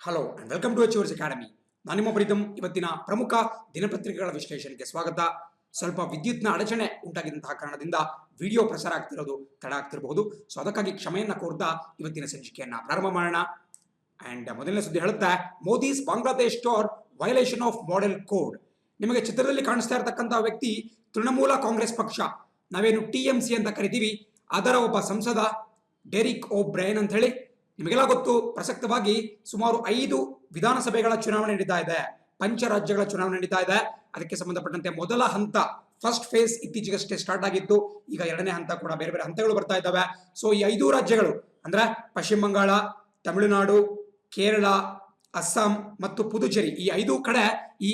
Hello and welcome to Achievers Academy. ನಾನು ನಿಮ್ಮ ಪ್ರೀತಮ್. ಇವತ್ತಿನ ಪ್ರಮುಖ ದಿನಪತ್ರಿಕೆಗಳ ವಿಶ್ಲೇಷಣೆಗೆ ಸ್ವಾಗತ. ಸ್ವಲ್ಪ ವಿದ್ಯುತ್ನ ಅಡಚಣೆ ಉಂಟಾಗಿದ್ದಂತಹ ಕಾರಣದಿಂದ ವಿಡಿಯೋ ಪ್ರಸಾರ ಆಗ್ತಿರೋದು ತಡ ಆಗ್ತಿರಬಹುದು. ಸೊ ಅದಕ್ಕಾಗಿ ಕ್ಷಮೆಯನ್ನ ಕೋರ್ತಾ ಇವತ್ತಿನ ಸಂಚಿಕೆಯನ್ನ ಪ್ರಾರಂಭ ಮಾಡೋಣ. ಅಂಡ್ ಮೊದಲನೇ ಸುದ್ದಿ ಹೇಳುತ್ತೆ, Modi's Bangladesh tour violation of model code. ನಿಮಗೆ ಚಿತ್ರದಲ್ಲಿ ಕಾಣಿಸ್ತಾ ಇರತಕ್ಕಂತಹ ವ್ಯಕ್ತಿ ತೃಣಮೂಲ ಕಾಂಗ್ರೆಸ್ ಪಕ್ಷ, ನಾವೇನು TMC ಅಂತ ಕರಿತೀವಿ, ಅದರ ಒಬ್ಬ ಸಂಸದ ಡೆರಿಕ್ ಓ ಬ್ರೈನ್ ಅಂತ ಹೇಳಿ. ನಿಮಗೆಲ್ಲ ಗೊತ್ತು, ಪ್ರಸಕ್ತವಾಗಿ ಸುಮಾರು 5 ವಿಧಾನಸಭೆಗಳ ಚುನಾವಣೆ ನಡೀತಾ ಇದೆ, ಪಂಚರಾಜ್ಯಗಳ ಚುನಾವಣೆ ನಡೀತಾ ಇದೆ. ಅದಕ್ಕೆ ಸಂಬಂಧಪಟ್ಟಂತೆ ಮೊದಲ ಹಂತ ಫಸ್ಟ್ ಫೇಸ್ ಇತ್ತೀಚೆಗಷ್ಟೇ ಸ್ಟಾರ್ಟ್ ಆಗಿತ್ತು. ಈಗ ಎರಡನೇ ಹಂತ ಕೂಡ ಬೇರೆ ಬೇರೆ ಹಂತಗಳು ಬರ್ತಾ ಇದ್ದಾವೆ. ಸೊ ಈ 5 ರಾಜ್ಯಗಳು ಅಂದ್ರೆ ಪಶ್ಚಿಮ ಬಂಗಾಳ, ತಮಿಳುನಾಡು, ಕೇರಳ, ಅಸ್ಸಾಂ ಮತ್ತು ಪುದುಚೇರಿ, ಈ 5 ಕಡೆ ಈ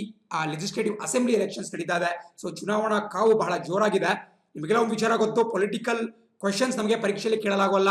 ಲೆಜಿಸ್ಲೇಟಿವ್ ಅಸೆಂಬ್ಲಿ ಎಲೆಕ್ಷನ್ಸ್ ನಡೀತಾ ಇದೆ. ಸೊ ಚುನಾವಣಾ ಕಾವು ಬಹಳ ಜೋರಾಗಿದೆ. ನಿಮಗೆಲ್ಲ ಒಂದು ವಿಚಾರ ಗೊತ್ತು, ಪೊಲಿಟಿಕಲ್ ಕ್ವೆಶನ್ಸ್ ನಮಗೆ ಪರೀಕ್ಷೆಯಲ್ಲಿ ಕೇಳಲಾಗೋಲ್ಲ.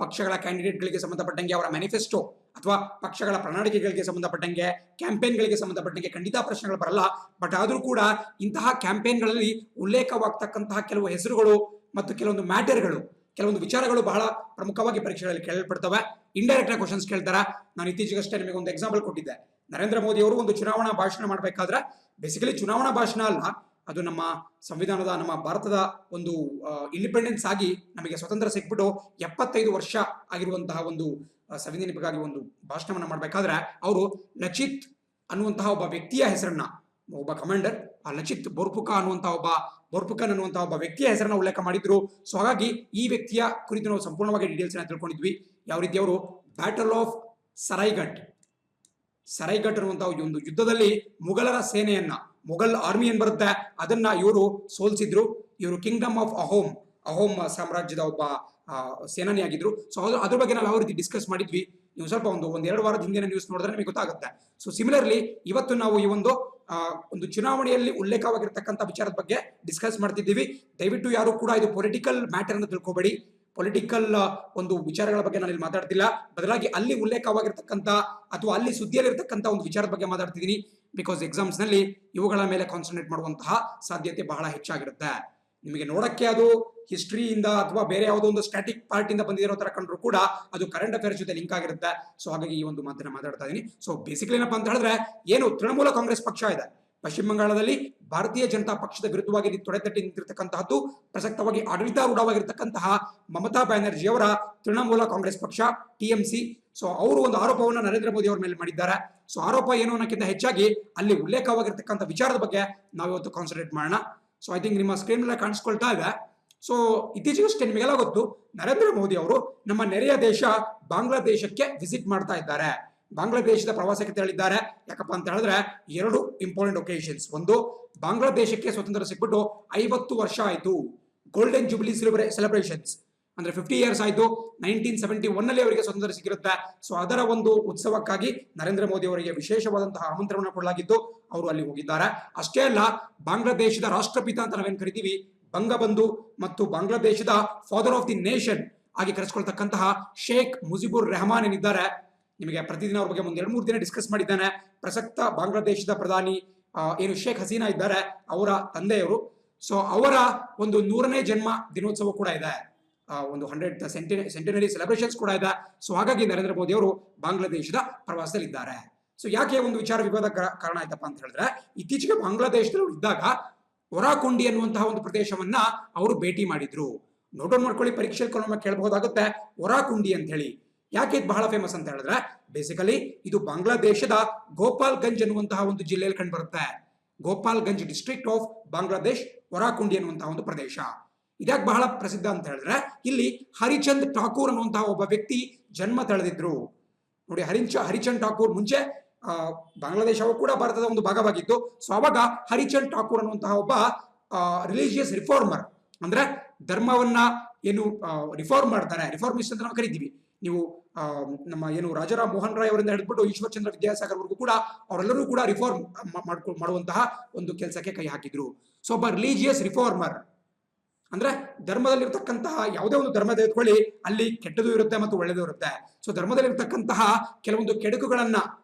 ಪಕ್ಷಗಳ ಕ್ಯಾಂಡಿಡೇಟ್ಗಳಿಗೆ ಸಂಬಂಧಪಟ್ಟಂಗೆ, ಅವರ ಮ್ಯಾನಿಫೆಸ್ಟೋ ಅಥವಾ ಪಕ್ಷಗಳ ಪ್ರಣಾಳಿಕೆಗಳಿಗೆ ಸಂಬಂಧಪಟ್ಟಂಗೆ, ಕ್ಯಾಂಪೇನ್ಗಳಿಗೆ ಸಂಬಂಧಪಟ್ಟಂಗೆ ಖಂಡಿತ ಪ್ರಶ್ನೆಗಳು ಬರಲ್ಲ. ಬಟ್ ಆದರೂ ಕೂಡ ಇಂತಹ ಕ್ಯಾಂಪೇನ್ಗಳಲ್ಲಿ ಉಲ್ಲೇಖವಾಗ್ತಕ್ಕಂತಹ ಕೆಲವು ಹೆಸರುಗಳು ಮತ್ತು ಕೆಲವೊಂದು ಮ್ಯಾಟರ್ಗಳು, ಕೆಲವೊಂದು ವಿಚಾರಗಳು ಬಹಳ ಪ್ರಮುಖವಾಗಿ ಪರೀಕ್ಷೆಗಳಲ್ಲಿ ಕೇಳಲ್ಪಡ್ತವೆ. ಇಂಡೈರೆಕ್ಟ್ ಆಗಿ ಕ್ವಶನ್ಸ್ ಕೇಳ್ತಾರೆ. ನಾನು ಇತ್ತೀಚೆಗಷ್ಟೇ ನಿಮಗೆ ಒಂದು ಎಕ್ಸಾಂಪಲ್ ಕೊಟ್ಟಿದ್ದೆ. ನರೇಂದ್ರ ಮೋದಿ ಅವರು ಒಂದು ಚುನಾವಣಾ ಭಾಷಣ ಮಾಡಬೇಕಾದ್ರೆ, ಬೇಸಿಕಲಿ ಚುನಾವಣಾ ಭಾಷಣ ಅಲ್ಲ, ಅದು ನಮ್ಮ ಸಂವಿಧಾನದ, ನಮ್ಮ ಭಾರತದ ಒಂದು ಇಂಡಿಪೆಂಡೆನ್ಸ್ ಆಗಿ ನಮಗೆ ಸ್ವತಂತ್ರ ಸಿಕ್ಬಿಟ್ಟು 75 ವರ್ಷ ಆಗಿರುವಂತಹ ಒಂದು ಸಂವಿಧಾನಿಕವಾಗಿ ಒಂದು ಭಾಷಣವನ್ನು ಮಾಡಬೇಕಾದ್ರೆ ಅವರು ಲಚಿತ್ ಅನ್ನುವಂತಹ ಒಬ್ಬ ವ್ಯಕ್ತಿಯ ಹೆಸರನ್ನ, ಒಬ್ಬ ಕಮಾಂಡರ್, ಆ ಲಚಿತ್ ಬೋರ್ಪುಕನ್ ಅನ್ನುವಂತಹ ಒಬ್ಬ ವ್ಯಕ್ತಿಯ ಹೆಸರನ್ನ ಉಲ್ಲೇಖ ಮಾಡಿದ್ರು. ಸೊ ಹಾಗಾಗಿ ಈ ವ್ಯಕ್ತಿಯ ಕುರಿತು ನಾವು ಸಂಪೂರ್ಣವಾಗಿ ಡೀಟೇಲ್ಸ್ ಅನ್ನ ತಿಳ್ಕೊಂಡಿದ್ವಿ. ಯಾವ ರೀತಿ ಅವರು ಬ್ಯಾಟಲ್ ಆಫ್ ಸರೈಘಟ್ ಅನ್ನುವಂತಹ ಒಂದು ಯುದ್ಧದಲ್ಲಿ ಮುಘಲರ ಸೇನೆಯನ್ನ, ಮುಘಲ್ ಆರ್ಮಿ ಏನ್ ಬರುತ್ತೆ ಅದನ್ನ ಇವರು ಸೋಲ್ಸಿದ್ರು. ಇವರು ಕಿಂಗ್ಡಮ್ ಆಫ್ ಅಹೋಮ್ ಸಾಮ್ರಾಜ್ಯದ ಒಬ್ಬ ಸೇನಾನಿಯಾಗಿದ್ರು. ಸೊ ಅದ್ರ ಬಗ್ಗೆ ನಾವು ಯಾವ ರೀತಿ ಡಿಸ್ಕಸ್ ಮಾಡಿದ್ವಿ, ನೀವು ಸ್ವಲ್ಪ ಒಂದೆರಡು ವಾರದ ಹಿಂದಿನ ನ್ಯೂಸ್ ನೋಡಿದ್ರೆ ನಿಮಗೆ ಗೊತ್ತಾಗುತ್ತೆ. ಸೊ ಸಿಮಿಲರ್ಲಿ ಇವತ್ತು ನಾವು ಈ ಒಂದು ಚುನಾವಣೆಯಲ್ಲಿ ಉಲ್ಲೇಖವಾಗಿರ್ತಕ್ಕಂಥ ವಿಚಾರದ ಬಗ್ಗೆ ಡಿಸ್ಕಸ್ ಮಾಡ್ತಿದ್ದೀವಿ. ದಯವಿಟ್ಟು ಯಾರು ಕೂಡ ಇದು ಪೊಲಿಟಿಕಲ್ ಮ್ಯಾಟರ್ ಅಂತ ತಿಳ್ಕೊಬೇಡಿ. ಪೊಲಿಟಿಕಲ್ ಒಂದು ವಿಚಾರಗಳ ಬಗ್ಗೆ ನಾನು ಇಲ್ಲಿ ಮಾತಾಡ್ತಿಲ್ಲ, ಬದಲಾಗಿ ಅಲ್ಲಿ ಉಲ್ಲೇಖವಾಗಿರ್ತಕ್ಕಂಥ ಅಥವಾ ಅಲ್ಲಿ ಸುದ್ದಿಯಲ್ಲಿರ್ತಕ್ಕಂಥ ಒಂದು ವಿಚಾರದ ಬಗ್ಗೆ ಮಾತಾಡ್ತಿದ್ದೀನಿ. ಬಿಕಾಸ್ ಎಕ್ಸಾಮ್ಸ್ ನಲ್ಲಿ ಇವುಗಳ ಮೇಲೆ ಕಾನ್ಸಂಟ್ರೇಟ್ ಮಾಡುವಂತಹ ಸಾಧ್ಯತೆ ಬಹಳ ಹೆಚ್ಚಾಗಿರುತ್ತೆ. ನಿಮಗೆ ನೋಡಕ್ಕೆ ಅದು ಹಿಸ್ಟ್ರಿಯಿಂದ ಅಥವಾ ಬೇರೆ ಯಾವುದೋ ಒಂದು ಸ್ಟ್ಯಾಟಿಕ್ ಪಾರ್ಟ್ ಇಂದ ಬಂದಿರೋ ತರ ಕಂಡ್ರು ಕೂಡ ಅದು ಕರೆಂಟ್ ಅಫೇರ್ಸ್ ಜೊತೆ ಲಿಂಕ್ ಆಗಿರುತ್ತೆ. ಸೊ ಹಾಗಾಗಿ ಈ ಒಂದು ಮಾತನ್ನ ಮಾತಾಡ್ತಾ ಇದೀನಿ. ಸೊ ಬೇಸಿಕಲಿ ಏನಪ್ಪಾ ಅಂತ ಹೇಳಿದ್ರೆ, ಏನು ತೃಣಮೂಲ ಕಾಂಗ್ರೆಸ್ ಪಕ್ಷ ಇದೆ ಪಶ್ಚಿಮ ಬಂಗಾಳದಲ್ಲಿ, ಭಾರತೀಯ ಜನತಾ ಪಕ್ಷದ ವಿರುದ್ಧವಾಗಿ ತೊಡೆತಟ್ಟಿ ನಿಂತಿರ್ತಕ್ಕಂತಹದ್ದು ಪ್ರಸಕ್ತವಾಗಿ ಆಡಳಿತಾರೂಢವಾಗಿರ್ತಕ್ಕಂತಹ ಮಮತಾ ಬ್ಯಾನರ್ಜಿ ಅವರ ತೃಣಮೂಲ ಕಾಂಗ್ರೆಸ್ ಪಕ್ಷ TMC. ಸೊ ಅವರು ಒಂದು ಆರೋಪವನ್ನು ನರೇಂದ್ರ ಮೋದಿ ಅವರ ಮೇಲೆ ಮಾಡಿದ್ದಾರೆ. ಸೊ ಆರೋಪ ಏನು ಅನ್ನೋಕ್ಕಿಂತ ಹೆಚ್ಚಾಗಿ ಅಲ್ಲಿ ಉಲ್ಲೇಖವಾಗಿರ್ತಕ್ಕಂಥ ವಿಚಾರದ ಬಗ್ಗೆ ನಾವು ಇವತ್ತು ಕಾನ್ಸಂಟ್ರೇಟ್ ಮಾಡೋಣ. ಸೊ ಐ ಥಿಂಕ್ ನಿಮ್ಮ ಸ್ಕ್ರೀನ್ ಮೇಲೆ ಕಾಣಿಸ್ಕೊಳ್ತಾ ಇದೆ. ಸೊ ಇತ್ತೀಚೆಗಷ್ಟೇ ನಿಮಗೆಲ್ಲ ಗೊತ್ತು, ನರೇಂದ್ರ ಮೋದಿ ಅವರು ನಮ್ಮ ನೆರೆಯ ದೇಶ ಬಾಂಗ್ಲಾದೇಶಕ್ಕೆ ವಿಸಿಟ್ ಮಾಡ್ತಾ ಇದ್ದಾರೆ. ಬಾಂಗ್ಲಾದೇಶದ ಪ್ರವಾಸಕ್ಕೆ ತೆರಳಿದ್ದಾರೆ. ಯಾಕಪ್ಪ ಅಂತ ಹೇಳಿದ್ರೆ 2 ಇಂಪಾರ್ಟೆಂಟ್ ಒಕೇಶನ್ಸ್. ಒಂದು, ಬಾಂಗ್ಲಾದೇಶಕ್ಕೆ ಸ್ವತಂತ್ರ ಸಿಕ್ಬಿಟ್ಟು 50 ವರ್ಷ ಆಯ್ತು, ಗೋಲ್ಡನ್ ಜುಬಿಲಿ ಸೆಲೆಬ್ರೇಷನ್ಸ್ ಅಂದ್ರೆ 50 ಇಯರ್ಸ್ ಆಯ್ತು. 1971 ಅವರಿಗೆ ಸ್ವತಂತ್ರ ಸಿಕ್ಕಿರುತ್ತೆ. ಸೊ ಅದರ ಒಂದು ಉತ್ಸವಕ್ಕಾಗಿ ನರೇಂದ್ರ ಮೋದಿ ಅವರಿಗೆ ವಿಶೇಷವಾದಂತಹ ಆಮಂತ್ರಣವನ್ನು ಕೊಡಲಾಗಿದ್ದು ಅವರು ಅಲ್ಲಿ ಹೋಗಿದ್ದಾರೆ. ಅಷ್ಟೇ ಅಲ್ಲ, ಬಾಂಗ್ಲಾದೇಶದ ರಾಷ್ಟ್ರಪಿತ ಅಂತ ನಾವೇನ್ ಕರಿತೀವಿ, ಬಂಗಬಂಧು ಮತ್ತು ಬಾಂಗ್ಲಾದೇಶದ ಫಾದರ್ ಆಫ್ ದಿ ನೇಷನ್ ಆಗಿ ಕರೆಸ್ಕೊಳ್ತಕ್ಕಂತಹ ಶೇಖ್ ಮುಜಿಬುರ್ ರೆಹಮಾನ್ ಏನಿದ್ದಾರೆ, ನಿಮಗೆ ಪ್ರತಿದಿನ ಅವ್ರ ಬಗ್ಗೆ 2-3 ದಿನ ಡಿಸ್ಕಸ್ ಮಾಡಿದ್ದಾನೆ. ಪ್ರಸಕ್ತ ಬಾಂಗ್ಲಾದೇಶದ ಪ್ರಧಾನಿ ಏನು ಶೇಖ್ ಹಸೀನಾ ಇದ್ದಾರೆ, ಅವರ ತಂದೆಯವರು. ಸೊ ಅವರ ಒಂದು 100ನೇ ಜನ್ಮ ದಿನೋತ್ಸವ ಕೂಡ ಇದೆ, ಒಂದು 100th ಸೆಂಟಿನರಿ ಸೆಲೆಬ್ರೇಷನ್ಸ್ ಕೂಡ ಇದೆ. ಸೊ ಹಾಗಾಗಿ ನರೇಂದ್ರ ಮೋದಿ ಅವರು ಬಾಂಗ್ಲಾದೇಶದ ಪ್ರವಾಸದಲ್ಲಿದ್ದಾರೆ. ಸೊ ಯಾಕೆ ಒಂದು ವಿಚಾರ ವಿವಾದ ಕಾರಣ ಆಯ್ತಪ್ಪ ಅಂತ ಹೇಳಿದ್ರೆ, ಇತ್ತೀಚೆಗೆ ಬಾಂಗ್ಲಾದೇಶದಲ್ಲಿ ಇದ್ದಾಗ ಒರಾಕುಂಡಿ ಅನ್ನುವಂತಹ ಒಂದು ಪ್ರದೇಶವನ್ನ ಅವರು ಭೇಟಿ ಮಾಡಿದ್ರು. ನೋಟ್ ಡೌನ್ ಮಾಡ್ಕೊಳ್ಳಿ, ಪರೀಕ್ಷೆಯಲ್ಲಿ ಕೆಲವೊಮ್ಮೆ ಕೇಳಬಹುದಾಗುತ್ತೆ ಒರಾಕುಂಡಿ ಅಂತ ಹೇಳಿ. ಯಾಕೆ ಇದು ಬಹಳ ಫೇಮಸ್ ಅಂತ ಹೇಳಿದ್ರೆ, ಬೇಸಿಕಲಿ ಇದು ಬಾಂಗ್ಲಾದೇಶದ ಗೋಪಾಲ್ಗಂಜ್ ಅನ್ನುವಂತಹ ಒಂದು ಜಿಲ್ಲೆಯಲ್ಲಿ ಕಂಡು ಬರುತ್ತೆ. ಗೋಪಾಲ್ಗಂಜ್ ಡಿಸ್ಟ್ರಿಕ್ಟ್ ಆಫ್ ಬಾಂಗ್ಲಾದೇಶ್, ಒರಾಕುಂಡಿ ಅನ್ನುವಂತಹ ಒಂದು ಪ್ರದೇಶ. ಇದ್ಯಾಕೆ ಬಹಳ ಪ್ರಸಿದ್ಧ ಅಂತ ಹೇಳಿದ್ರೆ, ಇಲ್ಲಿ ಹರಿಚಂದ್ ಠಾಕೂರ್ ಅನ್ನುವಂತಹ ಒಬ್ಬ ವ್ಯಕ್ತಿ ಜನ್ಮ ತಳೆದಿದ್ರು. ನೋಡಿ, ಹರಿಚಂದ್ ಠಾಕೂರ್ ಮುಂಚೆ ಬಾಂಗ್ಲಾದೇಶವು ಕೂಡ ಭಾರತದ ಒಂದು ಭಾಗವಾಗಿತ್ತು. ಸೊ ಅವಾಗ ಹರಿಚಂದ್ ಠಾಕೂರ್ ಅನ್ನುವಂತಹ ಒಬ್ಬ ರಿಲಿಜಿಯಸ್ ರಿಫಾರ್ಮರ್, ಅಂದ್ರೆ ಧರ್ಮವನ್ನ ಏನು ರಿಫಾರ್ಮ್ ಮಾಡ್ತಾರೆ, ರಿಫಾರ್ಮಿಸ್ಟ್ ಅಂತ ನಾವು ಕರಿತೀವಿ. ನೀವು ನಮ್ಮ ಏನು ರಾಜಾರಾಮ್ ಮೋಹನ್ ರಾಯ್ ಅವರಿಂದ ಹಿಡಿದ್ಬಿಟ್ಟು ಈಶ್ವರ್ ವಿದ್ಯಾಸಾಗರ್ ವರೆಗೂ ಕೂಡ ಅವರೆಲ್ಲರೂ ಕೂಡ ರಿಫಾರ್ಮ್ ಮಾಡುವಂತಹ ಒಂದು ಕೆಲಸಕ್ಕೆ ಕೈ ಹಾಕಿದ್ರು. ಸೊ ಒಬ್ಬ ರಿಲಿಜಿಯಸ್ ರಿಫಾರ್ಮರ್ ಅಂದ್ರೆ ಧರ್ಮದಲ್ಲಿರ್ತಕ್ಕಂತಹ ಯಾವುದೇ ಒಂದು ಧರ್ಮ ತೆಗೆದುಕೊಳ್ಳಿ, ಅಲ್ಲಿ ಕೆಟ್ಟದ್ದು ಇರುತ್ತೆ ಮತ್ತು ಒಳ್ಳೆಯದು ಇರುತ್ತೆ. ಸೊ ಧರ್ಮದಲ್ಲಿರ್ತಕ್ಕಂತಹ ಕೆಲವೊಂದು ಕೆಡುಕುಗಳನ್ನ,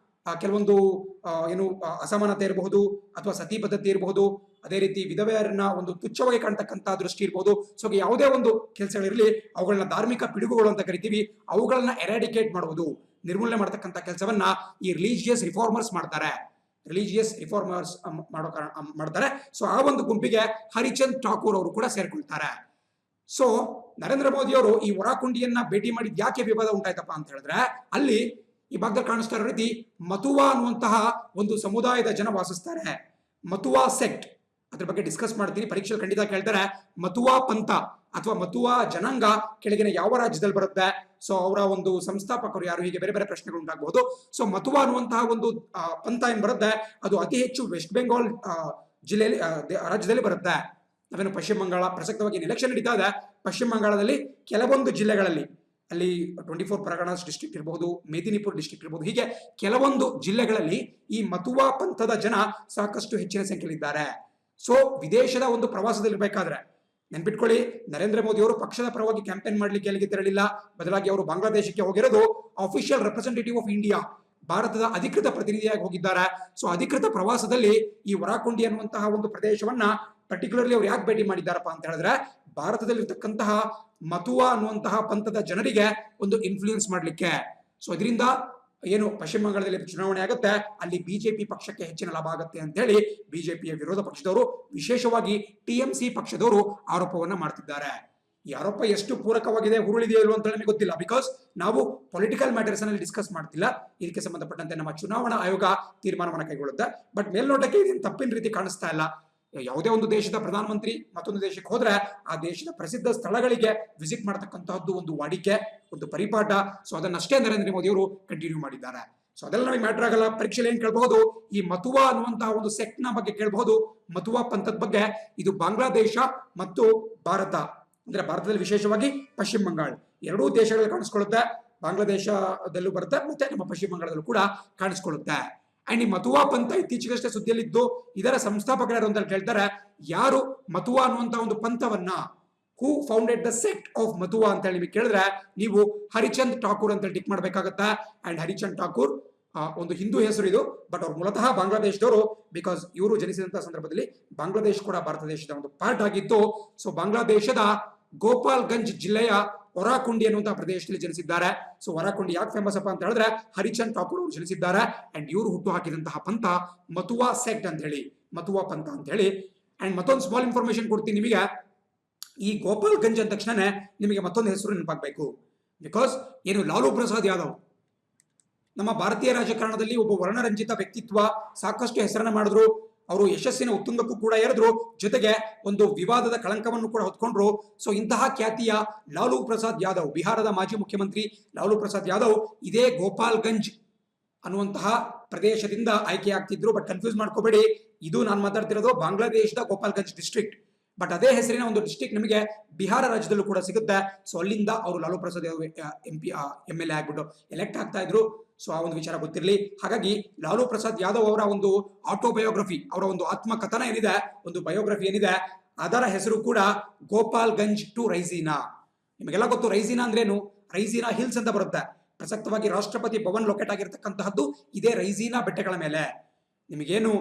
ಕೆಲವೊಂದು ಏನು ಅಸಮಾನತೆ ಇರಬಹುದು ಅಥವಾ ಸತಿ ಪದ್ಧತಿ ಇರಬಹುದು, ಅದೇ ರೀತಿ ವಿಧವೆಯರನ್ನ ಒಂದು ತುಚ್ಛವಾಗಿ ಕಾಣ್ತಕ್ಕಂತಹ ದೃಷ್ಟಿ ಇರಬಹುದು. ಸೊ ಯಾವುದೇ ಒಂದು ಕೆಲಸಗಳಿರಲಿ, ಅವುಗಳನ್ನ ಧಾರ್ಮಿಕ ಪಿಡುಗುಗಳು ಅಂತ ಕರಿತೀವಿ, ಅವುಗಳನ್ನ ಎರಾಡಿಕೇಟ್ ಮಾಡುವುದು, ನಿರ್ಮೂಲನೆ ಮಾಡತಕ್ಕಂಥ ಕೆಲಸವನ್ನ ಈ ರಿಲಿಜಿಯಸ್ ರಿಫಾರ್ಮರ್ಸ್ ಮಾಡ್ತಾರೆ. ಮಾಡ್ತಾರೆ. ಸೊ ಆ ಒಂದು ಗುಂಪಿಗೆ ಹರಿಚಂದ್ ಠಾಕೂರ್ ಅವರು ಕೂಡ ಸೇರ್ಕೊಳ್ತಾರೆ. ಸೊ ನರೇಂದ್ರ ಮೋದಿ ಅವರು ಈ ವರಾಕುಂಡಿಯನ್ನ ಭೇಟಿ ಮಾಡಿದ್ ಯಾಕೆ ವಿವಾದ ಉಂಟಾಯ್ತಪ್ಪ ಅಂತ ಹೇಳಿದ್ರೆ, ಅಲ್ಲಿ ಈ ಭಾಗದಲ್ಲಿ ಕಾಣಿಸ್ತಾ ಇರೋ ರೀತಿ ಮತುವಾ ಅನ್ನುವಂತಹ ಒಂದು ಸಮುದಾಯದ ಜನ ವಾಸಿಸ್ತಾರೆ. ಮತುವಾ ಸೆಕ್ಟ್, ಅದ್ರ ಬಗ್ಗೆ ಡಿಸ್ಕಸ್ ಮಾಡ್ತೀನಿ, ಪರೀಕ್ಷೆ ಖಂಡಿತ ಕೇಳ್ತಾರೆ. ಮತುವಾ ಪಂಥ ಅಥವಾ ಮತುವಾ ಜನಾಂಗ ಕೆಳಗಿನ ಯಾವ ರಾಜ್ಯದಲ್ಲಿ ಬರುತ್ತೆ, ಸೊ ಅವರ ಒಂದು ಸಂಸ್ಥಾಪಕರು ಯಾರು, ಹೀಗೆ ಬೇರೆ ಬೇರೆ ಪ್ರಶ್ನೆಗಳು ಉಂಟಾಗಬಹುದು. ಸೊ ಮತುವಾ ಅನ್ನುವಂತಹ ಒಂದು ಪಂಥ ಏನ್ ಬರುತ್ತೆ, ಅದು ಅತಿ ಹೆಚ್ಚು ವೆಸ್ಟ್ ಬೆಂಗಾಲ್ ಜಿಲ್ಲೆಯಲ್ಲಿ ರಾಜ್ಯದಲ್ಲಿ ಬರುತ್ತೆ. ನಾವೇನು ಪಶ್ಚಿಮ ಬಂಗಾಳ, ಪ್ರಸಕ್ತವಾಗಿ ಎಲೆಕ್ಷನ್ ನಡೀತಾ ಇದೆ, ಪಶ್ಚಿಮ ಬಂಗಾಳದಲ್ಲಿ ಕೆಲವೊಂದು ಜಿಲ್ಲೆಗಳಲ್ಲಿ, ಅಲ್ಲಿ 24 ಪರಗಣಾಸ್ ಡಿಸ್ಟ್ರಿಕ್ಟ್ ಇರಬಹುದು, ಮೇದಿನಿಪುರ್ ಡಿಸ್ಟ್ರಿಕ್ಟ್ ಇರಬಹುದು, ಹೀಗೆ ಕೆಲವೊಂದು ಜಿಲ್ಲೆಗಳಲ್ಲಿ ಈ ಮತುವಾ ಪಂಥದ ಜನ ಸಾಕಷ್ಟು ಹೆಚ್ಚಿನ ಸಂಖ್ಯೆಯಲ್ಲಿದ್ದಾರೆ. ಸೊ ವಿದೇಶದ ಒಂದು ಪ್ರವಾಸದಲ್ಲಿರ್ಬೇಕಾದ್ರೆ ನೆನ್ಪಿಟ್ಕೊಳ್ಳಿ, ನರೇಂದ್ರ ಮೋದಿ ಅವರು ಪಕ್ಷದ ಪರವಾಗಿ ಕ್ಯಾಂಪೇನ್ ಮಾಡ್ಲಿಕ್ಕೆ ಎಲ್ಲಿಗೆ ತೆರಳಿಲ್ಲ, ಬದಲಾಗಿ ಅವರು ಬಾಂಗ್ಲಾದೇಶಕ್ಕೆ ಹೋಗಿರೋದು ಅಫಿಷಿಯಲ್ ರೆಪ್ರೆಸೆಂಟೇಟಿವ್ ಆಫ್ ಇಂಡಿಯಾ, ಭಾರತದ ಅಧಿಕೃತ ಪ್ರತಿನಿಧಿಯಾಗಿ ಹೋಗಿದ್ದಾರೆ. ಸೊ ಅಧಿಕೃತ ಪ್ರವಾಸದಲ್ಲಿ ಈ ವರಾಕುಂಡಿ ಅನ್ನುವಂತಹ ಒಂದು ಪ್ರದೇಶವನ್ನ ಪರ್ಟಿಕ್ಯುಲರ್ಲಿ ಅವ್ರು ಯಾಕೆ ಭೇಟಿ ಮಾಡಿದ್ದಾರಪ್ಪ ಅಂತ ಹೇಳಿದ್ರೆ, ಭಾರತದಲ್ಲಿರ್ತಕ್ಕಂತಹ ಮತುವಾ ಅನ್ನುವಂತಹ ಪಂಥದ ಜನರಿಗೆ ಒಂದು ಇನ್ಫ್ಲೂಯೆನ್ಸ್ ಮಾಡ್ಲಿಕ್ಕೆ. ಸೊ ಇದರಿಂದ ಏನು ಪಶ್ಚಿಮ ಬಂಗಾಳದಲ್ಲಿ ಚುನಾವಣೆ ಆಗುತ್ತೆ, ಅಲ್ಲಿ ಬಿಜೆಪಿ ಪಕ್ಷಕ್ಕೆ ಹೆಚ್ಚಿನ ಲಾಭ ಆಗುತ್ತೆ ಅಂತ ಹೇಳಿ ಬಿಜೆಪಿಯ ವಿರೋಧ ಪಕ್ಷದವರು, ವಿಶೇಷವಾಗಿ ಟಿಎಂಸಿ ಪಕ್ಷದವರು ಆರೋಪವನ್ನ ಮಾಡ್ತಿದ್ದಾರೆ. ಈ ಆರೋಪ ಎಷ್ಟು ಪೂರಕವಾಗಿದೆ, ಹುರುಳಿದೆಯೋ ಇಲ್ವೋ ಅಂತ ನಮಗೆ ಗೊತ್ತಿಲ್ಲ. ಬಿಕಾಸ್ ನಾವು ಪೊಲಿಟಿಕಲ್ ಮ್ಯಾಟರ್ಸ್ ನಲ್ಲಿ ಡಿಸ್ಕಸ್ ಮಾಡ್ತಿಲ್ಲ, ಇದಕ್ಕೆ ಸಂಬಂಧಪಟ್ಟಂತೆ ನಮ್ಮ ಚುನಾವಣಾ ಆಯೋಗ ತೀರ್ಮಾನವನ್ನು ಕೈಗೊಳ್ಳುತ್ತೆ. ಬಟ್ ಮೇಲ್ನೋಟಕ್ಕೆ ಇದೇನು ತಪ್ಪಿನ ರೀತಿ ಕಾಣಿಸ್ತಾ ಇಲ್ಲ. ಯಾವುದೇ ಒಂದು ದೇಶದ ಪ್ರಧಾನಮಂತ್ರಿ ಮತ್ತೊಂದು ದೇಶಕ್ಕೆ ಹೋದ್ರೆ ಆ ದೇಶದ ಪ್ರಸಿದ್ಧ ಸ್ಥಳಗಳಿಗೆ ವಿಸಿಟ್ ಮಾಡತಕ್ಕಂತಹದ್ದು ಒಂದು ವಾಡಿಕೆ, ಒಂದು ಪರಿಪಾಠ. ಸೊ ಅದನ್ನಷ್ಟೇ ನರೇಂದ್ರ ಮೋದಿ ಅವರು ಕಂಟಿನ್ಯೂ ಮಾಡಿದ್ದಾರೆ. ಸೊ ಅದೆಲ್ಲ ನಮಗೆ ಮ್ಯಾಟರ್ ಆಗಲ್ಲ. ಪರೀಕ್ಷೆಯಲ್ಲಿ ಏನ್ ಕೇಳಬಹುದು, ಈ ಮತುವಾ ಅನ್ನುವಂತಹ ಒಂದು ಸೆಕ್ಟ್ ನ ಬಗ್ಗೆ ಕೇಳಬಹುದು, ಮತುವಾ ಪಂಥದ ಬಗ್ಗೆ. ಇದು ಬಾಂಗ್ಲಾದೇಶ ಮತ್ತು ಭಾರತ, ಅಂದ್ರೆ ಭಾರತದಲ್ಲಿ ವಿಶೇಷವಾಗಿ ಪಶ್ಚಿಮ ಬಂಗಾಳ ಎರಡೂ ದೇಶಗಳಲ್ಲಿ ಕಾಣಿಸ್ಕೊಳ್ಳುತ್ತೆ. ಬಾಂಗ್ಲಾದೇಶದಲ್ಲೂ ಬರುತ್ತೆ, ಮತ್ತೆ ನಮ್ಮ ಪಶ್ಚಿಮ ಬಂಗಾಳದಲ್ಲೂ ಕೂಡ ಕಾಣಿಸ್ಕೊಳ್ಳುತ್ತೆ. ಅಂಡ್ ಈ ಮತುವಾ ಪಂಥ ಇತ್ತೀಚೆಗಷ್ಟೇ ಸುದ್ದಿಯಲ್ಲಿದ್ದು, ಇದರ ಸಂಸ್ಥಾಪಕರು ಅಂತ ಹೇಳ್ತಾರೆ. ಯಾರು ಮತುವಾ ಅನ್ನುವಂತಹ ಒಂದು ಪಂಥವನ್ನ, ಹೂ ಫೌಂಡೆಡ್ ದ ಸೆಕ್ಟ್ ಆಫ್ ಮತುವಾ ಅಂತ ಹೇಳಿ ಕೇಳಿದ್ರೆ, ನೀವು ಹರಿಚಂದ್ ಠಾಕೂರ್ ಅಂತ ಟಿಕ್ ಮಾಡ್ಬೇಕಾಗತ್ತೆ. ಅಂಡ್ ಹರಿಚಂದ್ ಠಾಕೂರ್ ಒಂದು ಹಿಂದೂ ಹೆಸರು ಇದು, ಬಟ್ ಅವ್ರು ಮೂಲತಃ ಬಾಂಗ್ಲಾದೇಶದವರು. ಬಿಕಾಸ್ ಇವರು ಜನಿಸಿದಂತಹ ಸಂದರ್ಭದಲ್ಲಿ ಬಾಂಗ್ಲಾದೇಶ ಕೂಡ ಭಾರತ ದೇಶದ ಒಂದು ಪಾರ್ಟ್ ಆಗಿತ್ತು. ಸೊ ಬಾಂಗ್ಲಾದೇಶದ ಗೋಪಾಲ್ಗಂಜ್ ಜಿಲ್ಲೆಯ ವರಾಕುಂಡಿ ಅನ್ನುವಂತಹ ಪ್ರದೇಶದಲ್ಲಿ ಜನಿಸಿದ್ದಾರೆ. ಸೊ ವರಾಕುಂಡಿ ಯಾಕೆ ಫೇಮಸ್ ಅಪ್ಪ ಅಂತ ಹೇಳಿದ್ರೆ, ಹರಿಚಂದ್ ಠಾಕೂರ್ ಅವರು ಜನಿಸಿದ್ದಾರೆ. ಅಂಡ್ ಇವರು ಹುಟ್ಟು ಹಾಕಿದಂತಹ ಪಂಥ ಮತುವಾ ಸೆಕ್ಟ್ ಅಂತ ಹೇಳಿ, ಮತುವಾ ಪಂಥ ಅಂತ ಹೇಳಿ. ಅಂಡ್ ಮತ್ತೊಂದು ಸ್ಮಾಲ್ ಇನ್ಫಾರ್ಮೇಶನ್ ಕೊಡ್ತೀನಿ ನಿಮಗೆ. ಈ ಗೋಪಾಲ್ಗಂಜ್ ಅಂದ ತಕ್ಷಣ ನಿಮಗೆ ಮತ್ತೊಂದು ಹೆಸರು ನೆನಪಾಗಬೇಕು. ಬಿಕಾಸ್ ಏನು ಲಾಲೂ ಪ್ರಸಾದ್ ಯಾದವ್, ನಮ್ಮ ಭಾರತೀಯ ರಾಜಕಾರಣದಲ್ಲಿ ಒಬ್ಬ ವರ್ಣರಂಜಿತ ವ್ಯಕ್ತಿತ್ವ, ಸಾಕಷ್ಟು ಹೆಸರನ್ನ ಮಾಡಿದ್ರು. ಅವರು ಯಶಸ್ಸಿನ ಉತ್ತುಂಗಕ್ಕೂ ಕೂಡ ಏರಿದ್ರು, ಜೊತೆಗೆ ಒಂದು ವಿವಾದದ ಕಳಂಕವನ್ನು ಕೂಡ ಹೊತ್ಕೊಂಡ್ರು. ಸೊ ಇಂತಹ ಖ್ಯಾತಿಯ ಲಾಲೂ ಪ್ರಸಾದ್ ಯಾದವ್, ಬಿಹಾರದ ಮಾಜಿ ಮುಖ್ಯಮಂತ್ರಿ ಲಾಲೂ ಪ್ರಸಾದ್ ಯಾದವ್ ಇದೇ ಗೋಪಾಲ್ಗಂಜ್ ಅನ್ನುವಂತಹ ಪ್ರದೇಶದಿಂದ ಆಯ್ಕೆಯಾಗ್ತಿದ್ರು. ಬಟ್ ಕನ್ಫ್ಯೂಸ್ ಮಾಡ್ಕೋಬೇಡಿ, ಇದು ನಾನು ಮಾತಾಡ್ತಿರೋದು ಬಾಂಗ್ಲಾದೇಶದ ಗೋಪಾಲ್ಗಂಜ್ ಡಿಸ್ಟ್ರಿಕ್ಟ್. ಬಟ್ ಅದೇ ಹೆಸರಿನ ಒಂದು ಡಿಸ್ಟ್ರಿಕ್ಟ್ ನಿಮಗೆ ಬಿಹಾರ ರಾಜ್ಯದಲ್ಲೂ ಕೂಡ ಸಿಗುತ್ತೆ. ಸೊ ಅಲ್ಲಿಂದ ಅವರು ಲಾಲೂ ಪ್ರಸಾದ್ ಯಾದವ್ MLA ಆಗ್ಬಿಟ್ಟು ಎಲೆಕ್ಟ್ ಆಗ್ತಾ ಇದ್ರು. ಸೊ ಆ ಒಂದು ವಿಚಾರ ಗೊತ್ತಿರಲಿ. ಹಾಗಾಗಿ ಲಾಲೂ ಪ್ರಸಾದ್ ಯಾದವ್ ಅವರ ಒಂದು ಆಟೋಬಯೋಗ್ರಫಿ, ಅವರ ಒಂದು ಆತ್ಮಕಥನ ಏನಿದೆ, ಒಂದು ಬಯೋಗ್ರಫಿ ಏನಿದೆ, ಅದರ ಹೆಸರು ಕೂಡ ಗೋಪಾಲ್ಗಂಜ್ ಟು ರೈಸಿನಾ. ನಿಮಗೆಲ್ಲ ಗೊತ್ತು ರೈಸಿನಾ ಅಂದ್ರೇನು, ರೈಸಿನಾ ಹಿಲ್ಸ್ ಅಂತ ಬರುತ್ತೆ. ಪ್ರಸಕ್ತವಾಗಿ ರಾಷ್ಟ್ರಪತಿ ಭವನ್ ಲೊಕೇಟ್ ಆಗಿರ್ತಕ್ಕಂತಹದ್ದು ಇದೇ ರೈಸಿನಾ ಬೆಟ್ಟಗಳ ಮೇಲೆ. ನಿಮಗೇನು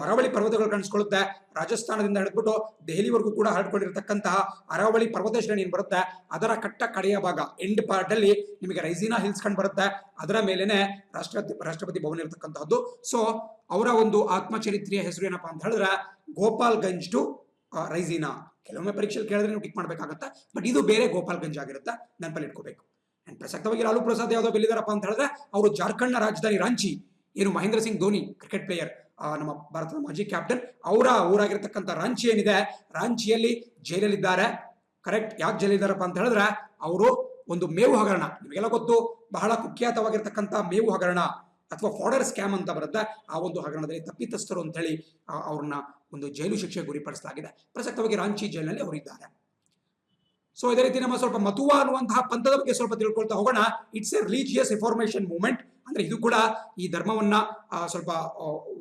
ಅರಾವಳಿ ಪರ್ವತಗಳು ಕಾಣಿಸ್ಕೊಳ್ಳುತ್ತೆ. ರಾಜಸ್ಥಾನದಿಂದ ಹಿಡಿದ್ಬಿಟ್ಟು ದೆಹಲಿವರೆಗೂ ಕೂಡ ಹರಡ್ಕೊಂಡಿರ್ತಕ್ಕಂತಹ ಅರಾವಳಿ ಪರ್ವತ ಶ್ರೇಣಿ ಏನ್ ಬರುತ್ತೆ, ಅದರ ಕಡೆಯ ಭಾಗ ಎಂಡ್ ಪಾರ್ಟ್ ಅಲ್ಲಿ ನಿಮಗೆ ರೈಸಿನಾ ಹಿಲ್ಸ್ ಕಂಡು ಬರುತ್ತೆ. ಅದರ ಮೇಲೆನೆ ರಾಷ್ಟ್ರಪತಿ ಭವನ ಇರತಕ್ಕಂತಹದ್ದು. ಸೊ ಅವರ ಒಂದು ಆತ್ಮಚರಿತ್ರೆಯ ಹೆಸರು ಏನಪ್ಪಾ ಅಂತ ಹೇಳಿದ್ರೆ ಗೋಪಾಲ್ಗಂಜ್ ಟು ರೈಸಿನಾ. ಕೆಲವೊಮ್ಮೆ ಪರೀಕ್ಷೆಯಲ್ಲಿ ಕೇಳಿದ್ರೆ ನೀವು ಟಿಕ್ ಮಾಡ್ಬೇಕಾಗತ್ತೆ, ಬಟ್ ಇದು ಬೇರೆ ಗೋಪಾಲ್ಗಂಜ್ ಆಗಿರುತ್ತೆ, ನೆನಪಲ್ಲಿ ಇಟ್ಕೋಬೇಕು. ಅಂಡ್ ಪ್ರಸಕ್ತವಾಗಿ ಲಾಲೂ ಪ್ರಸಾದ್ ಯಾದವ್ ಎಲ್ಲಿದಾರಪ್ಪ ಅಂತ ಹೇಳಿದ್ರೆ, ಅವರು ಜಾರ್ಖಂಡ್ನ ರಾಜಧಾನಿ ರಾಂಚಿ, ಏನು ಮಹೇಂದ್ರ ಸಿಂಗ್ ಧೋನಿ ಕ್ರಿಕೆಟ್ ಪ್ಲೇಯರ್, ನಮ್ಮ ಭಾರತದ ಮಾಜಿ ಕ್ಯಾಪ್ಟನ್, ಅವರ ಊರಾಗಿರ್ತಕ್ಕಂಥ ರಾಂಚಿ ಏನಿದೆ, ರಾಂಚಿಯಲ್ಲಿ ಜೈಲಲ್ಲಿದ್ದಾರೆ. ಕರೆಕ್ಟ್. ಯಾಕೆ ಜೈಲಿದ್ದಾರಪ್ಪ ಅಂತ ಹೇಳಿದ್ರೆ, ಅವರು ಒಂದು ಮೇವು ಹಗರಣ, ನಿಮಗೆಲ್ಲ ಗೊತ್ತು, ಬಹಳ ಕುಖ್ಯಾತವಾಗಿರ್ತಕ್ಕಂಥ ಮೇವು ಹಗರಣ ಅಥವಾ ಫಾಡರ್ ಸ್ಕ್ಯಾಮ್ ಅಂತ ಬರುತ್ತೆ. ಆ ಒಂದು ಹಗರಣದಲ್ಲಿ ತಪ್ಪಿತಸ್ಥರು ಅಂತ ಹೇಳಿ ಅವ್ರನ್ನ ಒಂದು ಜೈಲು ಶಿಕ್ಷೆಗೆ ಗುರಿಪಡಿಸಲಾಗಿದೆ. ಪ್ರಸಕ್ತವಾಗಿ ರಾಂಚಿ ಜೈಲಿನಲ್ಲಿ ಅವರು ಇದ್ದಾರೆ. ಸೊ ಇದೇ ರೀತಿ ನಮ್ಮ ಸ್ವಲ್ಪ ಮತುವಾ ಅನ್ನುವಂತಹ ಪಂಥದ ಬಗ್ಗೆ ಸ್ವಲ್ಪ ತಿಳ್ಕೊಳ್ತಾ ಹೋಗೋಣ. It's A religious reformation movement. ಅಂದ್ರೆ ಇದು ಕೂಡ ಈ ಧರ್ಮವನ್ನ ಸ್ವಲ್ಪ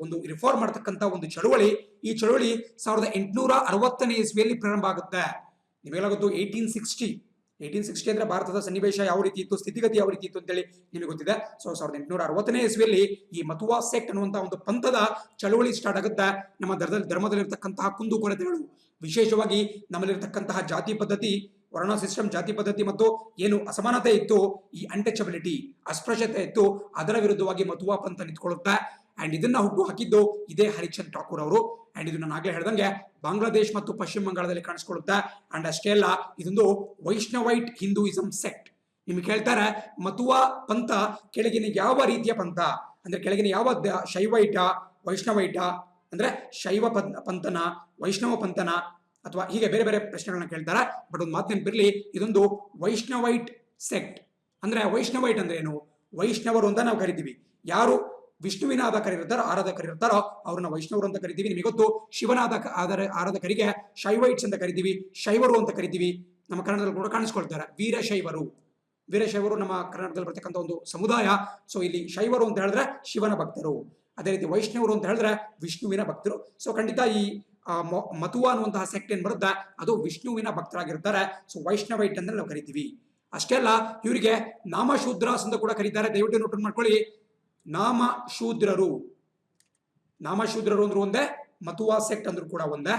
ಒಂದು ರಿಫಾರ್ಮ್ ಮಾಡತಕ್ಕಂತ ಒಂದು ಚಳುವಳಿ. ಈ ಚಳುವಳಿ 1860ನೇ ಇಸ್ವಿಯಲ್ಲಿ ಪ್ರಾರಂಭ ಆಗುತ್ತೆ. ನಿಮಗೆಲ್ಲ ಗೊತ್ತು 1860 ಅಂದ್ರೆ ಭಾರತದ ಸನ್ನಿವೇಶ ಯಾವ ರೀತಿ ಇತ್ತು, ಸ್ಥಿತಿಗತಿ ಯಾವ ರೀತಿ ಇತ್ತು ಅಂತೇಳಿ ನಿಮಗೆ ಗೊತ್ತಿದೆ. ಸೊ 1860ನೇ ಇಸ್ವಿಯಲ್ಲಿ ಈ ಮತುವಾ ಸೆಕ್ಟ್ ಅನ್ನುವಂತಹ ಒಂದು ಪಂಥದ ಚಳುವಳಿ ಸ್ಟಾರ್ಟ್ ಆಗುತ್ತೆ. ನಮ್ಮ ಧರ್ಮದಲ್ಲಿರ್ತಕ್ಕಂತಹ ಕುಂದುಕೊರತೆಗಳು, ವಿಶೇಷವಾಗಿ ನಮ್ಮಲ್ಲಿರ್ತಕ್ಕಂತಹ ಜಾತಿ ಪದ್ಧತಿ ವರ್ಣ ಸಿಸ್ಟಮ್, ಜಾತಿ ಪದ್ಧತಿ ಮತ್ತು ಏನು ಅಸಮಾನತೆ ಇತ್ತು, ಈ ಅನ್ಟಚಬಿಲಿಟಿ, ಅಸ್ಪೃಶ್ಯತೆ ಇತ್ತು, ಅದರ ವಿರುದ್ಧವಾಗಿ ಮತುವಾ ಪಂಥ ನಿಂತ್ಕೊಳ್ಳುತ್ತೆ. ಅಂಡ್ ಇದನ್ನ ಹುಟ್ಟು ಹಾಕಿದ್ದು ಇದೇ ಹರಿಚಂದ್ ಠಾಕೂರ್ ಅವರು. ಅಂಡ್ ಇದು ನಾನು ಆಗ್ಲೇ ಹೇಳ್ದಂಗೆ ಬಾಂಗ್ಲಾದೇಶ್ ಮತ್ತು ಪಶ್ಚಿಮ ಬಂಗಾಳದಲ್ಲಿ ಕಾಣಿಸ್ಕೊಳ್ಳುತ್ತೆ. ಅಂಡ್ ಅಷ್ಟೇ ಅಲ್ಲ, ಇದೊಂದು ವೈಷ್ಣವೈಟ್ ಹಿಂದೂಯಿಸಂ ಸೆಕ್ಟ್. ನಿಮ್ಗೆ ಕೇಳ್ತಾರೆ ಮತುವಾ ಪಂಥ ಕೆಳಗಿನ ಯಾವ ರೀತಿಯ ಪಂಥ ಅಂದ್ರೆ ಕೆಳಗಿನ ಯಾವ ಶೈವೈಟ, ವೈಷ್ಣವೈಟ ಅಂದ್ರೆ ಶೈವ ಪಂಥನ, ವೈಷ್ಣವ ಪಂಥನ, ಅಥವಾ ಹೀಗೆ ಬೇರೆ ಬೇರೆ ಪ್ರಶ್ನೆಗಳನ್ನ ಕೇಳ್ತಾರೆ. ಬಟ್ ಒಂದು ಮಾತು ನೆನಪಿರ್ಲಿ, ಇದೊಂದು ವೈಷ್ಣವೈಟ್ ಸೆಕ್ಟ್. ಅಂದ್ರೆ ವೈಷ್ಣವೈಟ್ ಅಂದ್ರೆ ಏನು? ವೈಷ್ಣವರು ಅಂತ ನಾವು ಕರಿತೀವಿ. ಯಾರು ವಿಷ್ಣುವಿನ ಆರಾಧಕರಿರ್ತಾರೋ ಅವ್ರನ್ನ ವೈಷ್ಣವರು ಅಂತ ಕರಿತೀವಿ. ನಿಮಗೆ ಗೊತ್ತು, ಶಿವನಾದ ಆರಾಧಕರಿಗೆ ಶೈವೈಟ್ಸ್ ಅಂತ ಕರಿತೀವಿ, ಶೈವರು ಅಂತ ಕರಿತೀವಿ. ನಮ್ಮ ಕನ್ನಡದಲ್ಲಿ ಕೂಡ ಕಾಣಿಸ್ಕೊಳ್ತಾರೆ ವೀರಶೈವರು. ವೀರಶೈವರು ನಮ್ಮ ಕರ್ನಾಟಕದಲ್ಲಿ ಬರ್ತಕ್ಕಂಥ ಒಂದು ಸಮುದಾಯ. ಸೊ ಇಲ್ಲಿ ಶೈವರು ಅಂತ ಹೇಳಿದ್ರೆ ಶಿವನ ಭಕ್ತರು, ಅದೇ ರೀತಿ ವೈಷ್ಣವರು ಅಂತ ಹೇಳಿದ್ರೆ ವಿಷ್ಣುವಿನ ಭಕ್ತರು. ಸೊ ಖಂಡಿತ ಈ ಮತುವಾ ಅನ್ನುವಂತಹ ಸೆಕ್ಟ್ ಏನ್ ಬರುತ್ತೆ ಅದು ವಿಷ್ಣುವಿನ ಭಕ್ತರಾಗಿರ್ತಾರೆ. ಸೊ ವೈಷ್ಣವೈಟ್ ಅಂದ್ರೆ ನಾವು ಕರಿತೀವಿ. ಅಷ್ಟೇ ಅಲ್ಲ, ಇವರಿಗೆ ನಾಮಶೂದ್ರಾಸ್ ಅಂತ ಕೂಡ ಕರೀತಾರೆ. ದಯವಿಟ್ಟು ನೋಟ್ ಮಾಡ್ಕೊಳ್ಳಿ, ನಾಮಶೂದ್ರರು ಅಂದ್ರೂ ಒಂದೇ, ಮತುವಾ ಸೆಕ್ಟ್ ಅಂದ್ರೂ ಕೂಡ ಒಂದೇ.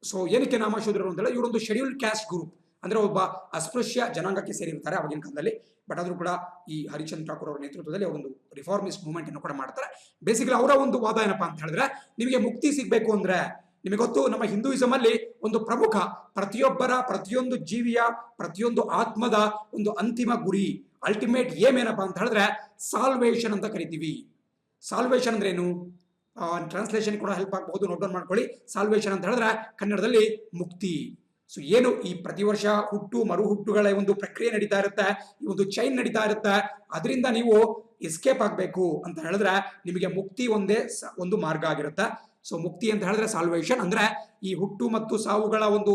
ಸೊ ಏನಕ್ಕೆ ನಾಮಶೂದ್ರರು ಅಂತೇಳಿ, ಇವರೊಂದು ಶೆಡ್ಯೂಲ್ಡ್ ಕ್ಯಾಸ್ಟ್ ಗ್ರೂಪ್, ಅಂದ್ರೆ ಒಬ್ಬ ಅಸ್ಪೃಶ್ಯ ಜನಾಂಗಕ್ಕೆ ಸೇರಿರ್ತಾರೆ ಆಗಿನ ಕಾಲದಲ್ಲಿ. ಬಟ್ ಆದ್ರೂ ಕೂಡ ಈ ಹರಿಚಂದ್ ಠಾಕೂರ್ ಅವರ ನೇತೃತ್ವದಲ್ಲಿ ಒಂದು ರಿಫಾರ್ಮಿಸ್ಟ್ ಮೂವ್ಮೆಂಟ್ ಅನ್ನು ಕೂಡ ಮಾಡ್ತಾರೆ. ಬೇಸಿಕಲಿ ಅವರ ಒಂದು ವಾದ ಏನಪ್ಪಾ ಅಂತ ಹೇಳಿದ್ರೆ, ನಿಮಗೆ ಮುಕ್ತಿ ಸಿಗ್ಬೇಕು ಅಂದ್ರೆ, ನಿಮಗೆ ಗೊತ್ತು ನಮ್ಮ ಹಿಂದೂಯಿಸಂ ಅಲ್ಲಿ ಒಂದು ಪ್ರಮುಖ, ಪ್ರತಿಯೊಂದು ಜೀವಿಯ, ಪ್ರತಿಯೊಂದು ಆತ್ಮದ ಒಂದು ಅಂತಿಮ ಗುರಿ, ಅಲ್ಟಿಮೇಟ್ ಏಮ್ ಏನಪ್ಪಾ ಅಂತ ಹೇಳಿದ್ರೆ ಸಾಲ್ವೇಷನ್ ಅಂತ ಕರಿತೀವಿ. ಸಾಲ್ವೇಷನ್ ಅಂದ್ರೆ ಏನು? ಟ್ರಾನ್ಸ್ಲೇಷನ್ ಕೂಡ ಹೆಲ್ಪ್ ಆಗಬಹುದು, ನೋಟ್ ಡೌನ್ ಮಾಡ್ಕೊಳ್ಳಿ. ಸಾಲ್ವೇಷನ್ ಅಂತ ಹೇಳಿದ್ರೆ ಕನ್ನಡದಲ್ಲಿ ಮುಕ್ತಿ. ಸೊ ಏನು ಈ ಪ್ರತಿ ವರ್ಷ ಮರು ಹುಟ್ಟುಗಳ ಒಂದು ಪ್ರಕ್ರಿಯೆ ನಡೀತಾ ಇರುತ್ತೆ, ಈ ಒಂದು ಚೈನ್ ನಡೀತಾ ಇರುತ್ತೆ, ಅದರಿಂದ ನೀವು ಎಸ್ಕೇಪ್ ಆಗಬೇಕು ಅಂತ ಹೇಳಿದ್ರೆ ನಿಮಗೆ ಮುಕ್ತಿ ಒಂದೇ ಒಂದು ಮಾರ್ಗ ಆಗಿರುತ್ತೆ. ಸೊ ಮುಕ್ತಿ ಅಂತ ಹೇಳಿದ್ರೆ ಸಾಲ್ವೇಷನ್ ಅಂದ್ರೆ ಈ ಹುಟ್ಟು ಮತ್ತು ಸಾವುಗಳ ಒಂದು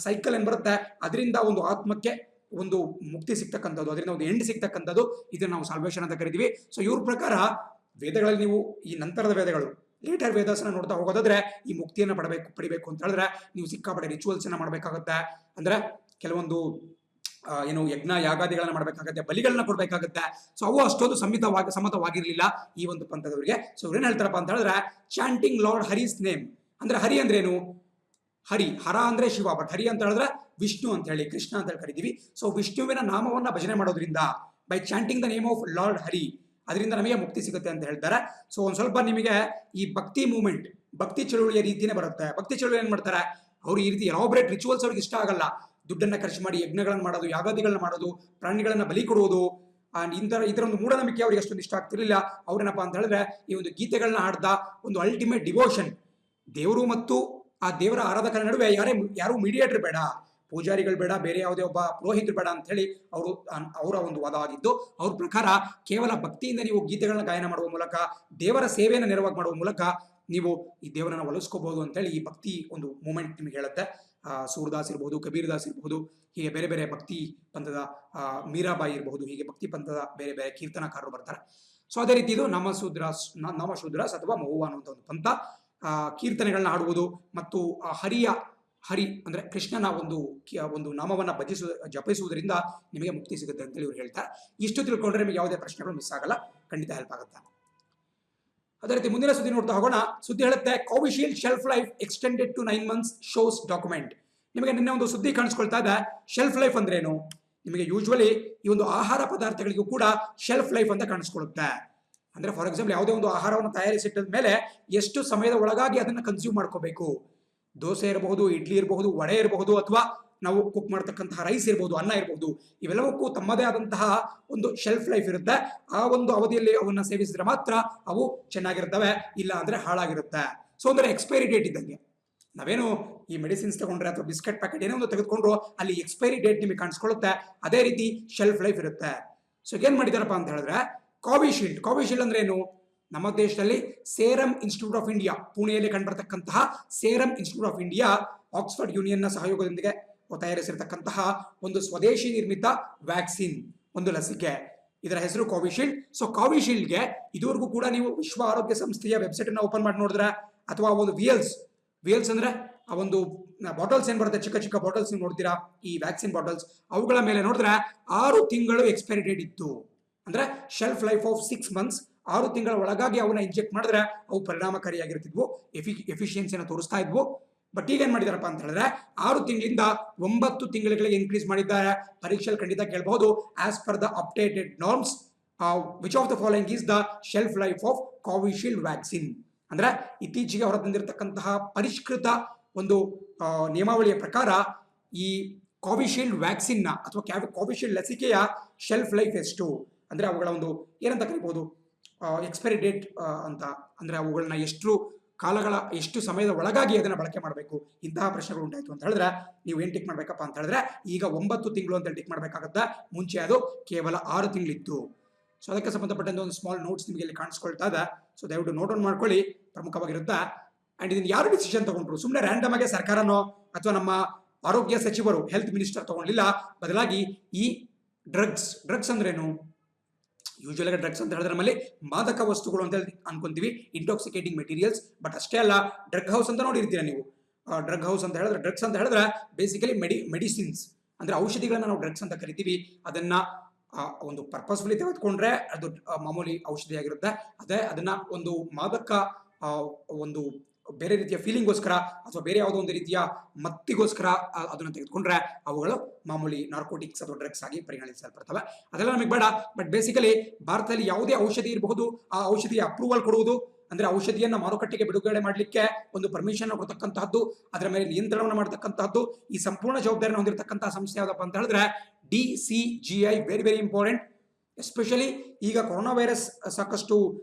ಸೈಕಲ್ ಏನ್ ಬರುತ್ತೆ, ಅದರಿಂದ ಒಂದು ಆತ್ಮಕ್ಕೆ ಒಂದು ಮುಕ್ತಿ ಸಿಗ್ತಕ್ಕಂಥದ್ದು, ಅದರಿಂದ ಒಂದು ಎಂಡ್ ಸಿಗ್ತಕ್ಕಂಥದ್ದು, ಇದನ್ನ ನಾವು ಸಾಲ್ವೇಷನ್ ಅಂತ ಕರಿತೀವಿ. ಸೊ ಇವ್ರ ಪ್ರಕಾರ ವೇದಗಳಲ್ಲಿ ನೀವು ಈ ನಂತರದ ವೇದಗಳು, ಲೇಟರ್ ವೇದಾಸನ ನೋಡ್ತಾ ಹೋಗೋದಾದ್ರೆ ಈ ಮುಕ್ತಿಯನ್ನ ಪಡಿಬೇಕು ಅಂತ ಹೇಳಿದ್ರೆ ನೀವು ಸಿಕ್ಕಾಪಟ್ಟೆ ರಿಚುವಲ್ಸ್ ಅನ್ನ ಮಾಡ್ಬೇಕಾಗತ್ತೆ. ಅಂದ್ರೆ ಕೆಲವೊಂದು ಏನು ಯಜ್ಞ ಯಾಗಾದಿಗಳನ್ನ ಮಾಡ್ಬೇಕಾಗತ್ತೆ, ಬಲಿಗಳನ್ನ ಕೊಡ್ಬೇಕಾಗತ್ತೆ. ಸೊ ಅವು ಅಷ್ಟೊಂದು ಸಮ್ಮತವಾಗಿರ್ಲಿಲ್ಲ ಈ ಒಂದು ಪಂಥದವರಿಗೆ. ಸೊ ಇವ್ರೇನ್ ಹೇಳ್ತಾರಪ್ಪ ಅಂತ ಹೇಳಿದ್ರೆ ಚಾಂಟಿಂಗ್ ಲಾರ್ಡ್ ಹರಿಸ್ ನೇಮ್. ಅಂದ್ರೆ ಹರಿ ಅಂದ್ರೆ ಏನು? ಹರ ಅಂದ್ರೆ ಶಿವ, ಬಟ್ ಹರಿ ಅಂತ ಹೇಳಿದ್ರೆ ವಿಷ್ಣು ಅಂತ ಹೇಳಿ, ಕೃಷ್ಣ ಅಂತ ಹೇಳಿ ಕರಿತೀವಿ. ಸೊ ವಿಷ್ಣುವಿನ ನಾಮವನ್ನ ಭಜನೆ ಮಾಡೋದ್ರಿಂದ, by chanting the name of Lord Hari, ಅದರಿಂದ ನಮಗೆ ಮುಕ್ತಿ ಸಿಗುತ್ತೆ ಅಂತ ಹೇಳ್ತಾರೆ. ಸೊ ಒಂದ್ ಸ್ವಲ್ಪ ನಿಮಗೆ ಈ ಭಕ್ತಿ ಮೂವ್ಮೆಂಟ್, ಭಕ್ತಿ ಚಳುವಳಿಯ ರೀತಿನೇ ಬರುತ್ತೆ. ಭಕ್ತಿ ಚಳುವಳಿ ಏನ್ ಮಾಡ್ತಾರೆ, ಅವ್ರು ಈ ರೀತಿ ಎಲಾಬ್ರೇಟ್ ರಿಚುವಲ್ಸ್ ಅವ್ರಿಗೆ ಇಷ್ಟ ಆಗಲ್ಲ. ದುಡ್ಡನ್ನ ಖರ್ಚು ಮಾಡಿ ಯಜ್ಞಗಳನ್ನ ಮಾಡೋದು, ಯಾಗಾದಿಗಳನ್ನ ಮಾಡೋದು, ಪ್ರಾಣಿಗಳನ್ನ ಬಲಿ ಕೊಡುವುದು, ಇದರ ಒಂದು ಮೂಢನಂಬಿಕೆ ಅವ್ರಿಗೆ ಅಷ್ಟೊಂದು ಇಷ್ಟ ಆಗ್ತಿರ್ಲಿಲ್ಲ. ಅವ್ರೇನಪ್ಪಾ ಅಂತ ಹೇಳಿದ್ರೆ ಈ ಒಂದು ಗೀತೆಗಳನ್ನ ಹಾಡ್ದ ಒಂದು ಅಲ್ಟಿಮೇಟ್ ಡಿವೋಷನ್, ದೇವರು ಮತ್ತು ಆ ದೇವರ ಆರಾಧಕರ ನಡುವೆ ಯಾರು ಮೀಡಿಯೇಟರ್ ಬೇಡ, ಪೂಜಾರಿಗಳು ಬೇಡ, ಬೇರೆ ಯಾವುದೇ ಒಬ್ಬ ಪುರೋಹಿತರು ಬೇಡ ಅಂತ ಹೇಳಿ ಅವರ ಒಂದು ವಾದ ಆಗಿದ್ದು. ಅವ್ರ ಪ್ರಕಾರ ಕೇವಲ ಭಕ್ತಿಯಿಂದ ನೀವು ಗೀತೆಗಳನ್ನ ಗಾಯನ ಮಾಡುವ ಮೂಲಕ, ದೇವರ ಸೇವೆಯನ್ನು ನೇರವಾಗಿ ಮಾಡುವ ಮೂಲಕ ನೀವು ಈ ದೇವರನ್ನ ಒಲಿಸ್ಕೋಬಹುದು ಅಂತ ಹೇಳಿ ಈ ಭಕ್ತಿ ಒಂದು ಮೂಮೆಂಟ್ ನಿಮಗೆ ಹೇಳುತ್ತೆ. ಸೂರ್ದಾಸ್ ಇರಬಹುದು, ಕಬೀರ್ ದಾಸ್ ಇರಬಹುದು, ಹೀಗೆ ಬೇರೆ ಬೇರೆ ಭಕ್ತಿ ಪಂಥದ ಮೀರಾಬಾಯಿ ಇರಬಹುದು, ಹೀಗೆ ಭಕ್ತಿ ಪಂಥದ ಬೇರೆ ಬೇರೆ ಕೀರ್ತನಕಾರರು ಬರ್ತಾರೆ. ಸೊ ಅದೇ ರೀತಿ ಇದು ನಾಮಶೂದ್ರಾಸ್ ಅಥವಾ ಮಹುವಾ ಅನ್ನುವಂಥ ಒಂದು ಪಂಥ. ಕೀರ್ತನೆಗಳನ್ನ ಹಾಡುವುದು ಮತ್ತು ಹರಿ ಅಂದ್ರೆ ಕೃಷ್ಣನ ಒಂದು ನಾಮವನ್ನ ಜಪಿಸುವುದರಿಂದ ನಿಮಗೆ ಮುಕ್ತಿ ಸಿಗುತ್ತೆ ಅಂತೇಳಿ ಇವ್ರು ಹೇಳ್ತಾರೆ. ಇಷ್ಟು ತಿಳ್ಕೊಂಡ್ರೆ ನಿಮಗೆ ಯಾವುದೇ ಪ್ರಶ್ನೆಗಳು ಮಿಸ್ ಆಗಲ್ಲ, ಖಂಡಿತ ಹೆಲ್ಪ್ ಆಗುತ್ತೆ. ಅದೇ ರೀತಿ ಮುಂದಿನ ಸುದ್ದಿ ನೋಡ್ತಾ ಹೋಗೋಣ. ಸುದ್ದಿ ಹೇಳುತ್ತೆ Covishield shelf life extended to 9 months shows document. ನಿಮಗೆ ನಿನ್ನೆ ಒಂದು ಸುದ್ದಿ ಕಾಣಿಸ್ಕೊಳ್ತಾ ಇದೆ. ಶೆಲ್ಫ್ ಲೈಫ್ ಅಂದ್ರೆ ಏನು? ನಿಮಗೆ ಯೂಶುವಲಿ ಈ ಒಂದು ಆಹಾರ ಪದಾರ್ಥಗಳಿಗೂ ಕೂಡ ಶೆಲ್ಫ್ ಲೈಫ್ ಅಂತ ಕಾಣಿಸ್ಕೊಳ್ಳುತ್ತೆ. ಅಂದ್ರೆ ಫಾರ್ ಎಕ್ಸಾಂಪಲ್ ಯಾವುದೇ ಒಂದು ಆಹಾರವನ್ನು ತಯಾರಿಸಿಟ್ಟ ಮೇಲೆ ಎಷ್ಟು ಸಮಯದ ಒಳಗಾಗಿ ಅದನ್ನ ಕನ್ಸ್ಯೂಮ್ ಮಾಡ್ಕೋಬೇಕು. ದೋಸೆ ಇರಬಹುದು, ಇಡ್ಲಿ ಇರಬಹುದು, ವಡೆ ಇರಬಹುದು, ಅಥವಾ ನಾವು ಕುಕ್ ಮಾಡ್ತಕ್ಕಂತಹ ರೈಸ್ ಇರಬಹುದು, ಅನ್ನ ಇರಬಹುದು, ಇವೆಲ್ಲವಕ್ಕೂ ತಮ್ಮದೇ ಆದಂತಹ ಒಂದು ಶೆಲ್ಫ್ ಲೈಫ್ ಇರುತ್ತೆ. ಆ ಒಂದು ಅವಧಿಯಲ್ಲಿ ಅವನ್ನ ಸೇವಿಸಿದ್ರೆ ಮಾತ್ರ ಅವು ಚೆನ್ನಾಗಿರ್ತವೆ, ಇಲ್ಲ ಅಂದ್ರೆ ಹಾಳಾಗಿರುತ್ತೆ. ಸೊ ಅಂದ್ರೆ ಎಕ್ಸ್ಪೈರಿ ಡೇಟ್ ಇದ್ದಂಗೆ. ನಾವೇನು ಈ ಮೆಡಿಸಿನ್ಸ್ ತಗೊಂಡ್ರೆ ಅಥವಾ ಬಿಸ್ಕೆಟ್ ಪ್ಯಾಕೆಟ್ ಏನೋ ಒಂದು ತೆಗೆದುಕೊಂಡ್ರು ಅಲ್ಲಿ ಎಕ್ಸ್ಪೈರಿ ಡೇಟ್ ನಿಮಗೆ ಕಾಣಿಸ್ಕೊಳ್ಳುತ್ತೆ. ಅದೇ ರೀತಿ ಶೆಲ್ಫ್ ಲೈಫ್ ಇರುತ್ತೆ. ಸೊ ಏನ್ ಮಾಡಿದಾರಪ್ಪ ಅಂತ ಹೇಳಿದ್ರೆ ಕೋವಿಶೀಲ್ಡ್ ಅಂದ್ರೆ ಏನು? ನಮ್ಮ ದೇಶದಲ್ಲಿ ಸೇರಂ ಇನ್ಸ್ಟಿಟ್ಯೂಟ್ ಆಫ್ ಇಂಡಿಯಾ, ಪುಣೆಯಲ್ಲಿ ಕಂಡುಬರತಕ್ಕಂತಹ serum institute of India, Oxford union ನ ಸಹಯೋಗದೊಂದಿಗೆ ತಯಾರಿಸಿರ್ತಕ್ಕಂತಹ ಒಂದು ಸ್ವದೇಶಿ ನಿರ್ಮಿತ ವ್ಯಾಕ್ಸಿನ್, ಒಂದು ಲಸಿಕೆ. ಇದರ ಹೆಸರು ಕೋವಿಶೀಲ್ಡ್. ಸೊ ಕೋವಿಶೀಲ್ಡ್ಗೆ ಇದುವರೆಗೂ ಕೂಡ ನೀವು ವಿಶ್ವ ಆರೋಗ್ಯ ಸಂಸ್ಥೆಯ ವೆಬ್ಸೈಟ್ ಅನ್ನ ಓಪನ್ ಮಾಡಿ ನೋಡಿದ್ರೆ, ಅಥವಾ ಒಂದು ವಿಯಲ್ಸ್ ಅಂದ್ರೆ ಆ ಒಂದು ಬಾಟಲ್ಸ್ ಏನ್ ಬರುತ್ತೆ, ಚಿಕ್ಕ ಚಿಕ್ಕ ಬಾಟಲ್ಸ್ ನೀವು ನೋಡ್ತೀರಾ, ಈ ವ್ಯಾಕ್ಸಿನ್ ಬಾಟಲ್ಸ್, ಅವುಗಳ ಮೇಲೆ ನೋಡಿದ್ರೆ 6 ತಿಂಗಳು ಎಕ್ಸ್ಪೈರಿ ಡೇಟ್ ಇತ್ತು. ಅಂದ್ರೆ ಶೆಲ್ಫ್ ಲೈಫ್ ಆಫ್ 6 months, 6 ತಿಂಗಳ ಒಳಗಾಗಿ ಅವನ್ನ ಇಂಜೆಕ್ಟ್ ಮಾಡಿದ್ರೆ ಅವು ಪರಿಣಾಮಕಾರಿಯಾಗಿರ್ತಿದ್ವು, ಎಫಿಷಿಯನ್ಸಿನ ತೋರಿಸ್ತಾ ಇದ್ವು. ಬಟ್ ಈಗ ಏನ್ ಮಾಡಿದಾರಪ್ಪ ಅಂತ ಹೇಳಿದ್ರೆ 6 ತಿಂಗಳಿಂದ 9 ತಿಂಗಳಿಗೆ ಇನ್ಕ್ರೀಸ್ ಮಾಡಿದ್ದಾರೆ. ಪರೀಕ್ಷೆಯಲ್ಲಿ ಖಂಡಿತ ಕೇಳಬಹುದು. As per the updated norms which of the following is the shelf life of Covishield vaccine. ಅಂದ್ರೆ ಇತ್ತೀಚೆಗೆ ಹೊರತಂದಿರತಕ್ಕಂತಹ ಪರಿಷ್ಕೃತ ಒಂದು ನಿಯಮಾವಳಿಯ ಪ್ರಕಾರ ಈ ಕೋವಿಶೀಲ್ಡ್ ವ್ಯಾಕ್ಸಿನ್ ಅಥವಾ ಕೋವಿಶೀಲ್ಡ್ ಲಸಿಕೆಯ ಶೆಲ್ಫ್ ಲೈಫ್ ಎಷ್ಟು ಅಂದ್ರೆ ಅವುಗಳ ಒಂದು ಏನಂತ ಕರಿಬಹುದು ಎಕ್ಸ್ಪೈರಿ ಡೇಟ್ ಅಂತ, ಅಂದ್ರೆ ಅವುಗಳನ್ನ ಎಷ್ಟು ಸಮಯದ ಒಳಗಾಗಿ ಅದನ್ನ ಬಳಕೆ ಮಾಡಬೇಕು, ಇಂತಹ ಪ್ರಶ್ನೆಗಳು ಉಂಟಾಯ್ತು ಅಂತ ಹೇಳಿದ್ರೆ ನೀವು ಏನ್ ಟಿಕ್ ಮಾಡ್ಬೇಕಪ್ಪ ಅಂತ ಹೇಳಿದ್ರೆ ಈಗ 9 ತಿಂಗಳು ಅಂತ ಟಿಕ್ ಮಾಡ್ಬೇಕಾಗತ್ತೆ. ಮುಂಚೆ ಅದು ಕೇವಲ 6 ತಿಂಗಳಿತ್ತು. ಸೊ ಅದಕ್ಕೆ ಸಂಬಂಧಪಟ್ಟಂತ ಒಂದು ಸ್ಮಾಲ್ ನೋಟ್ಸ್ ನಿಮಗೆ ಇಲ್ಲಿ ಕಾಣಿಸ್ಕೊಳ್ತಾ ಇದೆ. ಸೊ ದಯವಿಟ್ಟು ನೋಟ್ ಆನ್ ಮಾಡ್ಕೊಳ್ಳಿ, ಪ್ರಮುಖವಾಗಿರುತ್ತೆ. ಅಂಡ್ ಇದನ್ನ ಯಾರು ಡಿಸಿಷನ್ ತಗೊಂಡ್ರು? ಸುಮ್ಮನೆ ರ್ಯಾಂಡಮ್ ಆಗಿ ಸರ್ಕಾರನೋ ಅಥವಾ ನಮ್ಮ ಆರೋಗ್ಯ ಸಚಿವರು ಹೆಲ್ತ್ ಮಿನಿಸ್ಟರ್ ತಗೊಂಡಿಲ್ಲ. ಬದಲಾಗಿ ಈ ಡ್ರಗ್ಸ್ ಅಂದ್ರೇನು? ಯೂಶುವಲ್ ಆಗಿ ಡ್ರಗ್ಸ್ ಅಂತ ಹೇಳಿದ್ರೆ ನಮ್ಮಲ್ಲಿ ಮಾದಕ ವಸ್ತುಗಳು ಅಂತ ಹೇಳಿ ಅನ್ಕೊಂತೀವಿ, ಇಂಟಾಕ್ಸಿಕೇಟಿಂಗ್ ಮೆಟೀರಿಯಲ್ಸ್. ಬಟ್ ಅಷ್ಟೇ ಅಲ್ಲ, ಡ್ರಗ್ ಹೌಸ್ ಅಂತ ನೋಡಿರ್ತೀರಾ ನೀವು. ಡ್ರಗ್ ಹೌಸ್ ಅಂತ ಹೇಳಿದ್ರೆ ಡ್ರಗ್ಸ್ ಅಂತ ಹೇಳಿದ್ರೆ ಬೇಸಿಕಲಿ ಮೆಡಿಸಿನ್ಸ್ ಅಂದ್ರೆ ಔಷಧಿಗಳನ್ನ ನಾವು ಡ್ರಗ್ಸ್ ಅಂತ ಕರಿತೀವಿ. ಅದನ್ನ ಒಂದು ಪರ್ಪಸ್ಫುಲಿ ತೆಗೆದುಕೊಂಡ್ರೆ ಅದು ಮಾಮೂಲಿ ಔಷಧಿ ಆಗಿರುತ್ತೆ. ಅದನ್ನ ಒಂದು ಮಾದಕ ಒಂದು ಬೇರೆ ರೀತಿಯ ಫೀಲಿಂಗ್ಗೋಸ್ಕರ ಅಥವಾ ಬೇರೆ ಯಾವುದೋ ಒಂದು ರೀತಿಯ ಮತ್ತಿಗೋಸ್ಕರ ಅದನ್ನ ತೆಗೆದುಕೊಂಡ್ರೆ ಅವುಗಳು ಮಾಮೂಲಿ ನಾರ್ಕೋಟಿಕ್ಸ್ ಅಥವಾ ಡ್ರಗ್ಸ್ ಆಗಿ ಪರಿಗಣಿಸಲ್ಪಡ್ತವೆ. ಅದೆಲ್ಲ ನಮಗೆ ಬೇಡ. ಬಟ್ ಬೇಸಿಕಲಿ ಭಾರತದಲ್ಲಿ ಯಾವುದೇ ಔಷಧಿ ಇರಬಹುದು, ಆ ಔಷಧಿಯ ಅಪ್ರೂವಲ್ ಕೊಡುವುದು ಅಂದ್ರೆ ಔಷಧಿಯನ್ನ ಮಾರುಕಟ್ಟೆಗೆ ಬಿಡುಗಡೆ ಮಾಡಲಿಕ್ಕೆ ಒಂದು ಪರ್ಮಿಷನ್ ಕೊಡ್ತಕ್ಕಂತಹದ್ದು, ಅದರ ಮೇಲೆ ನಿಯಂತ್ರಣವನ್ನು ಮಾಡತಕ್ಕಂತಹದ್ದು, ಈ ಸಂಪೂರ್ಣ ಜವಾಬ್ದಾರಿಯನ್ನು ಹೊಂದಿರತಕ್ಕಂತಹ ಸಂಸ್ಥೆ ಯಾವ್ದಪ್ಪ ಅಂತ ಹೇಳಿದ್ರೆ DCGI. Very very important. Especially ಈಗ ಕೊರೋನಾ ವೈರಸ್ ಸಾಕಷ್ಟು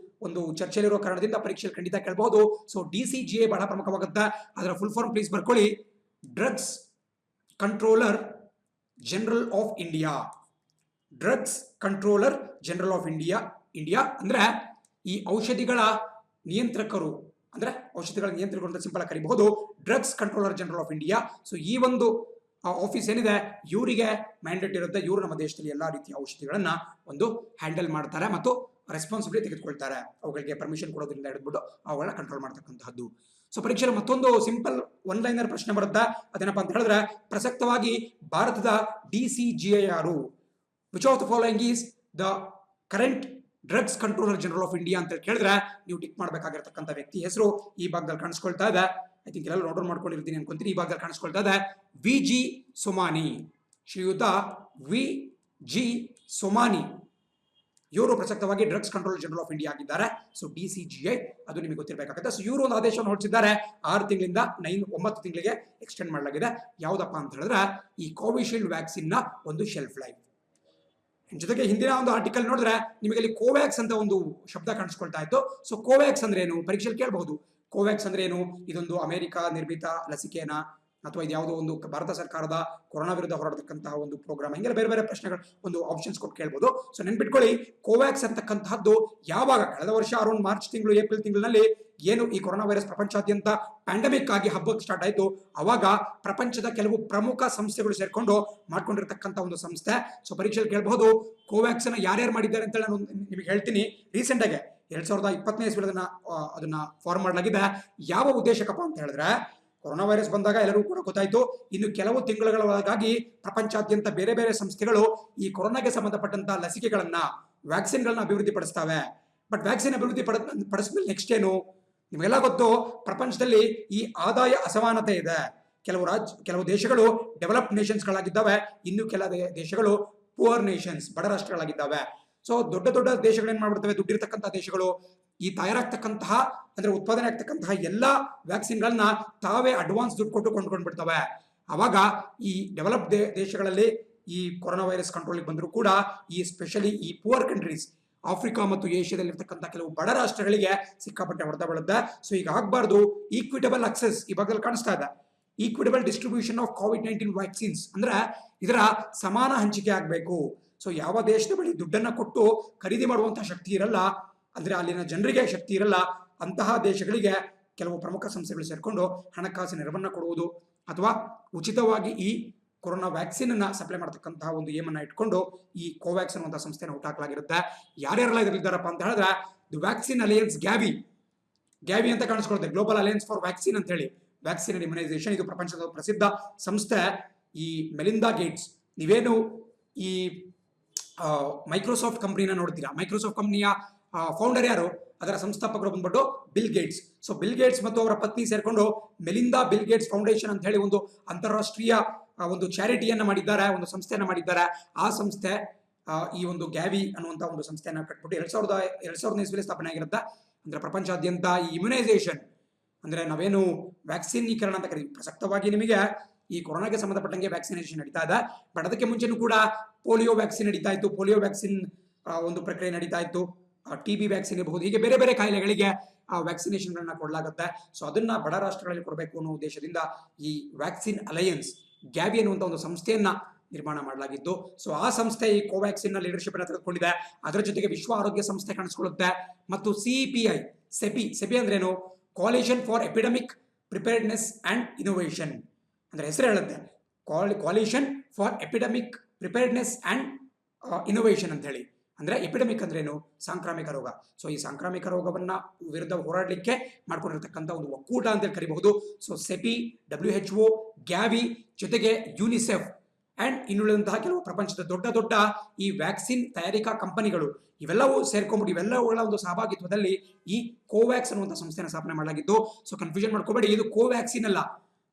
ಒಂದು ಚರ್ಚೆಯಲ್ಲಿರುವ ಕಾರಣದಿಂದ ಪರೀಕ್ಷೆಯಲ್ಲಿ ಖಂಡಿತ ಕೇಳಬಹುದು. ಸೊ DCGI ಬಹಳ ಪ್ರಮುಖವಾಗುತ್ತೆ. ಅದರ ಫುಲ್ ಫಾರ್ಮ್ ಪ್ಲೀಸ್ ಬರ್ಕೊಳ್ಳಿ. Drugs controller general of India. Drugs controller general of India ಅಂದ್ರೆ ಈ ಔಷಧಿಗಳ ನಿಯಂತ್ರಕರು, ಅಂದ್ರೆ ಔಷಧಿಗಳ ನಿಯಂತ್ರಕರು ಅಂತ ಸಿಂಪಲ್ ಆಗಿ ಕರೀಬಹುದು. Drugs controller general of India. So ಈ ಒಂದು ಆಫೀಸ್ ಏನಿದೆ ಇವರಿಗೆ ಮ್ಯಾಂಡೇಟ್ ಇರುತ್ತೆ. ಇವರು ನಮ್ಮ ದೇಶದಲ್ಲಿ ಎಲ್ಲಾ ರೀತಿಯ ಔಷಧಿಗಳನ್ನ ಒಂದು ಹ್ಯಾಂಡಲ್ ಮಾಡ್ತಾರೆ ಮತ್ತು ರೆಸ್ಪಾನ್ಸಿಬಿಲಿಟಿ ತೆಗೆದುಕೊಳ್ತಾರೆ. ಅವುಗಳಿಗೆ ಪರ್ಮಿಷನ್ ಕೊಡೋದ್ರಿಂದ ಹಿಡಿದ್ಬಿಟ್ಟು ಅವುಗಳನ್ನ ಕಂಟ್ರೋಲ್ ಮಾಡ್ತಕ್ಕಂತಹದ್ದು. ಸೊ ಪರೀಕ್ಷೆಯಲ್ಲಿ ಮತ್ತೊಂದು ಸಿಂಪಲ್ ಒನ್ ಲೈನರ್ ಪ್ರಶ್ನೆ ಬರುತ್ತೆ. ಅದೇನಪ್ಪ ಅಂತ ಹೇಳಿದ್ರೆ ಪ್ರಸಕ್ತವಾಗಿ ಭಾರತದ DCGI ಯಾರು? Which of the following is the current drugs controller general of India ಅಂತ ಕೇಳಿದ್ರೆ ನೀವು ಟಿಕ್ ಮಾಡಬೇಕಾಗಿರ್ತಕ್ಕಂಥ ವ್ಯಕ್ತಿ ಹೆಸರು ಈ ಭಾಗದಲ್ಲಿ ಕಾಣಿಸ್ಕೊಳ್ತಾ ಇದೆ. ಐ ಥಿಂಕ್ ಎಲ್ಲರೂ ನೋಟ್ ಮಾಡ್ಕೊಂಡಿರ್ತೀನಿ ಅನ್ಕೊಂತೀನಿ. ಈ ಭಾಗದಲ್ಲಿ ಕಾಣಿಸ್ಕೊಳ್ತಾ ಇದೆ VG ಸೊಮಾನಿ. ಶ್ರೀಯುತ VG ಸೊಮಾನಿ ಇವರು ಪ್ರಸಕ್ತವಾಗಿ drugs control general of India ಆಗಿದ್ದಾರೆ. ಸೊ DCGI ಅದು ನಿಮಗೆ ಗೊತ್ತಿರಬೇಕಾಗುತ್ತೆ. ಸೊ ಇವರು ಒಂದು ಆದೇಶವನ್ನು ಹೊರಡಿಸಿದ್ದಾರೆ. 6 ತಿಂಗಳಿಂದ 9 ತಿಂಗಳಿಗೆ ಎಕ್ಸ್ಟೆಂಡ್ ಮಾಡಲಾಗಿದೆ. ಯಾವುದಪ್ಪ ಅಂತ ಹೇಳಿದ್ರೆ ಈ ಕೋವಿಶೀಲ್ಡ್ ವ್ಯಾಕ್ಸಿನ್ ನ ಒಂದು ಶೆಲ್ಫ್ ಲೈಫ್. ಜೊತೆಗೆ ಹಿಂದಿನ ಒಂದು ಆರ್ಟಿಕಲ್ ನೋಡಿದ್ರೆ ನಿಮಗೆ ಅಲ್ಲಿ ಕೋವ್ಯಾಕ್ಸ್ ಅಂತ ಒಂದು ಶಬ್ದ ಕಾಣಿಸ್ಕೊಳ್ತಾ ಇತ್ತು. ಸೊ ಕೋವ್ಯಾಕ್ಸ್ ಅಂದ್ರೆ ಏನು ಪರೀಕ್ಷೆಯಲ್ಲಿ ಕೇಳಬಹುದು. ಕೋವ್ಯಾಕ್ಸ್ ಅಂದ್ರೆ ಏನು? ಇದೊಂದು ಅಮೆರಿಕ ನಿರ್ಮಿತ ಲಸಿಕೆನ ಅಥವಾ ಇದು ಯಾವುದೋ ಒಂದು ಭಾರತ ಸರ್ಕಾರದ ಕೊರೋನಾ ವಿರುದ್ಧ ಹೋರಾಡತಕ್ಕಂತಹ ಒಂದು ಪ್ರೋಗ್ರಾಮ್, ಹಿಂಗೆಲ್ಲ ಬೇರೆ ಬೇರೆ ಪ್ರಶ್ನೆಗಳು ಒಂದು ಆಪ್ಷನ್ಸ್ ಕೊಟ್ಟು ಕೇಳಬಹುದು. ಸೊ ನೆನ್ಪಿಟ್ಕೊಳ್ಳಿ, ಕೋವ್ಯಾಕ್ಸ್ ಅಂತಕ್ಕಂತಹದ್ದು ಯಾವಾಗ ಕಳೆದ ವರ್ಷ ಅರೌಂಡ್ ಮಾರ್ಚ್ ತಿಂಗಳು ಏಪ್ರಿಲ್ ತಿಂಗಳಿನಲ್ಲಿ ಏನು ಈ ಕೊರೋನಾ ವೈರಸ್ ಪ್ರಪಂಚಾದ್ಯಂತ ಪ್ಯಾಂಡಮಿಕ್ ಆಗಿ ಹಬ್ಬಕ್ಕೆ ಸ್ಟಾರ್ಟ್ ಆಯ್ತು, ಅವಾಗ ಪ್ರಪಂಚದ ಕೆಲವು ಪ್ರಮುಖ ಸಂಸ್ಥೆಗಳು ಸೇರ್ಕೊಂಡು ಮಾಡ್ಕೊಂಡಿರ್ತಕ್ಕಂಥ ಒಂದು ಸಂಸ್ಥೆ. ಸೊ ಪರೀಕ್ಷೆಯಲ್ಲಿ ಕೇಳಬಹುದು ಕೋವ್ಯಾಕ್ಸ್ ಅನ್ನ ಯಾರ್ಯಾರು ಮಾಡಿದ್ದಾರೆ ಅಂತ ನಾನು ನಿಮಗೆ ಹೇಳ್ತೀನಿ. ರೀಸೆಂಟ್ ಆಗಿ 2020ನೇ ಇಸ್ವಿಯಲ್ಲಿ ಅದನ್ನ ಫಾರ್ಮ್ ಮಾಡಲಾಗಿದೆ. ಯಾವ ಉದ್ದೇಶಕ್ಕಪ್ಪ ಅಂತ ಹೇಳಿದ್ರೆ ಕೊರೋನಾ ವೈರಸ್ ಬಂದಾಗ ಎಲ್ಲರೂ ಕೂಡ ಗೊತ್ತಾಯ್ತು, ಇನ್ನು ಕೆಲವು ತಿಂಗಳುಗಳ ಒಳಗಾಗಿ ಪ್ರಪಂಚಾದ್ಯಂತ ಬೇರೆ ಬೇರೆ ಸಂಸ್ಥೆಗಳು ಈ ಕೊರೋನಾಗೆ ಸಂಬಂಧಪಟ್ಟಂತಹ ಲಸಿಕೆಗಳನ್ನ ವ್ಯಾಕ್ಸಿನ್ಗಳನ್ನ ಅಭಿವೃದ್ಧಿ ಪಡಿಸ್ತವೆ. ಬಟ್ ವ್ಯಾಕ್ಸಿನ್ ಅಭಿವೃದ್ಧಿ ಪಡಿಸಿದ್ಮೇಲೆ ನೆಕ್ಸ್ಟ್ ಏನು? ನಿಮಗೆಲ್ಲ ಗೊತ್ತು, ಪ್ರಪಂಚದಲ್ಲಿ ಈ ಆದಾಯ ಅಸಮಾನತೆ ಇದೆ. ಕೆಲವು ದೇಶಗಳು ಡೆವಲಪ್ಡ್ ನೇಷನ್ಸ್ ಗಳಾಗಿದ್ದಾವೆ, ಇನ್ನು ಕೆಲ ದೇಶಗಳು ಪುವರ್ ನೇಷನ್ಸ್, ಬಡ ರಾಷ್ಟ್ರಗಳಾಗಿದ್ದಾವೆ. ಸೊ ದೊಡ್ಡ ದೊಡ್ಡ ದೇಶಗಳು ಏನ್ ಮಾಡ್ಬಿಡ್ತವೆ, ದುಡ್ಡಿರ್ತಕ್ಕಂಥ ದೇಶಗಳು ಈ ತಯಾರಾಗ್ತಕ್ಕಂತಹ ಅಂದ್ರೆ ಉತ್ಪಾದನೆ ಆಗ್ತಕ್ಕಂತಹ ಎಲ್ಲಾ ವ್ಯಾಕ್ಸಿನ್ಗಳನ್ನ ತಾವೇ ಅಡ್ವಾನ್ಸ್ ದುಡ್ಡು ಕೊಟ್ಟು ಕೊಂಡ್ಕೊಂಡ್ಬಿಡ್ತವೆ. ಅವಾಗ ಈ ಡೆವಲಪ್ಡ್ ದೇಶಗಳಲ್ಲಿ ಈ ಕೊರೋನಾ ವೈರಸ್ ಕಂಟ್ರೋಲ್ ಬಂದರೂ ಕೂಡ ಈ ಸ್ಪೆಷಲಿ ಈ ಪುವರ್ ಕಂಟ್ರೀಸ್ ಆಫ್ರಿಕಾ ಮತ್ತು ಏಷ್ಯಾದಲ್ಲಿ ಇರ್ತಕ್ಕಂಥ ಕೆಲವು ಬಡ ರಾಷ್ಟ್ರಗಳಿಗೆ ಸಿಕ್ಕಾಪಟ್ಟೆ ಹೊಡೆತ ಬೀಳುತ್ತೆ. ಸೊ ಈಗ ಆಗ್ಬಾರ್ದು. ಈಕ್ವಿಟಬಲ್ ಅಕ್ಸೆಸ್ ಈ ಭಾಗದಲ್ಲಿ ಕಾಣಿಸ್ತಾ ಇದೆ. Equitable distribution of COVID-19 vaccines ಅಂದ್ರೆ ಇದರ ಸಮಾನ ಹಂಚಿಕೆ ಆಗಬೇಕು. ಸೊ ಯಾವ ದೇಶದ ಬಳಿ ದುಡ್ಡನ್ನ ಕೊಟ್ಟು ಖರೀದಿ ಮಾಡುವಂತಹ ಶಕ್ತಿ ಇರಲ್ಲ, ಅಂದ್ರೆ ಅಲ್ಲಿನ ಜನರಿಗೆ ಶಕ್ತಿ ಇರಲ್ಲ, ಅಂತಹ ದೇಶಗಳಿಗೆ ಕೆಲವು ಪ್ರಮುಖ ಸಂಸ್ಥೆಗಳು ಸೇರ್ಕೊಂಡು ಹಣಕಾಸಿನ ನೆರವನ್ನ ಕೊಡುವುದು ಅಥವಾ ಉಚಿತವಾಗಿ ಈ ಕೊರೋನಾ ವ್ಯಾಕ್ಸಿನ್ ಅನ್ನ ಸಪ್ಲೈ ಮಾಡತಕ್ಕಂತಹ ಒಂದು ಏಮನ್ನ ಇಟ್ಕೊಂಡು ಈ ಕೋವ್ಯಾಕ್ಸ್ ಅನ್ನುವಂತಹ ಸಂಸ್ಥೆನ ಹುಟ್ಟಾಕಲಾಗಿರುತ್ತೆ. ಯಾರ್ಯಾರೆಲ್ಲ ಇದರಿದ್ದಾರಪ್ಪ ಅಂತ ಹೇಳಿದ್ರೆ ದಿ ವ್ಯಾಕ್ಸಿನ್ ಅಲಯನ್ಸ್, ಗ್ಯಾವಿ ಅಂತ ಕಾಣಿಸ್ಕೊಳ್ಳುತ್ತೆ, ಗ್ಲೋಬಲ್ ಅಲಯನ್ಸ್ ಫಾರ್ ವ್ಯಾಕ್ಸಿನ್ ಅಂತ ಹೇಳಿ, ವ್ಯಾಕ್ಸಿನ್ ಅಂಡ್ ಇಮ್ಯುನೈಸೇಷನ್. ಇದು ಪ್ರಪಂಚದ ಪ್ರಸಿದ್ಧ ಸಂಸ್ಥೆ. ಈ ಮೆಲಿಂದಾ ಗೇಟ್ಸ್, ನೀವೇನು ಈ ಮೈಕ್ರೋಸಾಫ್ಟ್ ಕಂಪನಿನ ನೋಡ್ತೀರಾ, ಮೈಕ್ರೋಸಾಫ್ಟ್ ಕಂಪನಿಯ ಫೌಂಡರ್ ಯಾರು? ಅದರ ಸಂಸ್ಥಾಪಕರು ಬಂದ್ಬಿಟ್ಟು bill Gates. So bill Gates ಮತ್ತು ಅವರ ಪತ್ನಿ ಸೇರ್ಕೊಂಡು ಮೆಲಿಂದಾ ಬಿಲ್ ಗೇಟ್ಸ್ ಫೌಂಡೇಶನ್ ಅಂತ ಹೇಳಿ ಒಂದು ಅಂತಾರಾಷ್ಟ್ರೀಯ ಒಂದು ಚಾರಿಟಿಯನ್ನ ಮಾಡಿದ್ದಾರೆ, ಒಂದು ಸಂಸ್ಥೆಯನ್ನ ಮಾಡಿದ್ದಾರೆ. ಆ ಸಂಸ್ಥೆ ಈ ಒಂದು ಗ್ಯಾವಿ ಅನ್ನುವಂಥ ಒಂದು ಸಂಸ್ಥೆಯನ್ನ ಕಟ್ಬಿಟ್ಟು 2000 ಇಸ್ವಿಯಲ್ಲಿ ಸ್ಥಾಪನೆ ಆಗಿರುತ್ತೆ. ಅಂದ್ರೆ ಪ್ರಪಂಚಾದ್ಯಂತ ಈ ಇಮ್ಯುನೈಸೇಷನ್ ಅಂದ್ರೆ ನಾವೇನು ವ್ಯಾಕ್ಸಿನೀಕರಣ ಅಂತ ಕರೀತೀವಿ, ಪ್ರಸಕ್ತವಾಗಿ ನಿಮಗೆ ಈ ಕೊರೋನಾಗೆ ಸಂಬಂಧಪಟ್ಟಂಗೆ ವ್ಯಾಕ್ಸಿನೇಷನ್ ನಡೀತಾ ಇದೆ. ಬಟ್ ಅದಕ್ಕೆ ಮುಂಚೆನೂ ಕೂಡ ಪೋಲಿಯೋ ವ್ಯಾಕ್ಸಿನ್ ನಡೀತಾ ಇತ್ತು, ಪೋಲಿಯೋ ವ್ಯಾಕ್ಸಿನ್ ಒಂದು ಪ್ರಕ್ರಿಯೆ ನಡೀತಾ ಇತ್ತು, TB ವ್ಯಾಕ್ಸಿನ್ ಇರಬಹುದು, ಹೀಗೆ ಬೇರೆ ಬೇರೆ ಕಾಯಿಲೆಗಳಿಗೆ ವ್ಯಾಕ್ಸಿನೇಷನ್ ಗಳನ್ನ ಕೊಡಲಾಗುತ್ತೆ. ಸೊ ಅದನ್ನ ಬಡ ರಾಷ್ಟ್ರಗಳಲ್ಲಿ ಕೊಡಬೇಕು ಅನ್ನೋ ಉದ್ದೇಶದಿಂದ ಈ ವ್ಯಾಕ್ಸಿನ್ ಅಲಯನ್ಸ್ ಗ್ಯಾವಿ ಅನ್ನುವಂಥ ಒಂದು ಸಂಸ್ಥೆಯನ್ನ ನಿರ್ಮಾಣ ಮಾಡಲಾಗಿದ್ದು. ಸೊ ಆ ಸಂಸ್ಥೆ ಈ ಕೋವ್ಯಾಕ್ಸಿನ್ ನ ಲೀಡರ್ಶಿಪ್ ಅನ್ನು ತೆಗೆದುಕೊಂಡಿದೆ. ಅದರ ಜೊತೆಗೆ ವಿಶ್ವ ಆರೋಗ್ಯ ಸಂಸ್ಥೆ ಕಾಣಿಸಿಕೊಳ್ಳುತ್ತೆ ಮತ್ತು ಸೆಪಿ ಅಂದ್ರೆ ಏನು, coalition for epidemic preparedness and innovation ಅಂದ್ರೆ ಹೆಸರು ಹೇಳುತ್ತೆ, coalition for epidemic preparedness and innovation ಅಂತ ಹೇಳಿ. ಅಂದ್ರೆ ಎಪಿಡೆಮಿಕ್ ಅಂದ್ರೇನು, ಸಾಂಕ್ರಾಮಿಕ ರೋಗ. ಸೊ ಈ ಸಾಂಕ್ರಾಮಿಕ ರೋಗವನ್ನ ವಿರುದ್ಧ ಹೋರಾಡಲಿಕ್ಕೆ ಮಾಡ್ಕೊಂಡಿರ್ತಕ್ಕಂಥ ಒಂದು ಒಕ್ಕೂಟ ಅಂತ ಕರಿಬಹುದು. ಸೊ ಸೆಪಿ, WHO, ಗ್ಯಾವಿ ಜೊತೆಗೆ ಯುನಿಸೆಫ್ ಅಂಡ್ ಇನ್ನುಳಿದಂತಹ ಕೆಲವು ಪ್ರಪಂಚದ ದೊಡ್ಡ ದೊಡ್ಡ ಈ ವ್ಯಾಕ್ಸಿನ್ ತಯಾರಿಕಾ ಕಂಪನಿಗಳು ಇವೆಲ್ಲವೂ ಸೇರ್ಕೊಂಡ್ಬಿಟ್ಟು ಇವೆಲ್ಲವುಗಳ ಒಂದು ಸಹಭಾಗಿತ್ವದಲ್ಲಿ ಈ ಕೋವ್ಯಾಕ್ಸ್ ಅನ್ನುವಂಥ ಸಂಸ್ಥೆಯನ್ನು ಸ್ಥಾಪನೆ ಮಾಡಲಾಗಿದ್ದು. ಸೊ ಕನ್ಫ್ಯೂಷನ್ ಮಾಡ್ಕೋಬೇಡಿ, ಇದು ಕೋವ್ಯಾಕ್ಸಿನ್ ಅಲ್ಲ.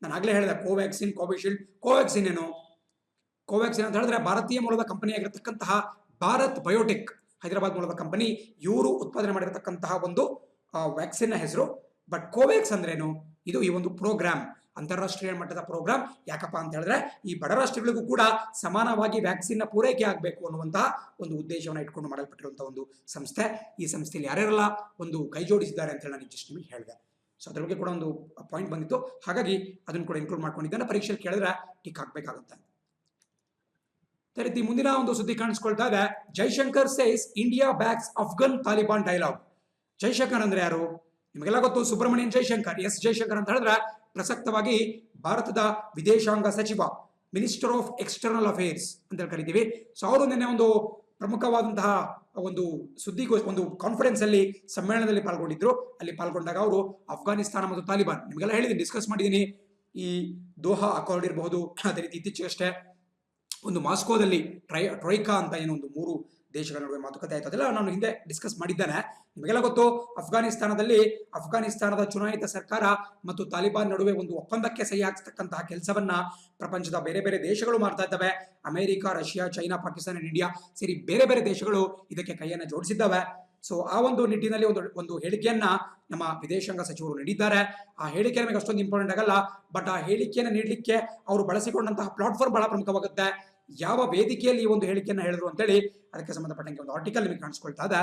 ನಾನು ಆಗ್ಲೇ ಹೇಳಿದೆ ಕೋವ್ಯಾಕ್ಸಿನ್, ಕೋವಿಶೀಲ್ಡ್. ಕೋವ್ಯಾಕ್ಸಿನ್ ಏನು, ಕೋವ್ಯಾಕ್ಸಿನ್ ಅಂತ ಹೇಳಿದ್ರೆ ಭಾರತೀಯ ಮೂಲದ ಕಂಪನಿ ಆಗಿರತಕ್ಕಂತಹ ಭಾರತ್ ಬಯೋಟೆಕ್, ಹೈದರಾಬಾದ್ ಮೂಲದ ಕಂಪನಿ, ಇವರು ಉತ್ಪಾದನೆ ಮಾಡಿರತಕ್ಕಂತಹ ಒಂದು ವ್ಯಾಕ್ಸಿನ್ ನ ಹೆಸರು. ಬಟ್ ಕೋವ್ಯಾಕ್ಸ್ ಅಂದ್ರೇನು, ಇದು ಈ ಒಂದು ಪ್ರೋಗ್ರಾಮ್, ಅಂತಾರಾಷ್ಟ್ರೀಯ ಮಟ್ಟದ ಪ್ರೋಗ್ರಾಮ್. ಯಾಕಪ್ಪ ಅಂತ ಹೇಳಿದ್ರೆ ಈ ಬಡ ರಾಷ್ಟ್ರಗಳಿಗೂ ಕೂಡ ಸಮಾನವಾಗಿ ವ್ಯಾಕ್ಸಿನ್ ನ ಪೂರೈಕೆ ಆಗಬೇಕು ಅನ್ನುವಂತಹ ಒಂದು ಉದ್ದೇಶವನ್ನು ಇಟ್ಕೊಂಡು ಮಾಡಲ್ಪಟ್ಟಿರುವಂತಹ ಒಂದು ಸಂಸ್ಥೆ. ಈ ಸಂಸ್ಥೆಯಲ್ಲಿ ಯಾರ್ಯಾರೆಲ್ಲ ಒಂದು ಕೈ ಜೋಡಿಸಿದ್ದಾರೆ ಅಂತ ಹೇಳಿ ನಾನು ಜಸ್ಟ್ ನಿಮಗೆ ಹೇಳಿದೆ. ಸೊ ಅದ್ರ ಬಗ್ಗೆ ಕೂಡ ಒಂದು ಪಾಯಿಂಟ್ ಬಂದಿತ್ತು, ಹಾಗಾಗಿ ಅದನ್ನು ಕೂಡ ಇನ್ಕ್ಲೂಡ್ ಮಾಡ್ಕೊಂಡಿದ್ದೇನೆ. ಪರೀಕ್ಷೆಯಲ್ಲಿ ಕೇಳಿದ್ರೆ ಟಿಕ್ ಹಾಕ್ಬೇಕಾಗುತ್ತೆ. ಅದೇ ರೀತಿ ಮುಂದಿನ ಒಂದು ಸುದ್ದಿ ಕಾಣಿಸ್ಕೊಳ್ತಾ ಇದೆ, Jaishankar says India backs Afghan Taliban dialogue. Jaishankar ಅಂದ್ರೆ ಯಾರು ನಿಮಗೆಲ್ಲ ಗೊತ್ತು, ಸುಬ್ರಹ್ಮಣ್ಯನ್ ಜೈಶಂಕರ್, ಜೈಶಂಕರ್ ಅಂತ ಹೇಳಿದ್ರೆ ಪ್ರಸಕ್ತವಾಗಿ ಭಾರತದ ವಿದೇಶಾಂಗ ಸಚಿವ, ಮಿನಿಸ್ಟರ್ ಆಫ್ ಎಕ್ಸ್ಟರ್ನಲ್ ಅಫೇರ್ಸ್ ಅಂತ ಕರಿತೀವಿ. ಸೊ ಅವರು ನಿನ್ನೆ ಒಂದು ಪ್ರಮುಖವಾದಂತಹ ಒಂದು ಒಂದು ಕಾನ್ಫರೆನ್ಸ್ ಅಲ್ಲಿ ಸಮ್ಮೇಳನದಲ್ಲಿ ಪಾಲ್ಗೊಂಡಿದ್ರು. ಅಲ್ಲಿ ಪಾಲ್ಗೊಂಡಾಗ ಅವರು ಅಫ್ಘಾನಿಸ್ತಾನ ಮತ್ತು ತಾಲಿಬಾನ್ ನಿಮಗೆಲ್ಲ ಹೇಳಿದ್ದೀನಿ, ಡಿಸ್ಕಸ್ ಮಾಡಿದ್ದೀನಿ. ಈ ದೋಹಾ ಅಕಾರ್ಡ್ ಇರಬಹುದು, ಅದೇ ರೀತಿ ಇತ್ತೀಚೆಗಷ್ಟೇ ಒಂದು ಮಾಸ್ಕೋದಲ್ಲಿ ಟ್ರೈಕಾ ಅಂತ ಏನು ಒಂದು 3 ದೇಶಗಳ ನಡುವೆ ಮಾತುಕತೆ ಆಯ್ತು, ಅದೆಲ್ಲ ನಾನು ಹಿಂದೆ ಡಿಸ್ಕಸ್ ಮಾಡಿದ್ದೇನೆ. ನಿಮಗೆಲ್ಲ ಗೊತ್ತು, ಅಫ್ಘಾನಿಸ್ತಾನದ ಚುನಾಯಿತ ಸರ್ಕಾರ ಮತ್ತು ತಾಲಿಬಾನ್ ನಡುವೆ ಒಂದು ಒಪ್ಪಂದಕ್ಕೆ ಸಹಿ ಹಾಕಿಸ್ತಕ್ಕಂತಹ ಕೆಲಸವನ್ನ ಪ್ರಪಂಚದ ಬೇರೆ ಬೇರೆ ದೇಶಗಳು ಮಾಡ್ತಾ ಇದ್ದಾವೆ. America, Russia, China, Pakistan, India ಸೇರಿ ಬೇರೆ ಬೇರೆ ದೇಶಗಳು ಇದಕ್ಕೆ ಕೈಯನ್ನ ಜೋಡಿಸಿದ್ದಾವೆ. ಸೊ ಆ ಒಂದು ನಿಟ್ಟಿನಲ್ಲಿ ಒಂದು ಹೇಳಿಕೆಯನ್ನ ನಮ್ಮ ವಿದೇಶಾಂಗ ಸಚಿವರು ನೀಡಿದ್ದಾರೆ. ಆ ಹೇಳಿಕೆ ನಮಗೆ ಅಷ್ಟೊಂದು ಇಂಪಾರ್ಟೆಂಟ್ ಆಗಲ್ಲ, ಬಟ್ ಆ ಹೇಳಿಕೆಯನ್ನು ನೀಡಲಿಕ್ಕೆ ಅವರು ಬಳಸಿಕೊಂಡಂತಹ ಪ್ಲಾಟ್ಫಾರ್ಮ್ ಬಹಳ ಪ್ರಮುಖವಾಗುತ್ತೆ. ಯಾವ ವೇದಿಕೆಯಲ್ಲಿ ಈ ಒಂದು ಹೇಳಿಕೆಯನ್ನು ಹೇಳಿದ್ರು ಅಂತೇಳಿ ಅದಕ್ಕೆ ಸಂಬಂಧಪಟ್ಟಂಗೆ ಒಂದು ಆರ್ಟಿಕಲ್ ನಿಮಗೆ ಕಾಣಿಸ್ಕೊಳ್ತಾ ಇದೆ.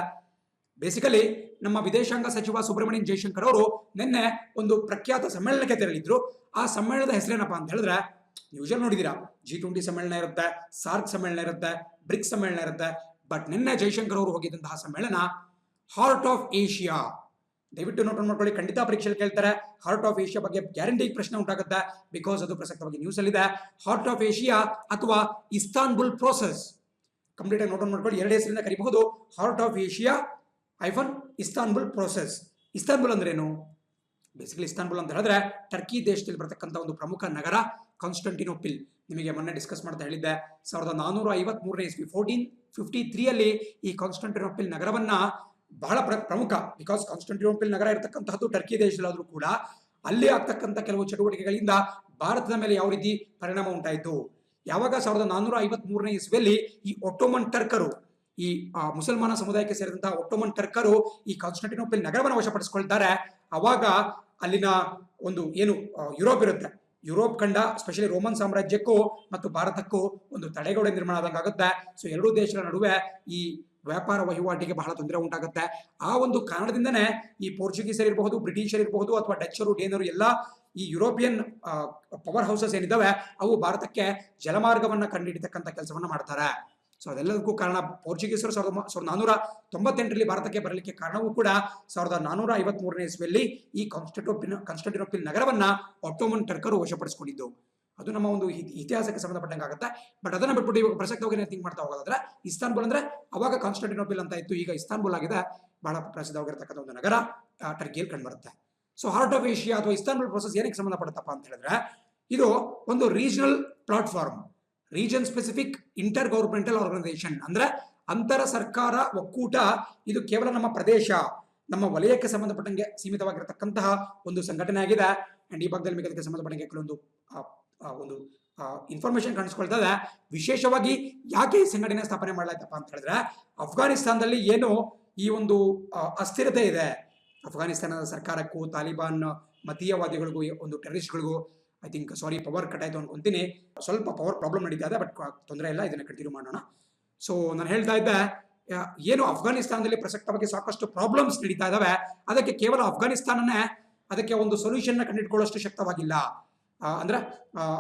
ಬೇಸಿಕಲಿ ನಮ್ಮ ವಿದೇಶಾಂಗ ಸಚಿವ ಸುಬ್ರಹ್ಮಣ್ಯನ್ ಜೈಶಂಕರ್ ಅವರು ನಿನ್ನೆ ಒಂದು ಪ್ರಖ್ಯಾತ ಸಮ್ಮೇಳನಕ್ಕೆ ತೆರಳಿದ್ರು. ಆ ಸಮ್ಮೇಳನದ ಹೆಸರೇನಪ್ಪ ಅಂತ ಹೇಳಿದ್ರೆ, ಯೂಶಲ್ ನೋಡಿದೀರಾ, G20 ಸಮ್ಮೇಳನ ಇರುತ್ತೆ, ಸಾರ್ಕ್ ಸಮ್ಮೇಳನ ಇರುತ್ತೆ, ಬ್ರಿಕ್ಸ್ ಸಮ್ಮೇಳನ ಇರುತ್ತೆ. ಬಟ್ ನಿನ್ನೆ ಜೈಶಂಕರ್ ಅವರು ಹೋಗಿದ್ದಂತಹ ಸಮ್ಮೇಳನ ಹಾರ್ಟ್ ಆಫ್ ಏಷ್ಯಾ. ದಯವಿಟ್ಟು ನೋಟ್ ಮಾಡ್ಕೊಳ್ಳಿ, ಖಂಡಿತ ಪರೀಕ್ಷೆಯಲ್ಲಿ ಕೇಳ್ತಾರೆ. ಹಾರ್ಟ್ ಆಫ್ ಏಷ್ಯಾ ಬಗ್ಗೆ ಗ್ಯಾರಂಟಿ ಪ್ರಶ್ನೆ ಉಂಟಾಗುತ್ತೆ, ಬಿಕಾಸ್ ಅದು ಪ್ರಸಕ್ತವಾಗಿ ನ್ಯೂಸ್ ಅಲ್ಲಿ ಇದೆ. ಹಾರ್ಟ್ ಆಫ್ ಏಷ್ಯಾ ಅಥವಾ ಇಸ್ತಾನ್ಬುಲ್ ಪ್ರೋಸೆಸ್, ಕಂಪ್ಲೀಟ್ ಆಗಿ ನೋಟ್ ಮಾಡ್ಕೊಳ್ಳಿ, 2 ಹೆಸರಿಂದ ಕರಿಬಹುದು, heart of Asia Istanbul process. Istanbul ಅಂದ್ರೇನು, ಬೇಸಿಕಲಿ ಇಸ್ತಾನ್ಬುಲ್ ಅಂತ ಹೇಳಿದ್ರೆ ಟರ್ಕಿ ದೇಶದಲ್ಲಿ ಬರತಕ್ಕಂಥ ಒಂದು ಪ್ರಮುಖ ನಗರ. ಕಾನ್ಸ್ಟಂಟಿನೋಪಿಲ್ ನಿಮಗೆ ಮೊನ್ನೆ ಡಿಸ್ಕಸ್ ಮಾಡ್ತಾ ಹೇಳಿದ್ದೆ, 1453 ಇಸ್ವಿ 1453 ಅಲ್ಲಿ ಈ ಕಾನ್ಸ್ಟಂಟಿನೋಪಿಲ್ ನಗರವನ್ನ ಬಹಳ ಪ್ರಮುಖ, ಬಿಕಾಸ್ ಕಾನ್ಸ್ಟಂಟಿನೋಪಿಲ್ ನಗರ ಇರತಕ್ಕಂತಹದ್ದು ಟರ್ಕಿ ದೇಶದಲ್ಲಾದ್ರೂ ಕೂಡ ಅಲ್ಲಿ ಆಗ್ತಕ್ಕಂಥ ಕೆಲವು ಚಟುವಟಿಕೆಗಳಿಂದ ಭಾರತದ ಮೇಲೆ ಯಾವ ರೀತಿ ಪರಿಣಾಮ ಉಂಟಾಯಿತು. ಯಾವಾಗ 1453 ಇಸ್ವಿಯಲ್ಲಿ ಈ ಒಟ್ಟೋಮನ್ ಟರ್ಕರು, ಈ ಮುಸಲ್ಮಾನ ಸಮುದಾಯಕ್ಕೆ ಸೇರಿದಂತಹ ಒಟ್ಟೋಮನ್ ಟರ್ಕರು ಈ ಕಾನ್ಸ್ಟಂಟಿನೋಪಿಲ್ ನಗರವನ್ನು ವಶಪಡಿಸಿಕೊಳ್ತಾರೆ, ಅವಾಗ ಅಲ್ಲಿನ ಒಂದು ಏನು ಯುರೋಪ್ ಇರುತ್ತೆ, ಯುರೋಪ್ ಖಂಡ ಸ್ಪೆಷಲಿ ರೋಮನ್ ಸಾಮ್ರಾಜ್ಯಕ್ಕೂ ಮತ್ತು ಭಾರತಕ್ಕೂ ಒಂದು ತಡೆಗೋಡೆ ನಿರ್ಮಾಣ ಆದಂಗಾಗುತ್ತೆ. ಸೊ 2 ದೇಶಗಳ ನಡುವೆ ಈ ವ್ಯಾಪಾರ ವಹಿವಾಟಿಗೆ ಬಹಳ ತೊಂದರೆ ಉಂಟಾಗುತ್ತೆ. ಆ ಒಂದು ಕಾರಣದಿಂದನೇ ಈ ಪೋರ್ಚುಗೀಸರು ಇರಬಹುದು, ಬ್ರಿಟಿಷರು ಇರಬಹುದು, ಅಥವಾ ಡಚ್ಚರು, ಡೇನರು ಎಲ್ಲ ಈ ಯುರೋಪಿಯನ್ ಪವರ್ ಹೌಸಸ್ ಏನಿದ್ದಾವೆ ಅವು ಭಾರತಕ್ಕೆ ಜಲಮಾರ್ಗವನ್ನ ಕಂಡುಹಿಡಿತಕ್ಕಂಥ ಕೆಲಸವನ್ನ ಮಾಡ್ತಾರೆ. ಸೊ ಅದೆಲ್ಲದಕ್ಕೂ ಕಾರಣ ಪೋರ್ಚುಗೀಸರು 1498 ಭಾರತಕ್ಕೆ ಬರಲಿಕ್ಕೆ ಕಾರಣವೂ ಕೂಡ 1453 ಇಸ್ವಿಯಲ್ಲಿ ಈ ಕಾನ್ಸ್ಟಂಟಿನೋಪಿಲ್ ನಗರವನ್ನ ಒಟ್ಟೋಮನ್ ಟರ್ಕರು ವಶಪಡಿಸಿಕೊಂಡಿದ್ದು. ಅದು ನಮ್ಮ ಒಂದು ಇತಿಹಾಸಕ್ಕೆ ಸಂಬಂಧಪಟ್ಟಂಗಾಗುತ್ತೆ. ಬಟ್ ಅದನ್ನ ಬಿಟ್ಬಿಟ್ಟು ಇವಾಗ ಪ್ರಸಕ್ತವಾಗಿ ಥಿಂಕ್ ಮಾಡ್ತಾ ಹೋಗೋದಾದ್ರೆ, ಇಸ್ತಾನ್ಬುಲ್ ಅಂದ್ರೆ ಅವಾಗ ಕಾನ್ಸ್ಟಂಟಿನೋಪಿಲ್ ಅಂತ ಇತ್ತು, ಈಗ ಇಸ್ತಾನ್ಬುಲ್ ಆಗಿದೆ. ಬಹಳ ಪ್ರಸಿದ್ಧವಾಗಿರ್ತಕ್ಕಂಥ ಒಂದು ನಗರ ಟರ್ಕಿಯಲ್ಲಿ ಕಂಡುಬರುತ್ತೆ. ಸೊ ಹಾರ್ಟ್ ಆಫ್ ಏಷ್ಯಾ ಅಥವಾ ಇಸ್ತಾನ್ಬುಲ್ ಪ್ರೋಸೆಸ್ ಏನಕ್ಕೆ ಸಂಬಂಧಪಡುತ್ತಪ್ಪ ಅಂತ ಹೇಳಿದ್ರೆ, ಇದು ಒಂದು regional platform, region specific intergovernmental organisation, ಅಂದ್ರೆ ಅಂತರ ಸರ್ಕಾರ ಒಕ್ಕೂಟ. ಇದು ಕೇವಲ ನಮ್ಮ ಪ್ರದೇಶ ನಮ್ಮ ವಲಯಕ್ಕೆ ಸಂಬಂಧಪಟ್ಟಂಗೆ ಸೀಮಿತವಾಗಿರತಕ್ಕಂತಹ ಒಂದು ಸಂಘಟನೆ ಆಗಿದೆ. ಅಂಡ್ ಈ ಭಾಗದಲ್ಲಿ ನಿಮಗೆ ಅದಕ್ಕೆ ಸಂಬಂಧಪಟ್ಟಂಗೆ ಕೆಲವೊಂದು ಒಂದು ಇನ್ಫಾರ್ಮೇಶನ್ ಕಾಣಿಸ್ಕೊಳ್ತಾ ಇದೆ. ವಿಶೇಷವಾಗಿ ಯಾಕೆ ಈ ಸಂಘಟನೆ ಸ್ಥಾಪನೆ ಮಾಡಲಾಯ್ತಪ್ಪ ಅಂತ ಹೇಳಿದ್ರೆ, ಅಫ್ಘಾನಿಸ್ತಾನದಲ್ಲಿ ಏನು ಈ ಒಂದು ಅಸ್ಥಿರತೆ ಇದೆ, ಅಫ್ಘಾನಿಸ್ತಾನದ ಸರ್ಕಾರಕ್ಕೂ ತಾಲಿಬಾನ್ ಮತೀಯವಾದಿಗಳಿಗೂ ಒಂದು ಟೆರರಿಸ್ಟ್ಗಳಿಗೂ ಐ ಥಿಂಕ್ ಪವರ್ ಕಟ್ ಆಯ್ತು ಅನ್ಕೊಂತೀನಿ. ಸ್ವಲ್ಪ ಪವರ್ ಪ್ರಾಬ್ಲಮ್ ನಡೀತಾ ಇದೆ, ಬಟ್ ತೊಂದರೆ ಇಲ್ಲ, ಇದನ್ನ ಕಂಟಿನ್ಯೂ ಮಾಡೋಣ. ಸೊ ನಾನು ಹೇಳ್ತಾ ಇದ್ದೆ, ಏನು ಅಫ್ಘಾನಿಸ್ತಾನದಲ್ಲಿ ಪ್ರಸಕ್ತವಾಗಿ ಸಾಕಷ್ಟು ಪ್ರಾಬ್ಲಮ್ಸ್ ನಡೀತಾ ಇದಾವೆ, ಅದಕ್ಕೆ ಕೇವಲ ಅಫ್ಘಾನಿಸ್ತಾನನೇ ಅದಕ್ಕೆ ಒಂದು ಸೊಲ್ಯೂಷನ್ ಕಂಡುಹಿಡ್ಕೊಳ್ಳೋಷ್ಟು ಶಕ್ತವಾಗಿಲ್ಲ. ಅಂದ್ರೆ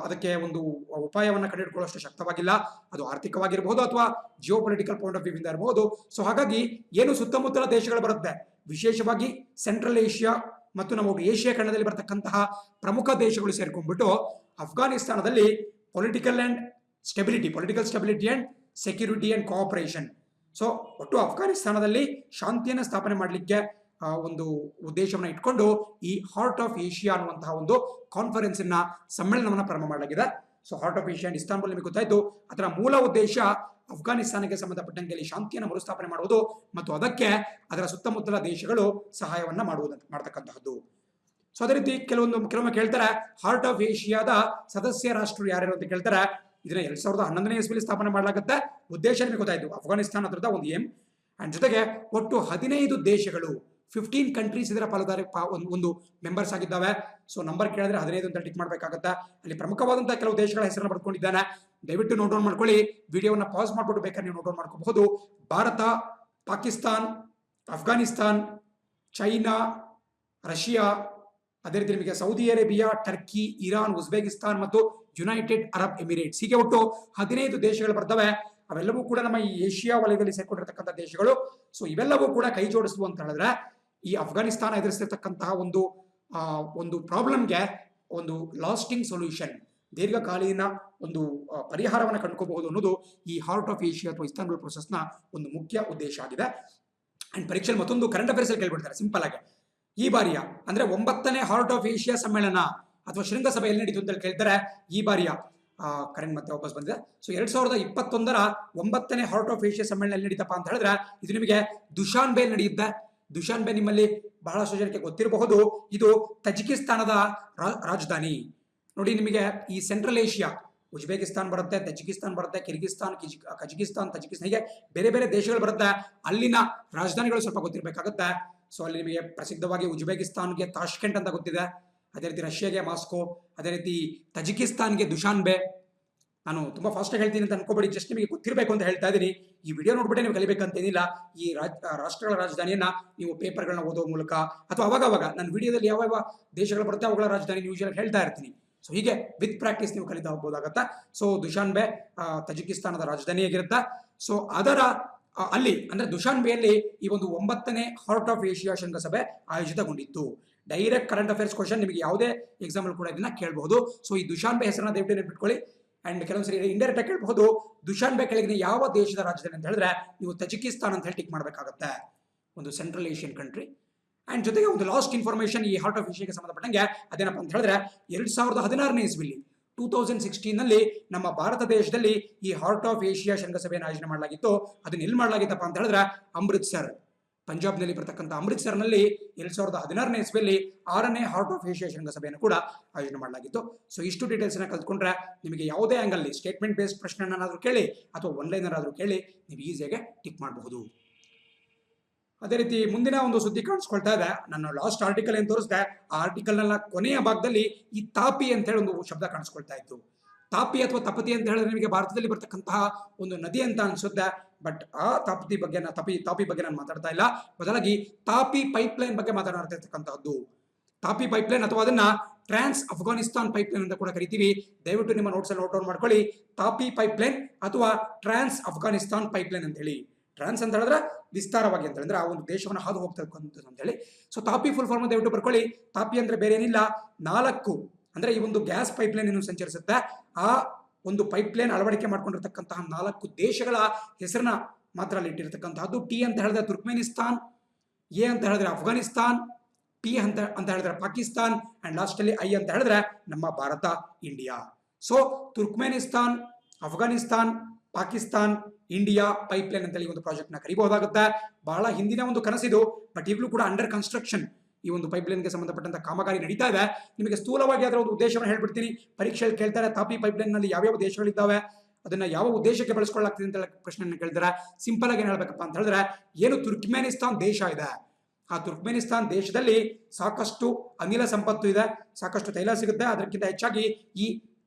ಅದಕ್ಕೆ ಒಂದು ಉಪಾಯವನ್ನ ಕಂಡುಹಿಡ್ಕೊಳ್ಳೋಷ್ಟು ಶಕ್ತವಾಗಿಲ್ಲ. ಅದು ಆರ್ಥಿಕವಾಗಿರಬಹುದು ಅಥವಾ Jio political point of view ಇಂದ ಇರಬಹುದು. ಸೊ ಹಾಗಾಗಿ ಏನು ಸುತ್ತಮುತ್ತಲ ದೇಶಗಳು ಬರುತ್ತೆ, ವಿಶೇಷವಾಗಿ ಸೆಂಟ್ರಲ್ ಏಷ್ಯಾ ಮತ್ತು ನಮ್ಮ ಏಷ್ಯಾ ಖಂಡದಲ್ಲಿ ಬರತಕ್ಕಂತಹ ಪ್ರಮುಖ ದೇಶಗಳು ಸೇರ್ಕೊಂಡ್ಬಿಟ್ಟು ಅಫ್ಘಾನಿಸ್ತಾನದಲ್ಲಿ political stability and security and cooperation. So ಒಟ್ಟು ಅಫ್ಘಾನಿಸ್ತಾನದಲ್ಲಿ ಶಾಂತಿಯನ್ನು ಸ್ಥಾಪನೆ ಮಾಡಲಿಕ್ಕೆ ಒಂದು ಉದ್ದೇಶವನ್ನು ಇಟ್ಕೊಂಡು ಈ ಹಾರ್ಟ್ ಆಫ್ ಏಷ್ಯಾ ಅನ್ನುವಂತಹ ಒಂದು ಕಾನ್ಫರೆನ್ಸ್ ಸಮ್ಮೇಳನವನ್ನು ಪ್ರಾರಂಭ ಮಾಡಲಾಗಿದೆ. So heart of Asia Istanbul ನಿಮಗೆ ಗೊತ್ತಾಯ್ತು. ಅದರ ಮೂಲ ಉದ್ದೇಶ ಅಫ್ಘಾನಿಸ್ತಾನಕ್ಕೆ ಸಂಬಂಧಪಟ್ಟಂಗೆ ಶಾಂತಿಯನ್ನು ಮರುಸ್ಥಾಪನೆ ಮಾಡುವುದು ಮತ್ತು ಅದಕ್ಕೆ ಅದರ ಸುತ್ತಮುತ್ತಲ ದೇಶಗಳು ಸಹಾಯವನ್ನ ಮಾಡತಕ್ಕಂತಹದ್ದು. ಸೊ ಅದೇ ರೀತಿ ಕೆಲವೊಮ್ಮೆ ಕೇಳ್ತಾರೆ, ಹಾರ್ಟ್ ಆಫ್ ಏಷ್ಯಾದ ಸದಸ್ಯ ರಾಷ್ಟ್ರರು ಯಾರ್ಯಾರು ಅಂತ ಕೇಳ್ತಾರೆ. ಇದನ್ನ 2011ನೇ ಇಸ್ವಿಯಲ್ಲಿ ಸ್ಥಾಪನೆ ಮಾಡಲಾಗುತ್ತೆ. ಉದ್ದೇಶ ನಿಮಗೆ ಗೊತ್ತಾಯ್ತು, ಅಫ್ಘಾನಿಸ್ತಾನ ಅದರದ ಒಂದು ಏಮ್. ಅಂಡ್ ಜೊತೆಗೆ ಒಟ್ಟು 15 ದೇಶಗಳು 15 ಕಂಟ್ರೀಸ್ ಇದರ ಪಾಲುದಾರಿ ಒಂದು ಮೆಂಬರ್ಸ್ ಆಗಿದ್ದಾವೆ. ಸೊ ನಂಬರ್ ಕೇಳಿದ್ರೆ 15 ಅಂತ ಟಿಕ್ ಮಾಡಬೇಕಾಗತ್ತೆ. ಅಲ್ಲಿ ಪ್ರಮುಖವಾದಂತಹ ಕೆಲವು ದೇಶಗಳ ಹೆಸರನ್ನು ಬರ್ಕೊಂಡಿದ್ದಾನೆ. ದಯವಿಟ್ಟು ನೋಟ್ ಡೌನ್ ಮಾಡ್ಕೊಳ್ಳಿ. ವಿಡಿಯೋನ ಪಾಸ್ ಮಾಡ್ಬಿಟ್ಟು ಬೇಕಾದ್ರೆ ನೀವು ನೋಟ್ ಡೌನ್ ಮಾಡ್ಕೋಬಹುದು. ಭಾರತ, ಪಾಕಿಸ್ತಾನ್, ಅಫ್ಘಾನಿಸ್ತಾನ್, ಚೈನಾ, ರಷ್ಯಾ, ಅದೇ ರೀತಿ ನಿಮಗೆ Saudi Arabia, Turkey, Iran, Uzbekistan ಮತ್ತು ಯುನೈಟೆಡ್ ಅರಬ್ ಎಮಿರೇಟ್ಸ್. ಹೀಗೆ ಒಟ್ಟು 15 ದೇಶಗಳು ಬರ್ತವೆ. ಅವೆಲ್ಲವೂ ಕೂಡ ನಮ್ಮ ಈ ಏಷ್ಯಾ ವಲಯದಲ್ಲಿ ಸೇರ್ಕೊಂಡಿರ್ತಕ್ಕಂಥ ದೇಶಗಳು. ಸೊ ಇವೆಲ್ಲವೂ ಕೂಡ ಕೈ ಜೋಡಿಸುವ ಅಂತ ಹೇಳಿದ್ರೆ ಈ ಅಫ್ಘಾನಿಸ್ತಾನ ಎದುರಿಸ್ತಿರ್ತಕ್ಕಂತಹ ಒಂದು ಪ್ರಾಬ್ಲಮ್ಗೆ ಒಂದು ಲಾಸ್ಟಿಂಗ್ ಸೊಲ್ಯೂಷನ್, ದೀರ್ಘಕಾಲೀನ ಒಂದು ಪರಿಹಾರವನ್ನು ಕಂಡುಕೋಬಹುದು ಅನ್ನೋದು ಈ ಹಾರ್ಟ್ ಆಫ್ ಏಷ್ಯಾ ಅಥವಾ ಇಸ್ತಾನ್ಬುಲ್ ಪ್ರೊಸೆಸ್ನ ಒಂದು ಮುಖ್ಯ ಉದ್ದೇಶ ಆಗಿದೆ. ಅಂಡ್ ಪರೀಕ್ಷೆಯಲ್ಲಿ ಮತ್ತೊಂದು ಕರೆಂಟ್ ಅಫೇರ್ಸ್ ಅಲ್ಲಿ ಕೇಳ್ಬಿಡ್ತಾರೆ ಸಿಂಪಲ್ ಆಗಿ. ಈ ಬಾರಿಯ ಅಂದ್ರೆ 9ನೇ ಹಾರ್ಟ್ ಆಫ್ ಏಷ್ಯಾ ಸಮ್ಮೇಳನ ಅಥವಾ ಶೃಂಗಸಭೆ ಎಲ್ಲಿ ನಡೀತು ಅಂತ ಕೇಳ್ತಾರೆ. ಈ ಬಾರಿಯ ಕರೆಂಟ್ ಮತ್ತೆ ವಾಪಸ್ ಬಂದಿದೆ. ಸೊ 2021ರ 9ನೇ ಹಾರ್ಟ್ ಆಫ್ ಏಷ್ಯಾ ಸಮ್ಮೇಳನ ಎಲ್ಲಿ ನಡೀತಪ್ಪ ಅಂತ ಹೇಳಿದ್ರೆ ಇದು ನಿಮಗೆ ದುಶಾನ್ಬೆ ನಡೆಯುತ್ತೆ. ದುಶಾನ್ಬೆ ನಿಮ್ಮಲ್ಲಿ ಬಹಳಷ್ಟು ಜನಕ್ಕೆ ಗೊತ್ತಿರಬಹುದು. ಇದು ತಜಿಕಿಸ್ತಾನದ ರಾಜಧಾನಿ. ನೋಡಿ, ನಿಮಗೆ ಈ ಸೆಂಟ್ರಲ್ ಏಷ್ಯಾ ಉಜ್ಬೇಕಿಸ್ತಾನ್ ಬರುತ್ತೆ, ತಜಿಕಿಸ್ತಾನ್ ಬರುತ್ತೆ, ಕಿರ್ಗಿಸ್ತಾನ್, ಕಜಕಿಸ್ತಾನ್, ತಜಿಕಿಸ್ತಾನ್, ಹೀಗೆ ಬೇರೆ ಬೇರೆ ದೇಶಗಳು ಬರುತ್ತೆ. ಅಲ್ಲಿನ ರಾಜಧಾನಿಗಳು ಸ್ವಲ್ಪ ಗೊತ್ತಿರಬೇಕಾಗುತ್ತೆ. ಸೊ ಅಲ್ಲಿ ನಿಮಗೆ ಪ್ರಸಿದ್ಧವಾಗಿ ಉಜ್ಬೇಕಿಸ್ತಾನ್ಗೆ ತಾಷ್ಕೆಂಟ್ ಅಂತ ಗೊತ್ತಿದೆ, ಅದೇ ರೀತಿ ರಷ್ಯಾಗೆ ಮಾಸ್ಕೋ, ಅದೇ ರೀತಿ ತಜಿಕಿಸ್ತಾನ್ಗೆ ದುಶಾನ್ಬೆ. ನಾನು ತುಂಬಾ ಫಾಸ್ಟ್ ಆಗಿ ಹೇಳ್ತೀನಿ ಅಂತ ಅನ್ಕೋಬೇಡಿ, ಜಸ್ಟ್ ನಿಮಗೆ ಗೊತ್ತಿರಬೇಕು ಅಂತ ಹೇಳ್ತಾ ಇದ್ದೀನಿ. ಈ ವಿಡಿಯೋ ನೋಡ್ಬಿಟ್ಟೆ ನೀವು ಕಲಿಬೇಕಂತೇನಿಲ್ಲ. ಈ ರಾಷ್ಟ್ರಗಳ ರಾಜಧಾನಿಯನ್ನ ನೀವು ಪೇಪರ್ಗಳನ್ನ ಓದೋ ಮೂಲಕ ಅಥವಾ ಅವಾಗ ನನ್ನ ವಿಡಿಯೋದಲ್ಲಿ ಯಾವ ದೇಶಗಳು ಬರುತ್ತೆ ಅವುಗಳ ರಾಜಧಾನಿ ನ್ಯೂಸ್ ಹೇಳ್ತಾ ಇರ್ತೀನಿ. ಸೊ ಹೀಗೆ ವಿತ್ ಪ್ರಾಕ್ಟೀಸ್ ನೀವು ಕಲಿತಾ ಹೋಗ್ಬೋದಾಗತ್ತಾ. ಸೊ ದುಶಾನ್ಬೆ ತಜಿಕಿಸ್ತಾನದ ರಾಜಧಾನಿಯಾಗಿರುತ್ತೆ. ಸೊ ಅದರ ಅಲ್ಲಿ ಅಂದ್ರೆ ದುಶಾನ್ಬೆಯಲ್ಲಿ ಈ ಒಂದು 9ನೇ ಹಾರ್ಟ್ ಆಫ್ ಏಷ್ಯಾ ಶೃಂಗಸಭೆ ಆಯೋಜಿತಗೊಂಡಿತ್ತು. ಡೈರೆಕ್ಟ್ ಕರೆಂಟ್ ಅಫೇರ್ಸ್ ಕ್ವಶನ್ ನಿಮಗೆ ಯಾವುದೇ ಎಕ್ಸಾಮ್ ಕೂಡ ಇದನ್ನ ಕೇಳಬಹುದು. ಸೊ ಈ ದುಶಾನ್ಬೆ ಹೆಸರನ್ನ ದಯವಿಟ್ಟು ನೆನಪಿಟ್ಕೊಳ್ಳಿ. ಅಂಡ್ ಕೆಲವೊಂದ್ಸರಿ ಇಂಡೈರೆಕ್ಟ್ ಆಗಿ ಕೇಳಬಹುದು, ದುಶಾನ್ಬೆ ಕೆಳಗಿನ ಯಾವ ದೇಶದ ರಾಜಧಾನಿ ಅಂತ ಹೇಳಿದ್ರೆ ನೀವು ತಜಿಕಿಸ್ತಾನ್ ಅಂತ ಹೇಳಿ ಟಿಕ್ ಮಾಡಬೇಕಾಗುತ್ತೆ, ಒಂದು ಸೆಂಟ್ರಲ್ ಏಷ್ಯನ್ ಕಂಟ್ರಿ. ಅಂಡ್ ಜೊತೆಗೆ ಒಂದು ಲಾಸ್ಟ್ ಇನ್ಫಾರ್ಮೇಶನ್ ಈ ಹಾರ್ಟ್ ಆಫ್ ಏಷ್ಯಾಗೆ ಸಂಬಂಧಪಟ್ಟಂಗೆ ಅದೇನಪ್ಪ ಅಂತ ಹೇಳಿದ್ರೆ 2016ನೇ ಇಸ್ವಿಲಿ 2016ನಲ್ಲಿ ನಮ್ಮ ಭಾರತ ದೇಶದಲ್ಲಿ ಈ ಹಾರ್ಟ್ ಆಫ್ ಏಷ್ಯಾ ಶೃಂಗಸಭೆಯನ್ನು ಆಯೋಜನೆ ಮಾಡಲಾಗಿತ್ತು. ಅದನ್ನ ಎಲ್ಲಿ ಮಾಡಲಾಗಿತ್ತಪ್ಪ ಅಂತ ಹೇಳಿದ್ರೆ ಅಮೃತ್ಸರ್, ಪಂಜಾಬ್ನಲ್ಲಿ ಬರ್ತಕ್ಕಂಥ ಅಮೃತ್ಸರ್ನಲ್ಲಿ 2016ನೇ ಇಸ್ವಿಯಲ್ಲಿ 6ನೇ ಹಾರ್ಟ್ ಆಫ್ ಏಷ್ಯಾ ಶೃಂಗಸಭೆಯನ್ನು ಕೂಡ ಆಯೋಜನೆ ಮಾಡಲಾಗಿತ್ತು. ಸೊ ಇಷ್ಟು ಡೀಟೇಲ್ಸ್ ಕಲ್ತ್ಕೊಂಡ್ರೆ ನಿಮಗೆ ಯಾವುದೇ ಆಂಗಲ್ ಸ್ಟೇಟ್ಮೆಂಟ್ ಬೇಸ್ಡ್ ಪ್ರಶ್ನೆಯನ್ನಾದ್ರೂ ಕೇಳಿ ಅಥವಾ ಒನ್ಲೈನರ್ ಆದ್ರೂ ಕೇಳಿ ನೀವು ಈಸಿಯಾಗಿ ಟಿಕ್ ಮಾಡಬಹುದು. ಅದೇ ರೀತಿ ಮುಂದಿನ ಒಂದು ಸುದ್ದಿ ಕಾಣಿಸ್ಕೊಳ್ತಾ ಇದೆ. ನಾನು ಲಾಸ್ಟ್ ಆರ್ಟಿಕಲ್ ಏನ್ ತೋರಿಸಿದೆ, ಆ ಆರ್ಟಿಕಲ್ ನ ಕೊನೆಯ ಭಾಗದಲ್ಲಿ ಈ ತಾಪಿ ಅಂತ ಹೇಳಿ ಒಂದು ಶಬ್ದ ಕಾಣಿಸ್ಕೊಳ್ತಾ ಇತ್ತು. ತಾಪಿ ಅಥವಾ ತಪತಿ ಅಂತ ಹೇಳಿದ್ರೆ ನಿಮಗೆ ಭಾರತದಲ್ಲಿ ಬರ್ತಕ್ಕಂತಹ ಒಂದು ನದಿ ಅಂತ ಅನ್ಸುತ್ತೆ. ಬಟ್ ಆ ತಾಪಿ ಬಗ್ಗೆ ನಾನು ಮಾತಾಡ್ತಾ ಇಲ್ಲ, ಬದಲಾಗಿ ತಾಪಿ ಪೈಪ್ಲೈನ್ ಬಗ್ಗೆ ಮಾತನಾಡ್ತಾ ಇರ್ತಕ್ಕಂಥದ್ದು. ತಾಪಿ ಪೈಪ್ಲೈನ್ ಅಥವಾ ಅದನ್ನ ಟ್ರಾನ್ಸ್ ಅಫ್ಘಾನಿಸ್ತಾನ್ ಪೈಪ್ಲೈನ್ ಅಂತ ಕೂಡ ಕರಿತೀವಿ. ದಯವಿಟ್ಟು ನಿಮ್ಮ ನೋಟ್ಸ್ ನೋಟ್ ಡೌನ್ ಮಾಡ್ಕೊಳ್ಳಿ. ತಾಪಿ ಪೈಪ್ಲೈನ್ ಅಥವಾ ಟ್ರಾನ್ಸ್ ಅಫ್ಘಾನಿಸ್ತಾನ್ ಪೈಪ್ಲೈನ್ ಅಂತ ಹೇಳಿ. ಟ್ರಾನ್ಸ್ ಅಂತ ಹೇಳಿದ್ರೆ ವಿಸ್ತಾರವಾಗಿ ಅಂತ ಹೇಳಿದ್ರೆ ಆ ಒಂದು ದೇಶವನ್ನು ಹಾದು ಹೋಗ್ತಕ್ಕಂಥದ್ದು ಅಂತ ಹೇಳಿ. ಸೊ ತಾಪಿ ಫುಲ್ ಫಾರ್ಮ್ ದಯವಿಟ್ಟು ಬರ್ಕೊಳ್ಳಿ. ತಾಪಿ ಅಂದ್ರೆ ಬೇರೆ ಏನಿಲ್ಲ, 4 ಅಂದ್ರೆ ಈ ಒಂದು ಗ್ಯಾಸ್ ಪೈಪ್ಲೈನ್ ಏನು ಸಂಚರಿಸುತ್ತೆ, ಆ ಒಂದು ಪೈಪ್ಲೈನ್ ಅಳವಡಿಕೆ ಮಾಡ್ಕೊಂಡಿರ್ತಕ್ಕಂತಹ 4 ದೇಶಗಳ ಹೆಸರನ್ನ ಮಾತ್ರ ಅಲ್ಲಿ ಇಟ್ಟಿರ್ತಕ್ಕಂತಹದ್ದು. ಟಿ ಅಂತ ಹೇಳಿದ್ರೆ ತುರ್ಕ್ಮೆನಿಸ್ತಾನ್, ಎ ಅಂತ ಹೇಳಿದ್ರೆ ಅಫ್ಘಾನಿಸ್ತಾನ್, ಪಿ ಅಂತ ಹೇಳಿದ್ರೆ ಪಾಕಿಸ್ತಾನ್, ಅಂಡ್ ಲಾಸ್ಟ್ ಅಲ್ಲಿ ಐ ಅಂತ ಹೇಳಿದ್ರೆ ನಮ್ಮ Bharat, India. So Turkmenistan, Afghanistan, Pakistan India pipeline ಅಂತೇಳಿ ಒಂದು ಪ್ರಾಜೆಕ್ಟ್ ನ ಕರಿಬಹುದಾಗುತ್ತೆ. ಬಹಳ ಹಿಂದಿನ ಒಂದು ಕನಸಿದು, ಬಟ್ ಈಗಲೂ ಕೂಡ ಅಂಡರ್ ಕನ್ಸ್ಟ್ರಕ್ಷನ್ ಈ ಒಂದು ಪೈಪ್ಲೈನ್ಗೆ ಸಂಬಂಧಪಟ್ಟಂತ ಕಾಮಗಾರಿ ನಡೀತಾ ಇದೆ. ನಿಮಗೆ ಸ್ಥೂಲವಾಗಿ ಅದರ ಒಂದು ಉದ್ದೇಶವನ್ನು ಹೇಳ್ಬಿಡ್ತೀನಿ. ಪರೀಕ್ಷೆಯಲ್ಲಿ ಕೇಳ್ತಾರೆ, ತಾಪಿ ಪೈಪ್ಲೈನ್ ನಲ್ಲಿ ಯಾವ್ಯಾವ ದೇಶಗಳಿದ್ದಾವೆ, ಅದನ್ನ ಯಾವ ಉದ್ದೇಶಕ್ಕೆ ಬಳಸ್ಕೊಳ್ಳಾಗ್ತದೆ ಅಂತ ಪ್ರಶ್ನೆಯನ್ನು ಕೇಳಿದ್ರೆ ಸಿಂಪಲ್ ಆಗಿ ಏನ್ ಹೇಳ್ಬೇಕಪ್ಪ ಅಂತ ಹೇಳಿದ್ರೆ, ಏನು ತುರ್ಕ್ಮೇನಿಸ್ತಾನ್ ದೇಶ ಇದೆ, ಆ ತುರ್ಕ್ಮೇನಿಸ್ತಾನ್ ದೇಶದಲ್ಲಿ ಸಾಕಷ್ಟು ಅನಿಲ ಸಂಪತ್ತು ಇದೆ, ಸಾಕಷ್ಟು ತೈಲ ಸಿಗುತ್ತೆ. ಅದಕ್ಕಿಂತ ಹೆಚ್ಚಾಗಿ ಈ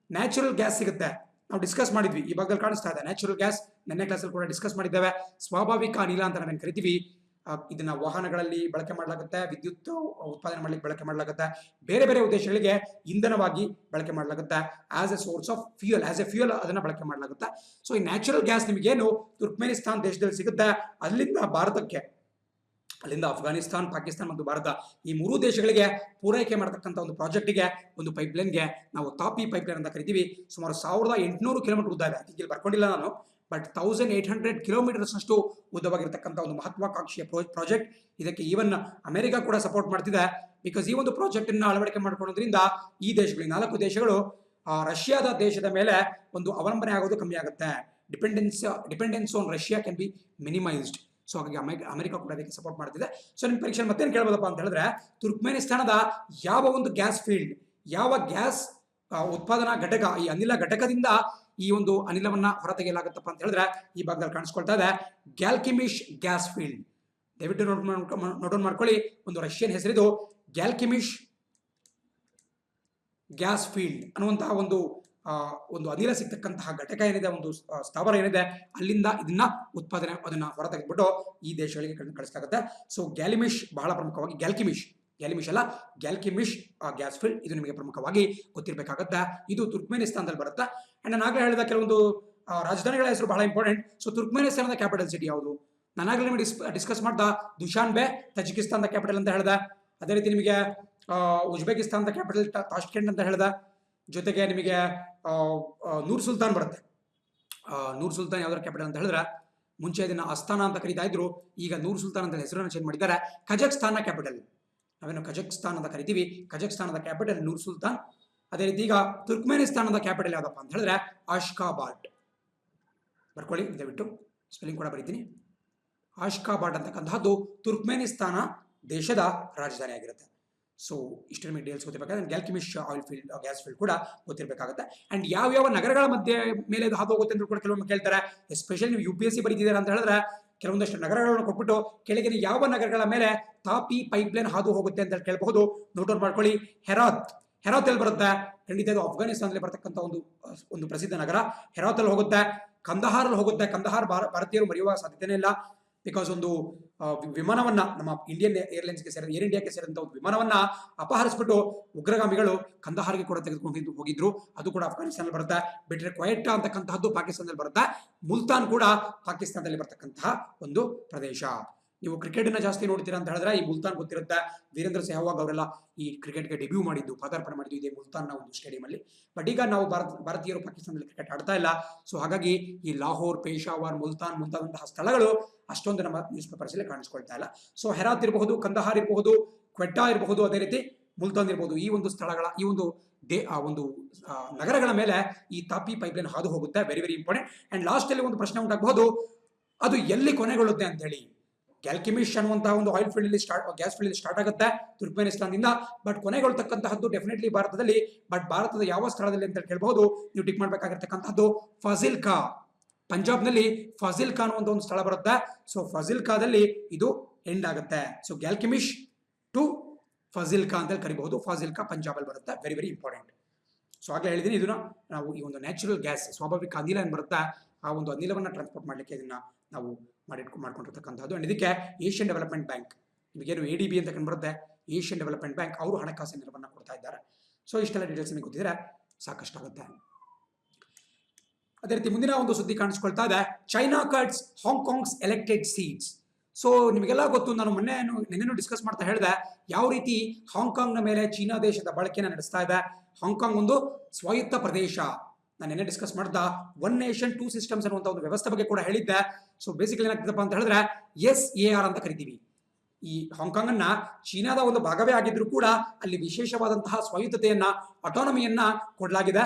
ನ್ಯಾಚುರಲ್ ಗ್ಯಾಸ್ ಸಿಗುತ್ತೆ. ನಾವು ಡಿಸ್ಕಸ್ ಮಾಡಿದ್ವಿ, ಈ ಭಾಗದಲ್ಲಿ ಕಾಣಿಸ್ತಾ ಇದೆ ನ್ಯಾಚುರಲ್ ಗ್ಯಾಸ್, ನೆನ್ನೆ ಕ್ಲಾಸಲ್ಲಿ ಕೂಡ ಡಿಸ್ಕಸ್ ಮಾಡಿದ್ದೇವೆ. ಸ್ವಾಭಾವಿಕ ಅನಿಲ ಅಂತ ನಾವೇನು ಕರಿತೀವಿ, ಇದನ್ನ ವಾಹನಗಳಲ್ಲಿ ಬಳಕೆ ಮಾಡಲಾಗುತ್ತೆ, ವಿದ್ಯುತ್ ಉತ್ಪಾದನೆ ಮಾಡ್ಲಿಕ್ಕೆ ಬಳಕೆ ಮಾಡಲಾಗುತ್ತೆ, ಬೇರೆ ಬೇರೆ ಉದ್ದೇಶಗಳಿಗೆ ಇಂಧನವಾಗಿ ಬಳಕೆ ಮಾಡಲಾಗುತ್ತೆ. As A source of fuel, as A fuel ಅದನ್ನ ಬಳಕೆ ಮಾಡಲಾಗುತ್ತೆ. ಸೊ ಈ ನ್ಯಾಚುರಲ್ ಗ್ಯಾಸ್ ನಿಮಗೇನು ತುರ್ಕ್ಮೇನಿಸ್ತಾನ್ ದೇಶದಲ್ಲಿ ಸಿಗುತ್ತೆ, ಅಲ್ಲಿಂದ ಭಾರತಕ್ಕೆ, ಅಲ್ಲಿಂದ ಅಫ್ಘಾನಿಸ್ತಾನ್, ಪಾಕಿಸ್ತಾನ್ ಮತ್ತು ಭಾರತ ಈ ಮೂರು ದೇಶಗಳಿಗೆ ಪೂರೈಕೆ ಮಾಡತಕ್ಕಂಥ ಒಂದು ಪ್ರಾಜೆಕ್ಟ್ಗೆ, ಒಂದು ಪೈಪ್ಲೈನ್ಗೆ ನಾವು ತಾಪಿ ಪೈಪ್ಲೈನ್ ಅಂತ ಕರಿತೀವಿ. ಸುಮಾರು 1800 ಕಿಲೋಮೀಟರ್ ಉದ್ದ ಇದೆ. ಇಲ್ಲಿ ಬರ್ಕೊಂಡಿಲ್ಲ ನಾನು, ಬಟ್ 1800 ಕಿಲೋಮೀಟರ್ಸ್ ಅಷ್ಟು ಉದ್ದವಾಗಿರ್ತಕ್ಕಂಥ ಒಂದು ಮಹತ್ವಾಕಾಂಕ್ಷೆಯ ಪ್ರಾಜೆಕ್ಟ್. ಇದಕ್ಕೆ ಈವನ್ ಅಮೆರಿಕ ಕೂಡ ಸಪೋರ್ಟ್ ಮಾಡ್ತಿದೆ. ಬಿಕಾಸ್ ಈ ಒಂದು ಪ್ರಾಜೆಕ್ಟ್ ಅನ್ನ ಅಳವಡಿಕೆ ಮಾಡ್ಕೊಳ್ಳೋದ್ರಿಂದ ಈ ದೇಶಗಳು, 4 ದೇಶಗಳು ರಷ್ಯಾದ ದೇಶದ ಮೇಲೆ ಒಂದು ಅವಲಂಬನೆ ಆಗೋದು ಕಮ್ಮಿ ಆಗುತ್ತೆ. Dependence on Russia can be minimised. So ಹಾಗಾಗಿ ಅಮೆರಿಕ ಕೂಡ ಅದಕ್ಕೆ ಸಪೋರ್ಟ್ ಮಾಡ್ತಿದೆ. ಸೊ ನಿಮ್ಮ ಪರೀಕ್ಷೆ ಮತ್ತೇನು ಕೇಳ್ಬೋದಪ್ಪ ಅಂತ ಹೇಳಿದ್ರೆ, ತುರ್ಕ್ಮೇನಿಸ್ತಾನದ ಯಾವ ಒಂದು ಗ್ಯಾಸ್ ಫೀಲ್ಡ್, ಯಾವ ಗ್ಯಾಸ್ ಉತ್ಪಾದನಾ ಘಟಕ, ಈ ಅನಿಲ ಘಟಕದಿಂದ ಈ ಒಂದು ಅನಿಲವನ್ನ ಹೊರತೆಗೆಯಲಾಗುತ್ತಪ್ಪ ಅಂತ ಹೇಳಿದ್ರೆ ಈ ಭಾಗದಲ್ಲಿ ಕಾಣಿಸ್ಕೊಳ್ತಾ ಇದೆ ಗ್ಯಾಲ್ಕಿಮಿಶ್ ಗ್ಯಾಸ್ ಫೀಲ್ಡ್. ದಯವಿಟ್ಟು ನೋಟ್ ಮಾಡ್ಕೊಳ್ಳಿ, ಒಂದು ರಷ್ಯನ್ ಹೆಸರಿದು ಗ್ಯಾಲ್ಕಿಮಿಶ್ ಗ್ಯಾಸ್ ಫೀಲ್ಡ್ ಅನ್ನುವಂತಹ ಒಂದು ಅನಿಲ ಸಿಗ್ತಕ್ಕಂತಹ ಘಟಕ ಏನಿದೆ, ಒಂದು ಸ್ಥಾವರ ಏನಿದೆ, ಅಲ್ಲಿಂದ ಇದನ್ನ ಉತ್ಪಾದನೆ ಅದನ್ನ ಹೊರತೆಗೆದ್ಬಿಟ್ಟು ಈ ದೇಶಗಳಿಗೆ ಕಳಿಸಲಾಗುತ್ತೆ. ಸೊ ಗ್ಯಾಲಿಮಿಶ್ ಬಹಳ ಪ್ರಮುಖವಾಗಿ, ಗ್ಯಾಲ್ಕಿಮಿಶ್ ಅಲ್ಲ, ಗ್ಯಾಲ್ಕಿಮಿಶ್ ಗ್ಯಾಸ್ ಫೀಲ್ಡ್, ಇದು ನಿಮಗೆ ಪ್ರಮುಖವಾಗಿ ಗೊತ್ತಿರಬೇಕಾಗುತ್ತೆ. ಇದು ತುರ್ಕ್ಮೇನಿಸ್ತಾನದಲ್ಲಿ ಬರುತ್ತೆ. ಅಂಡ್ ನಾನು ಆಗಲೇ ಹೇಳಿದ ಕೆಲವೊಂದು ರಾಜಧಾನಿಗಳ ಹೆಸರು ಬಹಳ ಇಂಪಾರ್ಟೆಂಟ್. ಸೊ ತುರ್ಕ್ಮೇನಿಸ್ತಾನದ ಕ್ಯಾಪಿಟಲ್ ಸಿಟಿ ಯಾವುದು? ನಾನಾಗಲೇ ನಿಮಗೆ ಡಿಸ್ಕಸ್ ಮಾಡ್ದ ದುಶಾನ್ಬೆ ತಜಿಕಿಸ್ತಾನದ ಕ್ಯಾಪಿಟಲ್ ಅಂತ ಹೇಳಿದೆ. ಅದೇ ರೀತಿ ನಿಮಗೆ ಉಜ್ಬೇಕಿಸ್ತಾನದ ಕ್ಯಾಪಿಟಲ್ ತಾಷ್ಕೆಂಟ್ ಅಂತ ಹೇಳಿದೆ. ಜೊತೆಗೆ ನಿಮಗೆ ನೂರ್ ಸುಲ್ತಾನ್ ಬರುತ್ತೆ. ನೂರ್ ಸುಲ್ತಾನ್ ಯಾವ್ದಾರ ಕ್ಯಾಪಿಟಲ್ ಅಂತ ಹೇಳಿದ್ರೆ, ಮುಂಚೆ ಇದನ್ನ ಅಸ್ತಾನ ಅಂತ ಕರೀತಾ ಇದ್ರು, ಈಗ ನೂರ್ ಸುಲ್ತಾನ್ ಅಂತ ಹೆಸರನ್ನು ಚೇಂಜ್ ಮಾಡಿದ್ದಾರೆ. ಕಜಕ್ಸ್ತಾನ ಕ್ಯಾಪಿಟಲ್, ನಾವೇನು ಕಜಕ್ಸ್ತಾನ್ ಅಂತ ಕರಿತೀವಿ, ಕಜಕ್ಸ್ತಾನದ ಕ್ಯಾಪಿಟಲ್ ನೂರ್ ಸುಲ್ತಾನ್. ಅದೇ ರೀತಿ ಈಗ ತುರ್ಕ್ಮೇನಿಸ್ತಾನದ ಕ್ಯಾಪಿಟಲ್ ಯಾವ್ದಪ್ಪ ಅಂತ ಹೇಳಿದ್ರೆ ಆಶ್ಕಾಬಾಟ್. ಬರ್ಕೊಳ್ಳಿ, ದಯವಿಟ್ಟು ಸ್ಪೆಲ್ಲಿಂಗ್ ಕೂಡ ಬರೀತೀನಿ. ಆಶ್ಕಾಬಾಟ್ ಅಂತಕ್ಕಂತಹದ್ದು ತುರ್ಕ್ಮೇನಿಸ್ತಾನ ದೇಶದ ರಾಜಧಾನಿ ಆಗಿರುತ್ತೆ. ಸೊ ಇಷ್ಟರ ಡೀಟೇಲ್ಸ್ ಗೊತ್ತಿರಬೇಕಾದ್ರೆ Galkynysh oil field, gas field ಕೂಡ ಗೊತ್ತಿರಬೇಕಾಗುತ್ತೆ. ಅಂಡ್ ಯಾವ ನಗರಗಳ ಮಧ್ಯೆ ಮೇಲೆ ಅದು ಹಾದು ಹೋಗುತ್ತೆ ಅಂತ ಕೂಡ ಕೆಲವೊಮ್ಮೆ ಕೇಳ್ತಾರೆ. ಎಸ್ಪೆಷಲಿ ನೀವು UPSC ಬರೀತಿದ್ದೀರಾ ಅಂತ ಹೇಳಿದ್ರೆ ಕೆಲವೊಂದಷ್ಟು ನಗರಗಳನ್ನು ಕೊಟ್ಬಿಟ್ಟು ಕೆಳಗಿನ ಯಾವ ನಗರಗಳ ಮೇಲೆ ತಾಪಿ ಪೈಪ್ಲೈನ್ ಹಾದು ಹೋಗುತ್ತೆ ಅಂತ ಕೇಳಬಹುದು. ನೋಟ್ ಮಾಡ್ಕೊಳ್ಳಿ. ಹೆರಾತ್ ಎಲ್ಲಿ ಬರುತ್ತೆ? ಖಂಡಿತ ಇದು ಅಫ್ಘಾನಿಸ್ತಾನದಲ್ಲಿ ಬರ್ತಕ್ಕಂಥ ಒಂದು ಪ್ರಸಿದ್ಧ ನಗರ. ಹೆರಾತ್ ಅಲ್ಲಿ ಹೋಗುತ್ತೆ. ಕಂದಹಾರ್ ಅಲ್ಲಿ ಹೋಗುತ್ತೆ. ಕಂದಹಾರ್ ಭಾರತೀಯರು ಮರೆಯುವ ಸಾಧ್ಯತೆನೇ ಇಲ್ಲ. ಬಿಕಾಸ್ ಒಂದು ವಿಮಾನವನ್ನ ನಮ್ಮ ಇಂಡಿಯನ್ ಏರ್ಲೈನ್ಸ್ಗೆ ಏರ್ ಇಂಡಿಯಾಕ್ಕೆ ಸೇರಿದಂತ ಒಂದು ವಿಮಾನವನ್ನ ಅಪಹರಿಸ್ಬಿಟ್ಟು ಉಗ್ರಗಾಮಿಗಳು ಕಂದಹಾರ್ಗೆ ಕೂಡ ತೆಗೆದುಕೊಂಡು ಹೋಗಿದ್ರು. ಅದು ಕೂಡ ಅಫ್ಘಾನಿಸ್ತಾನದಲ್ಲಿ ಬರುತ್ತೆ. ಬಿಟ್ರೆ ಕ್ವೈಟಾ ಅಂತಕ್ಕಂತಹದ್ದು ಪಾಕಿಸ್ತಾನದಲ್ಲಿ ಬರುತ್ತೆ. ಮುಲ್ತಾನ್ ಕೂಡ ಪಾಕಿಸ್ತಾನದಲ್ಲಿ ಬರ್ತಕ್ಕಂತಹ ಒಂದು ಪ್ರದೇಶ. ನೀವು ಕ್ರಿಕೆಟ್ ನ ಜಾಸ್ತಿ ನೋಡ್ತೀರಾ ಅಂತ ಹೇಳಿದ್ರೆ ಈ ಮುಲ್ತಾನ್ ಗೊತ್ತಿರುತ್ತೆ. ವೀರೇಂದ್ರ ಸೆಹವಾಗ್ ಅವರೆಲ್ಲ ಈ ಕ್ರಿಕೆಟ್ಗೆ ಡೆಬ್ಯೂ ಮಾಡಿದ್ದು, ಪದಾರ್ಪಣೆ ಮಾಡಿದ್ದು ಇದೆ ಮುಲ್ತಾನ್ನ ಒಂದು ಸ್ಟೇಡಿಯಂ ಅಲ್ಲಿ. ಬಟ್ ಈಗ ನಾವು ಭಾರತೀಯರು ಪಾಕಿಸ್ತಾನದಲ್ಲಿ ಕ್ರಿಕೆಟ್ ಆಡ್ತಾ ಇಲ್ಲ. ಸೊ ಹಾಗಾಗಿ ಈ ಲಾಹೋರ್, ಪೇಶಾವರ್, ಮುಲ್ತಾನ್ ಮುಂತಾದಂತಹ ಸ್ಥಳಗಳು ಅಷ್ಟೊಂದು ನಮ್ಮ ನ್ಯೂಸ್ ಪೇಪರ್ಸ್ ಅಲ್ಲಿ ಕಾಣಿಸ್ಕೊಳ್ತಾ ಇಲ್ಲ. ಸೊ ಹೆರಾತ್ ಇರಬಹುದು, ಕಂದಹಾರ್ ಇರಬಹುದು, ಕ್ವೆಟ್ಟಾ ಇರಬಹುದು, ಅದೇ ರೀತಿ ಮುಲ್ತಾನ್ ಇರಬಹುದು. ಈ ಒಂದು ಸ್ಥಳಗಳ, ಈ ಒಂದು ನಗರಗಳ ಮೇಲೆ ಈ ತಾಪಿ ಪೈಪ್ಲೈನ್ ಹಾದು ಹೋಗುತ್ತೆ. Very very important. And last ಅಲ್ಲಿ ಒಂದು ಪ್ರಶ್ನೆ ಉಂಟಾಗಬಹುದು, ಅದು ಎಲ್ಲಿ ಕೊನೆಗೊಳ್ಳುತ್ತೆ ಅಂತ ಹೇಳಿ. ಗ್ಯಾಲ್ಕಿಮಿಶ್ ಅನ್ನುವಂತಹ ಒಂದು ಆಯಿಲ್ ಫೀಲ್ಡ್ ಅಲ್ಲಿ ಗ್ಯಾಸ್ ಫೀಲ್ಡ್ ಸ್ಟಾರ್ಟ್ ಆಗುತ್ತೆ ತುರ್ಕ್ಮೇನಿಸ್ತಾನದಿಂದ. ಬಟ್ ಕೊನೆಗೊಳ್ತಕ್ಕಂತಹದ್ದು ಡೆಫಿನೆಟ್ಲಿ ಭಾರತದಲ್ಲಿ. ಬಟ್ ಭಾರತದ ಯಾವ ಸ್ಥಳದಲ್ಲಿ ಅಂತ ಕೇಳಬಹುದು. ನೀವು ಟಿಕ್ ಮಾಡಬೇಕಾಗಿರ್ತಕ್ಕಂಥದ್ದು ಫಾಜಿಲ್ಕಾ. ಪಂಜಾಬ್ನಲ್ಲಿ ಫಾಜಿಲ್ಕಾ ಅನ್ನುವಂಥ ಒಂದು ಸ್ಥಳ ಬರುತ್ತೆ. ಸೊ ಫಾಜಿಲ್ಕಾದಲ್ಲಿ ಇದು ಎಂಡ್ ಆಗುತ್ತೆ. ಸೊ ಗ್ಯಾಲ್ಕಿಮಿಶ್ ಟು ಫಾಜಿಲ್ಕಾ ಅಂತ ಕರಿಬಹುದು. ಫಾಜಿಲ್ಕಾ ಪಂಜಾಬ್ ಅಲ್ಲಿ ಬರುತ್ತೆ. Very very important. ಸೊ ಆಗಲೇ ಹೇಳಿದ್ದೀನಿ, ಇದನ್ನ ನಾವು ಈ ಒಂದು ನ್ಯಾಚುರಲ್ ಗ್ಯಾಸ್, ಸ್ವಾಭಾವಿಕ ಅನಿಲ ಏನು ಬರುತ್ತೆ, ಆ ಒಂದು ಅನಿಲವನ್ನ ಟ್ರಾನ್ಸ್ಪೋರ್ಟ್ ಮಾಡಲಿಕ್ಕೆ ಇದನ್ನ ನಾವು ಮಾಡ್ಕೊಂಡಿರ್ತಕ್ಕಂಥದ್ದು. ಅಂಡ್ ಇದಕ್ಕೆ ಏಷ್ಯನ್ ಡೆವಲಪ್ಮೆಂಟ್ ಬ್ಯಾಂಕ್, ನಿಮಗೇನು ADB ಅಂತ ಕಂಡುಬರುತ್ತೆ, ಏಷ್ಯನ್ ಡೆವಲಪ್ಮೆಂಟ್ ಬ್ಯಾಂಕ್, ಅವರು ಹಣಕಾಸಿನ ನೆರವನ್ನ ಕೊಡ್ತಾ ಇದ್ದಾರೆ. ಸೊ ಇಷ್ಟೆಲ್ಲ ಡೀಟೇಲ್ಸ್ ನಿಮಗೆ ಗೊತ್ತಿದ್ರೆ ಸಾಕಷ್ಟಾಗುತ್ತೆ. ಅದೇ ರೀತಿ ಮುಂದಿನ ಒಂದು ಸುದ್ದಿ ಕಾಣಿಸ್ಕೊಳ್ತಾ ಇದೆ, China cuts Hong Kong's elected seats. So ನಿಮಗೆಲ್ಲ ಗೊತ್ತು, ನಾನು ನಿನ್ನೆನೂ ಡಿಸ್ಕಸ್ ಮಾಡ್ತಾ ಹೇಳಿದೆ ಯಾವ ರೀತಿ ಹಾಂಗ್ಕಾಂಗ್ನ ಮೇಲೆ ಚೀನಾ ದೇಶದ ಬಳಕೆಯನ್ನು ನಡೆಸ್ತಾ ಇದೆ. ಹಾಂಗ್ಕಾಂಗ್ ಒಂದು ಸ್ವಾಯತ್ತ ಪ್ರದೇಶ. ನಾನು ನಿನ್ನೆ ಡಿಸ್ಕಸ್ ಮಾಡ್ತಾ ಒನ್ ನೇಷನ್ ಟೂ ಸಿಸ್ಟಮ್ಸ್ ಅನ್ನುವಂಥ ಒಂದು ವ್ಯವಸ್ಥೆ ಬಗ್ಗೆ ಕೂಡ ಹೇಳಿದ್ದೆ. ಸೊ ಬೇಸಿಕಲಿ ಏನಾಗ್ತದಪ್ಪ ಅಂತ ಹೇಳಿದ್ರೆ SAR ಅಂತ ಕರಿತೀವಿ. ಈ ಹಾಂಗ್ಕಾಂಗ್ ಅನ್ನ ಚೀನಾದ ಒಂದು ಭಾಗವೇ ಆಗಿದ್ರು ಕೂಡ ಅಲ್ಲಿ ವಿಶೇಷವಾದಂತಹ ಸ್ವಾಯತ್ತತೆಯನ್ನ, ಅಟಾನಮಿಯನ್ನ ಕೊಡಲಾಗಿದೆ.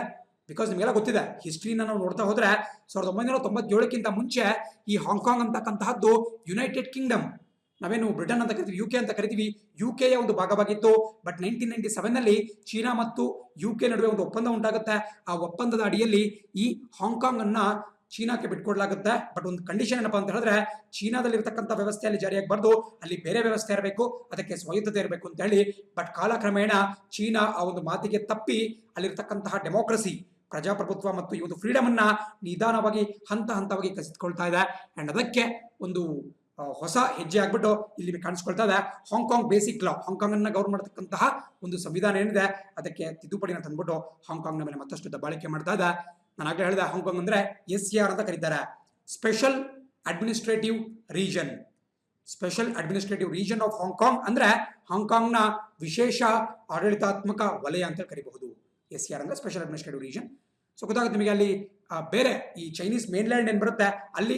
ಬಿಕಾಸ್ ನಿಮಗೆಲ್ಲ ಗೊತ್ತಿದೆ, ಹಿಸ್ಟ್ರಿನ ನಾವು ನೋಡ್ತಾ ಹೋದ್ರೆ 1997ಕ್ಕಿಂತ ಮುಂಚೆ ಈ ಹಾಂಗ್ಕಾಂಗ್ ಅಂತಕ್ಕಂತಹದ್ದು ಯುನೈಟೆಡ್ ಕಿಂಗ್ಡಮ್, ನಾವೇನು ಬ್ರಿಟನ್ ಅಂತ ಕರಿತೀವಿ, UK ಅಂತ ಕರಿತೀವಿ, UKಯ ಒಂದು ಭಾಗವಾಗಿತ್ತು. ಬಟ್ 1997ನಲ್ಲಿ ಚೀನಾ ಮತ್ತು UK ನಡುವೆ ಒಂದು ಒಪ್ಪಂದ ಉಂಟಾಗುತ್ತೆ. ಆ ಒಪ್ಪಂದದ ಅಡಿಯಲ್ಲಿ ಈ ಹಾಂಗ್ಕಾಂಗ್ ಅನ್ನ ಚೀನಾಕ್ಕೆ ಬಿಟ್ಕೊಡ್ಲಾಗುತ್ತೆ. ಬಟ್ ಒಂದು ಕಂಡೀಷನ್ ಏನಪ್ಪಾ ಅಂತ ಹೇಳಿದ್ರೆ, ಚೀನಾದಲ್ಲಿರ್ತಕ್ಕಂಥ ವ್ಯವಸ್ಥೆಯಲ್ಲಿ ಜಾರಿಯಾಗಬಾರ್ದು, ಅಲ್ಲಿ ಬೇರೆ ವ್ಯವಸ್ಥೆ ಇರಬೇಕು, ಅದಕ್ಕೆ ಸ್ವಾಯತ್ತತೆ ಇರಬೇಕು ಅಂತ ಹೇಳಿ. ಬಟ್ ಕಾಲಕ್ರಮೇಣ ಚೀನಾ ಆ ಒಂದು ಮಾತಿಗೆ ತಪ್ಪಿ ಅಲ್ಲಿರ್ತಕ್ಕಂತಹ ಡೆಮೋಕ್ರಸಿ, ಪ್ರಜಾಪ್ರಭುತ್ವ ಮತ್ತು ಈ ಒಂದು ಫ್ರೀಡಮ್ ಅನ್ನ ನಿಧಾನವಾಗಿ ಹಂತ ಹಂತವಾಗಿ ಕಸಿದುಕೊಳ್ತಾ ಇದೆ. ಅಂಡ್ ಅದಕ್ಕೆ ಒಂದು ಹೊಸ ಹೆಜ್ಜೆ ಆಗ್ಬಿಟ್ಟು ಇಲ್ಲಿ ಕಾಣಿಸ್ಕೊಳ್ತಾ ಇದೆ ಹಾಂಗ್ಕಾಂಗ್ ಬೇಸಿಕ್ ಲಾ. ಹಾಂಗ್ಕಾಂಗ್ ಅನ್ನ ಗೌರ್ನ್ ಮಾಡತಕ್ಕಂತಹ ಒಂದು ಸಂವಿಧಾನ ಏನಿದೆ ಅದಕ್ಕೆ ತಿದ್ದುಪಡಿನ ತಂದ್ಬಿಟ್ಟು ಹಾಂಗ್ಕಾಂಗ್ನ ಮೇಲೆ ಮತ್ತಷ್ಟು ದಬ್ಬಾಳಿಕೆ ಮಾಡ್ತಾ ಇದೆ. ನಾನು ಆಗಲೇ ಹೇಳಿದೆ, ಹಾಂಗ್ಕಾಂಗ್ ಅಂದ್ರೆ SAR ಅಂತ ಕರೀತಾರೆ, special administrative region. Special administrative region of Hong Kong ಅಂದ್ರೆ ಹಾಂಗ್ಕಾಂಗ್ನ ವಿಶೇಷ ಆಡಳಿತಾತ್ಮಕ ವಲಯ ಅಂತ ಕರಿಬಹುದು. SAR ಅಂದ್ರೆ ಸ್ಪೆಷಲ್ ಅಡ್ಮಿನಿಸ್ಟ್ರೇಟಿವ್ ರೀಜನ್. ಸೊ ಗೊತ್ತಾಗುತ್ತೆ ನಿಮಗೆ, ಅಲ್ಲಿ ಬೇರೆ ಈ ಚೈನೀಸ್ ಮೇನ್ಲ್ಯಾಂಡ್ ಏನ್ ಬರುತ್ತೆ ಅಲ್ಲಿ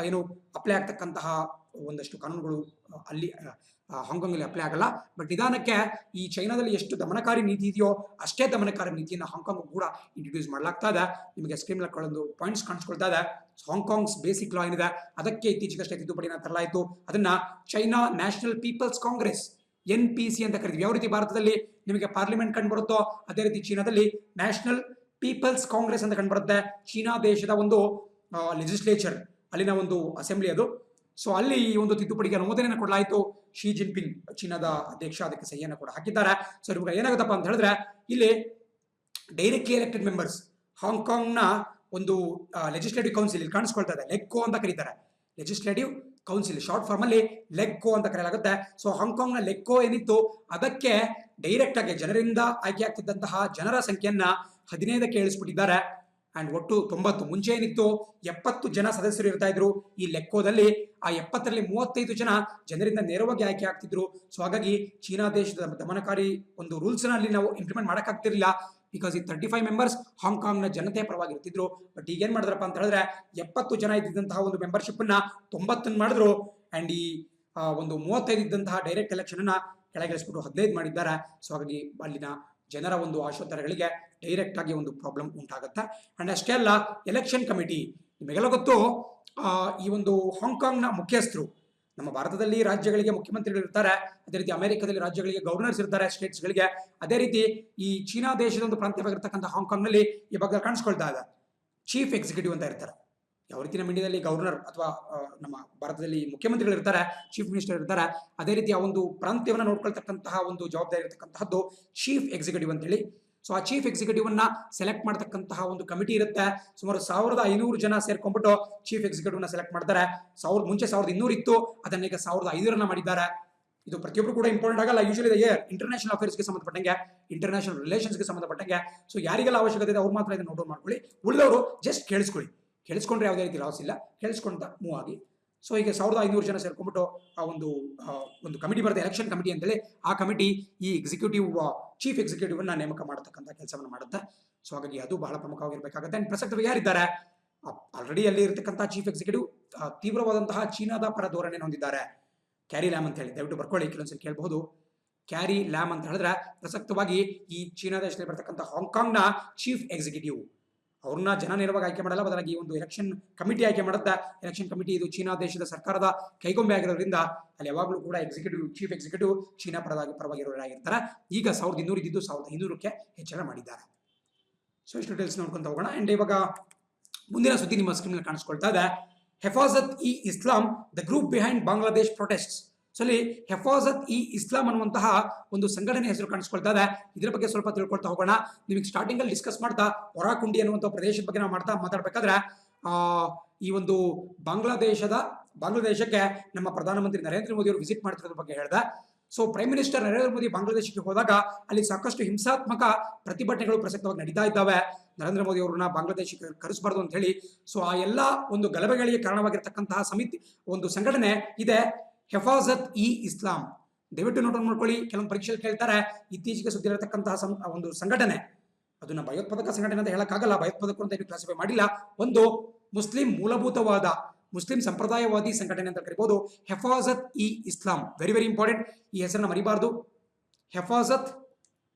ಏನು ಅಪ್ಲೈ ಆಗ್ತಕ್ಕಂತಹ ಒಂದಷ್ಟು ಕಾನೂನುಗಳು ಅಲ್ಲಿ ಹಾಂಗ್ಕಾಂಗ್ ಅಲ್ಲಿ ಅಪ್ಲೈ ಆಗಲ್ಲ. ಬಟ್ ನಿಧಾನಕ್ಕೆ ಈ ಚೈನಾದಲ್ಲಿ ಎಷ್ಟು ದಮನಕಾರಿ ನೀತಿ ಇದೆಯೋ ಅಷ್ಟೇ ದಮನಕಾರಿ ನೀತಿಯನ್ನು ಹಾಂಗ್ಕಾಂಗ್ ಕೂಡ ಇಂಟ್ರೊಡ್ಯೂಸ್ ಮಾಡಲಾಗ್ತಾ ಇದೆ. ನಿಮಗೆ ಸ್ಕ್ರೀನ್ ಒಂದು ಪಾಯಿಂಟ್ಸ್ ಕಾಣಿಸ್ಕೊಳ್ತಾ ಇದೆ. ಹಾಂಗ್ಕಾಂಗ್ಸ್ ಬೇಸಿಕ್ ಲಾ ಏನಿದೆ ಅದಕ್ಕೆ ಇತ್ತೀಚೆಗಷ್ಟೇ ತಿದ್ದುಪಡಿನ ತರಲಾಯಿತು. ಅದನ್ನ China National People's Congress NPC ಅಂತ ಕರಿತೀವಿ. ಯಾವ ರೀತಿ ಭಾರತದಲ್ಲಿ ನಿಮಗೆ ಪಾರ್ಲಿಮೆಂಟ್ ಕಂಡು ಬರುತ್ತೋ ಅದೇ ರೀತಿ ಚೀನಾದಲ್ಲಿ ನ್ಯಾಷನಲ್ ಪೀಪಲ್ಸ್ ಕಾಂಗ್ರೆಸ್ ಅಂತ ಕಂಡುಬರುತ್ತೆ. ಚೀನಾ ದೇಶದ ಒಂದು ಲೆಜಿಸ್ಲೇಚರ್, ಅಲ್ಲಿನ ಒಂದು ಅಸೆಂಬ್ಲಿ ಅದು. ಸೊ ಅಲ್ಲಿ ಈ ಒಂದು ತಿದ್ದುಪಡಿಗೆ ಅನುಮೋದನೆಯನ್ನು ಕೊಡಲಾಯಿತು. ಶಿ ಜಿನ್ಪಿಂಗ್ ಚೀನಾದ ಅಧ್ಯಕ್ಷ ಅದಕ್ಕೆ ಸಹಿಯನ್ನು ಕೂಡ ಹಾಕಿದ್ದಾರೆ. ಸೊ ಇವಾಗ ಏನಾಗುತ್ತಪ್ಪ ಅಂತ ಹೇಳಿದ್ರೆ, ಇಲ್ಲಿ ಡೈರೆಕ್ಟ್ಲಿ ಎಲೆಕ್ಟೆಡ್ ಮೆಂಬರ್ಸ್ ಹಾಂಗ್ಕಾಂಗ್ನ ಒಂದು ಲೆಜಿಸ್ಲೇಟಿವ್ ಕೌನ್ಸಿಲ್ ಇಲ್ಲಿ ಕಾಣಿಸ್ಕೊಳ್ತಾ ಇದೆ, ಲೆಗ್ಕೋ ಅಂತ ಕರೀತಾರೆ. ಲೆಜಿಸ್ಲೇಟಿವ್ ಕೌನ್ಸಿಲ್ ಶಾರ್ಟ್ ಫಾರ್ಮ್ ಅಲ್ಲಿ ಲೆಗ್ಕೋ ಅಂತ ಕರೆಯಲಾಗುತ್ತೆ. ಸೊ ಹಾಂಗ್ಕಾಂಗ್ನ ಲೆಗ್ಕೋ ಏನಿತ್ತು ಅದಕ್ಕೆ ಡೈರೆಕ್ಟ್ ಆಗಿ ಜನರಿಂದ ಆಯ್ಕೆ ಆಗ್ತಿದ್ದಂತಹ ಜನರ ಸಂಖ್ಯೆಯನ್ನ 15ಕ್ಕೆ ಇಳಿಸ್ಬಿಟ್ಟಿದ್ದಾರೆ. ಅಂಡ್ ಒಟ್ಟು 90, ಮುಂಚೆ ಏನಿತ್ತು 70 ಜನ ಸದಸ್ಯರು ಇರ್ತಾ ಇದ್ರು ಈ ಲೆಕ್ಕೋದಲ್ಲಿ. ಆ 70ರಲ್ಲಿ 35 ಜನ ಜನರಿಂದ ನೇರವಾಗಿ ಆಯ್ಕೆ ಆಗ್ತಿದ್ರು. ಸೊ ಹಾಗಾಗಿ ಚೀನಾ ದೇಶದ ದಮನಕಾರಿ ಒಂದು ರೂಲ್ಸ್ ನಲ್ಲಿ ನಾವು ಇಂಪ್ಲಿಮೆಂಟ್ ಮಾಡಕ್ ಆಗ್ತಿರ್ಲಿಲ್ಲ. ಬಿಕಾಸ್ ಈ 35 ಮೆಂಬರ್ಸ್ ಹಾಂಗ್ಕಾಂಗ್ನ ಜನತೆ ಪರವಾಗಿ ಇರ್ತಿದ್ರು. ಬಟ್ ಈಗ ಏನ್ ಮಾಡಿದ್ರಪ್ಪ ಅಂತ ಹೇಳಿದ್ರೆ, 70 ಜನ ಇದ್ದಂತಹ ಒಂದು ಮೆಂಬರ್ಶಿಪ್ ಅನ್ನ 90 ಮಾಡಿದ್ರು. ಅಂಡ್ ಈ ಒಂದು 35 ಇದ್ದಂತಹ ಡೈರೆಕ್ಟ್ ಎಲೆಕ್ಷನ್ ಅನ್ನ ಕೆಳಗಿಳಿಸ್ಬಿಟ್ಟು 15 ಮಾಡಿದ್ದಾರೆ. ಸೊ ಹಾಗಾಗಿ ಅಲ್ಲಿನ ಜನರ ಒಂದು ಆಶೋತ್ತರಗಳಿಗೆ ಡೈರೆಕ್ಟ್ ಆಗಿ ಒಂದು ಪ್ರಾಬ್ಲಮ್ ಉಂಟಾಗುತ್ತೆ. ಅಂಡ್ ಅಷ್ಟೇ ಅಲ್ಲ, ಎಲೆಕ್ಷನ್ ಕಮಿಟಿ ನಿಮಗೆಲ್ಲ ಗೊತ್ತು, ಈ ಒಂದು ಹಾಂಗ್ಕಾಂಗ್ನ ಮುಖ್ಯಸ್ಥರು, ನಮ್ಮ ಭಾರತದಲ್ಲಿ ರಾಜ್ಯಗಳಿಗೆ ಮುಖ್ಯಮಂತ್ರಿಗಳು ಇರ್ತಾರೆ, ಅದೇ ರೀತಿ ಅಮೆರಿಕದಲ್ಲಿ ರಾಜ್ಯಗಳಿಗೆ ಗವರ್ನರ್ಸ್ ಇರ್ತಾರೆ, ಸ್ಟೇಟ್ಸ್ಗಳಿಗೆ. ಅದೇ ರೀತಿ ಈ ಚೀನಾ ದೇಶದ ಒಂದು ಪ್ರಾಂತ್ಯವಾಗಿರ್ತಕ್ಕಂಥ ಹಾಂಗ್ಕಾಂಗ್ನಲ್ಲಿ ಈ ಬಗ್ಗೆ ಕಾಣಿಸ್ಕೊಳ್ತಾ ಇದೆ, ಚೀಫ್ ಎಕ್ಸಿಕ್ಯೂಟಿವ್ ಅಂತ ಇರ್ತಾರೆ. ಯಾವ ರೀತಿ ನಮ್ಮ ಇಂಡಿಯಾದಲ್ಲಿ ಗವರ್ನರ್ ಅಥವಾ ನಮ್ಮ ಭಾರತದಲ್ಲಿ ಮುಖ್ಯಮಂತ್ರಿಗಳು ಇರ್ತಾರೆ, ಚೀಫ್ ಮಿನಿಸ್ಟರ್ ಇರ್ತಾರೆ, ಅದೇ ರೀತಿ ಆ ಒಂದು ಪ್ರಾಂತ್ಯವನ್ನು ನೋಡ್ಕೊಳ್ತಕ್ಕಂತಹ ಒಂದು ಜವಾಬ್ದಾರಿ ಇರತಕ್ಕಂತಹದ್ದು ಚೀಫ್ ಎಕ್ಸಿಕ್ಯೂಟಿವ್ ಅಂತ ಹೇಳಿ. ಸೊ ಆ ಚೀಫ್ ಎಕ್ಸಿಕ್ಯೂಟಿವ್ ಅನ್ನ ಸೆಲೆಕ್ಟ್ ಮಾಡತಕ್ಕಂತಹ ಒಂದು ಕಮಿಟಿ ಇರುತ್ತೆ. ಸುಮಾರು 1500 ಜನ ಸೇರ್ಕೊಂಡ್ಬಿಟ್ಟು ಚೀಫ್ ಎಕ್ಸಿಕ್ಯೂಟಿವ್ ನ ಸೆಲೆಕ್ಟ್ ಮಾಡ್ತಾರೆ. ಮುಂಚೆ 1200 ಇತ್ತು, ಅದನ್ನ ಈಗ 1500 ಮಾಡಿದ್ದಾರೆ. ಇದು ಪ್ರತಿಯೊಬ್ಬರು ಕೂಡ ಇಂಪಾರ್ಟೆಂಟ್ ಆಗಲ್ಲ. ಯೂಶಲಿ ಇಂಟರ್ನ್ಯಾಷನಲ್ ಅಫೇರ್ಸ್ಗೆ ಸಂಬಂಧಪಟ್ಟಂಗೆ, ಇಂಟರ್ನ್ಯಾಷನಲ್ ರಿಲೇಷನ್ಸ್ಗೆ ಸಂಬಂಧಪಟ್ಟಂಗೆ. ಸೊ ಯಾರಿಗೆಲ್ಲ ಅವಶ್ಯಕತೆ ಇದೆ ಅವ್ರು ಮಾತ್ರ ಇದನ್ನು ನೋಟ್ ಮಾಡ್ಕೊಳ್ಳಿ, ಉಳಿದವರು ಜಸ್ಟ್ ಕೇಳಿಸ್ಕೊಂಡ್ರೆ ಯಾವುದೇ ರೀತಿ ಲಾಸ್ ಇಲ್ಲ, ಕೇಳಿಸ್ಕೊಂತ ಮೂವ್ ಆಗಿ. ಸೊ ಈಗ 1500 ಜನ ಸೇರ್ಕೊಂಡ್ಬಿಟ್ಟು ಆ ಒಂದು ಕಮಿಟಿ ಬರುತ್ತೆ, ಎಲೆಕ್ಷನ್ ಕಮಿಟಿ ಅಂತೇಳಿ. ಆ ಕಮಿಟಿ ಈ ಚೀಫ್ ಎಕ್ಸಿಕ್ಯೂಟಿವ್ ಅನ್ನ ನೇಮಕ ಮಾಡತಕ್ಕಂಥ ಕೆಲಸವನ್ನು ಮಾಡುತ್ತೆ. ಸೊ ಹಾಗಾಗಿ ಅದು ಬಹಳ ಪ್ರಮುಖವಾಗಿರ್ಬೇಕಾಗುತ್ತೆ. ಅಂಡ್ ಪ್ರಸಕ್ತರು ಯಾರಿದ್ದಾರೆ, ಆಲ್ರೆಡಿ ಅಲ್ಲಿ ಇರತಕ್ಕಂತಹ ಚೀಫ್ ಎಕ್ಸಿಕ್ಯೂಟಿವ್ ತೀವ್ರವಾದಂತಹ ಚೀನಾದ ಪರ ಧೋರಣೆ ಹೊಂದಿದ್ದಾರೆ. ಕ್ಯಾರಿ ಲ್ಯಾಮ್ ಅಂತ ಹೇಳಿ ದಯವಿಟ್ಟು ಬರ್ಕೊಳ್ಳಿ, ಕೆಲವೊಂದ್ಸರಿ ಕೇಳಬಹುದು. ಕ್ಯಾರಿ ಲ್ಯಾಮ್ ಅಂತ ಹೇಳಿದ್ರೆ ಪ್ರಸಕ್ತವಾಗಿ ಈ ಚೀನಾ ದೇಶದಲ್ಲಿ ಬರ್ತಕ್ಕಂಥ ಹಾಂಗ್ಕಾಂಗ್ನ ಚೀಫ್ ಎಕ್ಸಿಕ್ಯೂಟಿವ್. ಅವ್ರನ್ನ ಜನ ನೇರವಾಗಿ ಆಯ್ಕೆ ಮಾಡಲ್ಲ, ಬದಲಾಗಿ ಒಂದು ಎಲೆಕ್ಷನ್ ಕಮಿಟಿ ಆಯ್ಕೆ ಮಾಡುತ್ತೆ. ಎಲೆಕ್ಷನ್ ಕಮಿಟಿ ಇದು ಚೀನಾ ದೇಶದ ಸರ್ಕಾರದ ಕೈಗೊಂಬೆ ಆಗಿರೋದ್ರಿಂದ ಅಲ್ಲಿ ಯಾವಾಗಲೂ ಕೂಡ ಚೀಫ್ ಎಕ್ಸಿಕ್ಯೂಟಿವ್ ಚೀನಾ ಪರವಾಗಿರೋರಾಗಿರ್ತಾರೆ. ಈಗ 1200 ಇದ್ದು 1500ಕ್ಕೆ ಹೆಚ್ಚಳ ಮಾಡಿದ್ದಾರೆ. ಸೊ ಇಷ್ಟು ಡೀಟೇಲ್ಸ್ ನೋಡ್ಕೊಂತ ಹೋಗೋಣ. ಅಂಡ್ ಇವಾಗ ಮುಂದಿನ ಸುದ್ದಿ ನಿಮ್ಮ ಸ್ಕ್ರೀನ್ ಕಾಣಿಸ್ಕೊಳ್ತಾ ಇದೆ, Hefazat e Islam, the group behind Bangladesh protest. So ಅಲ್ಲಿ ಹೆಫಾಜತ್ ಇ ಇಸ್ಲಾಂ ಅನ್ನುವಂತಹ ಒಂದು ಸಂಘಟನೆ ಹೆಸರು ಕಾಣಿಸ್ಕೊಳ್ತಾ ಇದೆ. ಇದರ ಬಗ್ಗೆ ಸ್ವಲ್ಪ ತಿಳ್ಕೊಳ್ತಾ ಹೋಗೋಣ. ನಿಮಗೆ ಸ್ಟಾರ್ಟಿಂಗ್ ಅಲ್ಲಿ ಡಿಸ್ಕಸ್ ಮಾಡ್ತಾ ಒರಾಕುಂಡಿ ಅನ್ನುವಂಥ ಪ್ರದೇಶದ ಬಗ್ಗೆ ನಾವು ಮಾತಾಡ್ಬೇಕಾದ್ರೆ ಈ ಒಂದು ಬಾಂಗ್ಲಾದೇಶಕ್ಕೆ ನಮ್ಮ ಪ್ರಧಾನಮಂತ್ರಿ ನರೇಂದ್ರ ಮೋದಿ ಅವರು ವಿಸಿಟ್ ಮಾಡ್ತಿರೋದ್ರ ಬಗ್ಗೆ ಹೇಳಿದೆ. So prime minister Narendra Modi ಬಾಂಗ್ಲಾದೇಶಕ್ಕೆ ಹೋದಾಗ ಅಲ್ಲಿ ಸಾಕಷ್ಟು ಹಿಂಸಾತ್ಮಕ ಪ್ರತಿಭಟನೆಗಳು ಪ್ರಸಕ್ತವಾಗಿ ನಡೀತಾ ಇದ್ದಾವೆ. ನರೇಂದ್ರ ಮೋದಿ ಅವರನ್ನ ಬಾಂಗ್ಲಾದೇಶಕ್ಕೆ ಕರೆಸಬಾರ್ದು ಅಂತ ಹೇಳಿ. ಸೊ ಆ ಎಲ್ಲ ಒಂದು ಗಲಭೆಗಳಿಗೆ ಕಾರಣವಾಗಿರ್ತಕ್ಕಂತಹ ಒಂದು ಸಂಘಟನೆ ಇದೆ, ಹೆಫಾಜತ್ ಇ ಇಸ್ಲಾಂ. ದಯವಿಟ್ಟು ನೋಟ್ ಮಾಡ್ಕೊಳ್ಳಿ, ಕೆಲವೊಂದು ಪರೀಕ್ಷೆಯಲ್ಲಿ ಕೇಳ್ತಾರೆ. ಇತ್ತೀಚೆಗೆ ಸುದ್ದಿರತಕ್ಕಂತಹ ಒಂದು ಸಂಘಟನೆ, ಅದನ್ನ ಭಯೋತ್ಪಾದಕ ಸಂಘಟನೆ ಅಂತ ಹೇಳಕ್ಕಾಗಲ್ಲ, ಭಯೋತ್ಪಾದಕರು ಅಂತ ಕ್ಲಾಸಿಫೈ ಮಾಡಿಲ್ಲ. ಒಂದು ಮುಸ್ಲಿಂ ಮೂಲಭೂತವಾದ ಮುಸ್ಲಿಂ ಸಂಪ್ರದಾಯವಾದಿ ಸಂಘಟನೆ ಅಂತ ಕರಿಬಹುದು, ಹೆಫಾಜತ್ ಇ ಇಸ್ಲಾಂ. ವೆರಿ ವೆರಿ ಇಂಪಾರ್ಟೆಂಟ್, ಈ ಹೆಸರನ್ನ ಮರಿಬಾರ್ದು. ಹೆಫಾಜತ್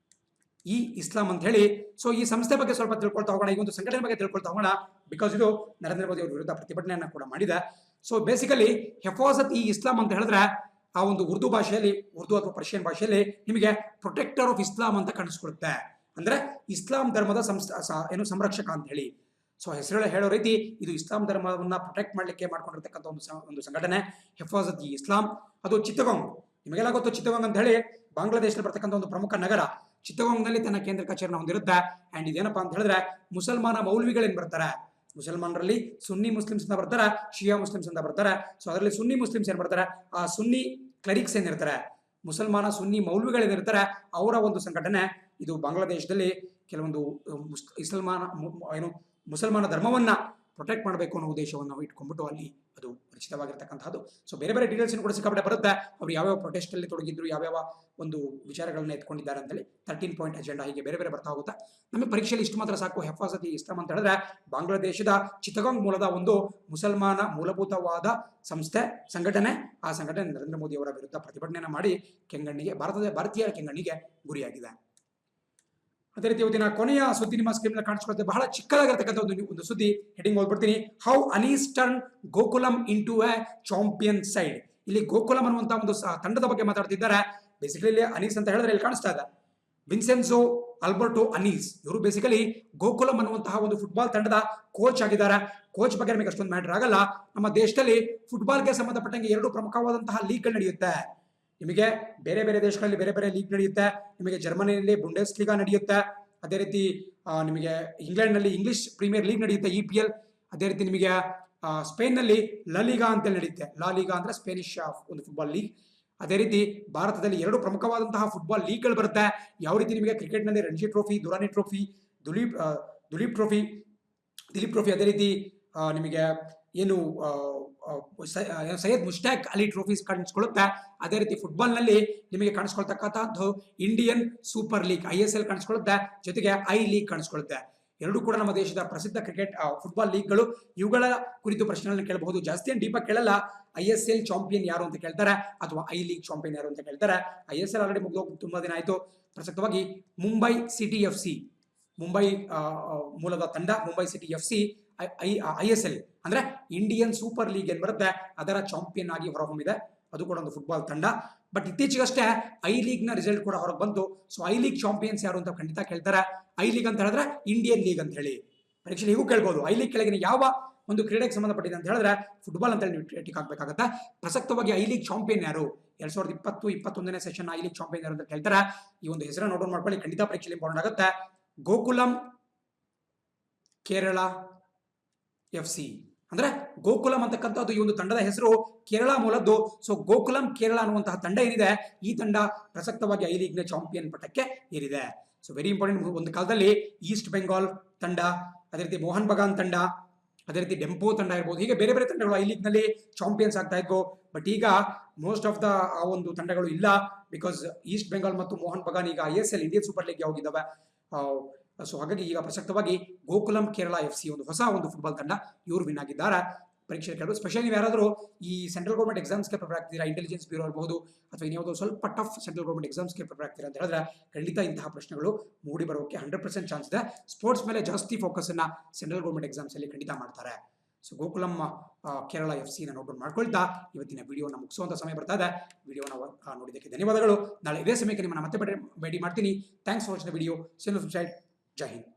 ಇ ಇಸ್ಲಾಂ ಅಂತ ಹೇಳಿ. ಸೊ ಈ ಸಂಸ್ಥೆ ಬಗ್ಗೆ ಸ್ವಲ್ಪ ತಿಳ್ಕೊಳ್ತಾ ಹೋಗೋಣ, ಈ ಒಂದು ಸಂಘಟನೆ ಬಗ್ಗೆ ತಿಳ್ಕೊಳ್ತಾ ಹೋಗೋಣ. ಬಿಕಾಸ್ ಇದು ನರೇಂದ್ರ ಮೋದಿ ಅವರ ವಿರುದ್ಧ ಪ್ರತಿಭಟನೆಯನ್ನ ಕೂಡ ಮಾಡಿದೆ. ಸೊ ಬೇಸಿಕಲಿ ಹೆಫಾಜತ್ ಇ ಇಸ್ಲಾಂ ಅಂತ ಹೇಳಿದ್ರೆ ಆ ಒಂದು ಉರ್ದು ಭಾಷೆಯಲ್ಲಿ, ಉರ್ದು ಅಥವಾ ಪರ್ಷಿಯನ್ ಭಾಷೆಯಲ್ಲಿ ನಿಮಗೆ ಪ್ರೊಟೆಕ್ಟರ್ ಆಫ್ ಇಸ್ಲಾಂ ಅಂತ ಕಾಣಿಸ್ಕೊಳ್ಳುತ್ತೆ. ಅಂದ್ರೆ ಇಸ್ಲಾಂ ಧರ್ಮದ ಸಂರಕ್ಷಕ ಅಂತ ಹೇಳಿ. ಸೊ ಹೆಸರು ಹೇಳೋ ರೀತಿ ಇದು ಇಸ್ಲಾಂ ಧರ್ಮವನ್ನ ಪ್ರೊಟೆಕ್ಟ್ ಮಾಡ್ಲಿಕ್ಕೆ ಮಾಡ್ಕೊಂಡಿರ್ತಕ್ಕಂಥ ಒಂದು ಸಂಘಟನೆ ಹೆಫಾಜತ್ ಇ ಇಸ್ಲಾಂ. ಅದು ಚಿತ್ತಗೋಂಗ್, ನಿಮಗೆಲ್ಲ ಗೊತ್ತು ಚಿತ್ತಗೋಂಗ್ ಅಂತ ಹೇಳಿ ಬಾಂಗ್ಲಾದೇಶದಲ್ಲಿ ಬರ್ತಕ್ಕಂಥ ಒಂದು ಪ್ರಮುಖ ನಗರ. ಚಿತ್ತಗೋಂಗ್ನಲ್ಲಿ ತನ್ನ ಕೇಂದ್ರ ಕಚೇರಿನ ಹೊಂದಿರುತ್ತೆ. ಅಂಡ್ ಇದೇನಪ್ಪಾ ಅಂತ ಹೇಳಿದ್ರೆ ಮುಸಲ್ಮಾನ ಮೌಲ್ವಿಗಳೇನ್ ಬರ್ತಾರೆ, ಮುಸಲ್ಮಾನರಲ್ಲಿ ಸುನ್ನಿ ಮುಸ್ಲಿಮ್ಸ್ ಅಂತ ಬರ್ತಾರೆ, ಶಿಯಾ ಮುಸ್ಲಿಮ್ಸ್ ಅಂತ ಬರ್ತಾರೆ. ಸೊ ಅದರಲ್ಲಿ ಸುನ್ನಿ ಮುಸ್ಲಿಮ್ಸ್ ಏನ್ ಬರ್ತಾರೆ, ಆ ಸುನ್ನಿ ಕ್ಲರಿಕ್ಸ್ ಏನಿರ್ತಾರೆ, ಮುಸಲ್ಮಾನ ಸುನ್ನಿ ಮೌಲ್ವಿಗಳೇನಿರ್ತಾರೆ ಅವರ ಒಂದು ಸಂಘಟನೆ. ಇದು ಬಾಂಗ್ಲಾದೇಶದಲ್ಲಿ ಕೆಲವೊಂದು ಮುಸಲ್ಮಾನ ಧರ್ಮವನ್ನ ಪ್ರೊಟೆಕ್ಟ್ ಮಾಡಬೇಕು ಅನ್ನೋ ಉದ್ದೇಶವನ್ನು ನಾವು ಇಟ್ಕೊಂಡ್ಬಿಟ್ಟು ಅಲ್ಲಿ ಅದು ರಚಿತವಾಗಿರ್ತಕ್ಕಂಥದ್ದು. ಸೊ ಬೇರೆ ಬೇರೆ ಡೀಟೇಲ್ಸ್ ಕೂಡ ಸಿಕ್ಕಾಪಟ್ಟೆ ಬರುತ್ತೆ. ಅವರು ಯಾವ್ಯಾವ ಪ್ರೊಟೆಸ್ಟ್ ಅಲ್ಲಿ ತೊಡಗಿದ್ರು, ಯಾವ್ಯಾವ ಒಂದು ವಿಚಾರಗಳನ್ನ ಎತ್ಕೊಂಡಿದ್ದಾರೆ ಅಂತೇಳಿ 13 ಪಾಯಿಂಟ್ ಅಜೆಂಡಾ ಹೀಗೆ ಬೇರೆ ಬೇರೆ ಬರ್ತಾ ಹೋಗುತ್ತೆ. ನಮಗೆ ಪರೀಕ್ಷೆಯಲ್ಲಿ ಇಷ್ಟು ಮಾತ್ರ ಸಾಕು. ಹೆಫಾಜತ್ ಇ ಇಸ್ಲಾಂ ಅಂತ ಹೇಳಿದ್ರೆ ಬಾಂಗ್ಲಾದೇಶದ ಚಿತ್ತಗೋಂಗ್ ಮೂಲದ ಒಂದು ಮುಸಲ್ಮಾನ ಮೂಲಭೂತವಾದ ಸಂಘಟನೆ. ಆ ಸಂಘಟನೆ ನರೇಂದ್ರ ಮೋದಿ ಅವರ ವಿರುದ್ಧ ಪ್ರತಿಭಟನೆಯನ್ನು ಮಾಡಿ ಭಾರತೀಯ ಕೆಂಗಣ್ಣಿಗೆ ಗುರಿಯಾಗಿದೆ. ಅದೇ ರೀತಿ ಇವತ್ತಿನ ಕೊನೆಯ ಸುದ್ದಿ ನಿಮ್ಮ ಸ್ಕ್ರೀನ್ ಕಾಣಿಸ್ಕೊಳ್ಳುತ್ತೆ. ಬಹಳ ಚಿಕ್ಕದಾಗಿರ್ತಕ್ಕಂಥ ಒಂದು ಸುದ್ದಿ. ಹೆಡಿಂಗ್ ಓದ್ಬಿಡ್ತೀನಿ. How Annese turn Gokulam into a champion side. ಇಲ್ಲಿ ಗೋಕುಲಂ ಅನ್ನುವಂತಹ ಒಂದು ತಂಡದ ಬಗ್ಗೆ ಮಾತಾಡ್ತಿದ್ದಾರೆ. ಬೇಸಿಕಲಿ ಅನೀಸ್ ಅಂತ ಹೇಳಿದ್ರೆ ಇಲ್ಲಿ ಕಾಣಿಸ್ತಾ ಇದೆ ವಿನ್ಸೆನ್ಜೋ ಆಲ್ಬರ್ಟೋ ಅನೀಸ್. ಇವರು ಬೇಸಿಕಲಿ ಗೋಕುಲಂ ಅನ್ನುವಂತಹ ಒಂದು ಫುಟ್ಬಾಲ್ ತಂಡದ ಕೋಚ್ ಆಗಿದ್ದಾರೆ. ಕೋಚ್ ಬಗ್ಗೆ ನಮಗೆ ಅಷ್ಟೊಂದು ಮ್ಯಾಟರ್ ಆಗಲ್ಲ. ನಮ್ಮ ದೇಶದಲ್ಲಿ ಫುಟ್ಬಾಲ್ಗೆ ಸಂಬಂಧಪಟ್ಟಂಗೆ 2 ಪ್ರಮುಖವಾದಂತಹ ಲೀಗ್ಗಳು ನಡೆಯುತ್ತೆ. ನಿಮಗೆ ಬೇರೆ ಬೇರೆ ದೇಶಗಳಲ್ಲಿ ಬೇರೆ ಬೇರೆ ಲೀಗ್ ನಡೆಯುತ್ತೆ. ನಿಮಗೆ ಜರ್ಮನಿಯಲ್ಲಿ ಬುಂಡೆಸ್ ಲೀಗಾ ನಡೆಯುತ್ತೆ. ಅದೇ ರೀತಿ ನಿಮಗೆ ಇಂಗ್ಲೆಂಡ್ ನಲ್ಲಿ ಇಂಗ್ಲಿಷ್ ಪ್ರೀಮಿಯರ್ ಲೀಗ್ ನಡೆಯುತ್ತೆ, EPL. ಅದೇ ರೀತಿ ನಿಮಗೆ ಸ್ಪೇನ್ ನಲ್ಲಿ ಲಲಿಗಾ ಅಂತ ನಡೆಯುತ್ತೆ. ಲಾಲಿಗಾ ಅಂದ್ರೆ ಸ್ಪೇನಿಷ್ ಒಂದು ಫುಟ್ಬಾಲ್ ಲೀಗ್. ಅದೇ ರೀತಿ ಭಾರತದಲ್ಲಿ 2 ಪ್ರಮುಖವಾದಂತಹ ಫುಟ್ಬಾಲ್ ಲೀಗ್ಗಳು ಬರುತ್ತೆ. ಯಾವ ರೀತಿ ನಿಮಗೆ ಕ್ರಿಕೆಟ್ ನಲ್ಲಿ Ranji trophy, Durani trophy, Dilip trophy. ಅದೇ ರೀತಿ ನಿಮಗೆ ಏನು ಸೈಯದ್ ಮುಷ್ತಾಕ್ ಅಲಿ ಟ್ರೋಫೀಸ್ ಕಾಣಿಸ್ಕೊಳ್ಳುತ್ತೆ. ಅದೇ ರೀತಿ ಫುಟ್ಬಾಲ್ ನಲ್ಲಿ ನಿಮಗೆ ಕಾಣಿಸ್ಕೊಳ್ತಕ್ಕಂಥದ್ದು ಇಂಡಿಯನ್ ಸೂಪರ್ ಲೀಗ್ ISL ಕಾಣಿಸ್ಕೊಳ್ಳುತ್ತೆ. ಜೊತೆಗೆ ಐ ಲೀಗ್ ಕಾಣಿಸ್ಕೊಳ್ಳುತ್ತೆ. 2 ಕೂಡ ನಮ್ಮ ದೇಶದ ಪ್ರಸಿದ್ಧ ಕ್ರಿಕೆಟ್ ಫುಟ್ಬಾಲ್ ಲೀಗ್ಗಳು. ಇವುಗಳ ಕುರಿತು ಪ್ರಶ್ನೆಗಳನ್ನ ಕೇಳಬಹುದು. ಜಾಸ್ತಿ ಏನು ಡೀಪಾಗಿ ಕೇಳಲ್ಲ. ISL ಚಾಂಪಿಯನ್ ಯಾರು ಅಂತ ಕೇಳ್ತಾರೆ, ಅಥವಾ ಐ ಲೀಗ್ ಚಾಂಪಿಯನ್ ಯಾರು ಅಂತ ಕೇಳ್ತಾರೆ. ISL ಆಲ್ರೆಡಿ ಮುಗಿದೋಗಿ ತುಂಬಾ ದಿನ ಆಯ್ತು. ಪ್ರಸಕ್ತವಾಗಿ ಮುಂಬೈ ಸಿಟಿ FC, ಮುಂಬೈ ಮೂಲದ ತಂಡ ಮುಂಬೈ ಸಿಟಿ FC ISL ಅಂದ್ರೆ ಇಂಡಿಯನ್ ಸೂಪರ್ ಲೀಗ್ ಏನ್ ಬರುತ್ತೆ ಅದರ ಚಾಂಪಿಯನ್ ಆಗಿ ಹೊರಹೊಮ್ಮಿದೆ. ಅದು ಕೂಡ ಒಂದು ಫುಟ್ಬಾಲ್ ತಂಡ. ಬಟ್ ಇತ್ತೀಚೆಗಷ್ಟೇ ಐ ಲೀಗ್ ನ ರಿಸಲ್ಟ್ ಕೂಡ ಹೊರಗೆ ಬಂತು. ಸೊ ಐ ಲೀಗ್ ಚಾಂಪಿಯನ್ಸ್ ಯಾರು ಅಂತ ಖಂಡಿತ ಕೇಳ್ತಾರೆ. ಐ ಲೀಗ್ ಅಂತ ಹೇಳಿದ್ರೆ ಇಂಡಿಯನ್ ಲೀಗ್ ಅಂತ ಹೇಳಿ ಪರೀಕ್ಷೆ ಹೀಗೂ ಕೇಳ್ಬೋದು. ಐ ಲೀಗ್ ಕೆಳಗಿನ ಯಾವ ಒಂದು ಕ್ರೀಡೆಗೆ ಸಂಬಂಧಪಟ್ಟಿದೆ ಅಂತ ಹೇಳಿದ್ರೆ ಫುಟ್ಬಾಲ್ ಅಂತ ಹೇಳಿ ಟಿಕ್ ಹಾಕ್ಬೇಕಾಗತ್ತೆ. ಪ್ರಸಕ್ತವಾಗಿ ಐ ಲೀಗ್ ಚಾಂಪಿಯನ್ ಯಾರು, 2020-21ನೇ ಸೆಷನ್ ಐ ಲೀಗ್ ಚಾಂಪಿಯನ್ ಯಾರು ಅಂತ ಕೇಳ್ತಾರೆ. ಈ ಒಂದು ಹೆಸರನ್ನು ನೋಟ್ ಮಾಡ್ಕೊಳ್ಳಿ, ಖಂಡಿತ ಪರೀಕ್ಷೆಯಲ್ಲಿ ಇಂಪಾರ್ಟೆಂಟ್ ಆಗುತ್ತೆ. ಗೋಕುಲಂ ಕೇರಳ FC ಅಂದ್ರೆ ಗೋಕುಲಂ ಅಂತಕ್ಕಂಥದ್ದು ಈ ಒಂದು ತಂಡದ ಹೆಸರು ಕೇರಳ ಮೂಲದ್ದು. ಸೊ ಗೋಕುಲಂ ಕೇರಳ ಅನ್ನುವಂತಹ ತಂಡ ಏನಿದೆ, ಈ ತಂಡ ಪ್ರಸಕ್ತವಾಗಿ ಐ ಲೀಗ್ ನ ಚಾಂಪಿಯನ್ ಪಟ್ಟಕ್ಕೆ ಏರಿದೆ. So very important. ಒಂದು ಕಾಲದಲ್ಲಿ ಈಸ್ಟ್ ಬೆಂಗಾಲ್ ತಂಡ, ಅದೇ ರೀತಿ ಮೋಹನ್ ಬಗಾನ್ ತಂಡ, ಅದೇ ರೀತಿ ಡೆಂಪೋ ತಂಡ ಇರ್ಬೋದು, ಹೀಗೆ ಬೇರೆ ಬೇರೆ ತಂಡಗಳು ಐ ಲೀಗ್ ನಲ್ಲಿ ಚಾಂಪಿಯನ್ಸ್ ಆಗ್ತಾ ಇದ್ವು. ಬಟ್ ಈಗ ಮೋಸ್ಟ್ ಆಫ್ ದ ಆ ಒಂದು ತಂಡಗಳು ಇಲ್ಲ. ಬಿಕಾಸ್ ಈಸ್ಟ್ ಬೆಂಗಾಲ್ ಮತ್ತು ಮೋಹನ್ ಬಗಾನ್ ಈಗ ISL ಇಂಡಿಯನ್ ಸೂಪರ್ ಲೀಗ್ ಹೋಗಿದ್ದಾವೆ. ಸೊ ಹಾಗಾಗಿ ಈಗ ಪ್ರಸಕ್ತವಾಗಿ ಗೋಕುಲಂ ಕೇರಳ FC ಒಂದು ಹೊಸ ಒಂದು ಫುಟ್ಬಾಲ್ ತಂಡ, ಇವರು ವಿನ್ ಆಗಿದ್ದಾರೆ. ಪರೀಕ್ಷೆ ಕೇಳೋದು ಸ್ಪೆಷಲ್. ನೀವು ಯಾರಾದರೂ ಈ ಸೆಂಟ್ರಲ್ ಗೌರ್ಮೆಂಟ್ ಎಕ್ಸಾಮ್ಸ್ಗೆ ಪ್ರಿಪೇರ್ ಆಗ್ತೀರಾ, ಇಂಟೆಲಿಜೆನ್ಸ್ ಬ್ಯೂರೋ ಇರಬಹುದು, ಅಥವಾ ಇನ್ಯಾವುದೋ ಸ್ವಲ್ಪ ಟಫ್ ಸೆಂಟ್ರಲ್ ಗೌರ್ಮೆಂಟ್ ಎಕ್ಸಾಮ್ಸ್ಗೆ ಪ್ರಿಪೇರ್ ಆಗ್ತೀರಾ ಅಂತ ಹೇಳಿದ್ರೆ ಖಂಡಿತ ಇಂತಹ ಪ್ರಶ್ನೆಗಳು ಮೂಡಿ ಬರೋಕ್ಕೆ 100% ಚಾನ್ಸ್ ಇದೆ. ಸ್ಪೋರ್ಟ್ಸ್ ಮೇಲೆ ಜಾಸ್ತಿ ಫೋಕಸ್ ಅನ್ನ ಸೆಂಟ್ರಲ್ ಗೌರ್ಮೆಂಟ್ ಎಕ್ಸಾಮ್ಸ್ ಅಲ್ಲಿ ಖಂಡಿತ ಮಾಡ್ತಾರೆ. So Gokulam Kerala FC note ಮಾಡ್ಕೊಳ್ತಾ ಇವತ್ತಿನ ವಿಡಿಯೋನ ಮುಗಿಸುವಂತ ಸಮಯ ಬರ್ತಾ ಇದೆ. ವಿಡಿಯೋನ ನೋಡಿದ್ದಕ್ಕೆ ಧನ್ಯವಾದಗಳು. ನಾಳೆ ಇದೇ ಸಮಯಕ್ಕೆ ನಿಮ್ಮನ್ನ ಮತ್ತೆ ಭೇಟಿ ಮಾಡ್ತೀನಿ. Thanks for watching the video. Subscribe. Jai Hind.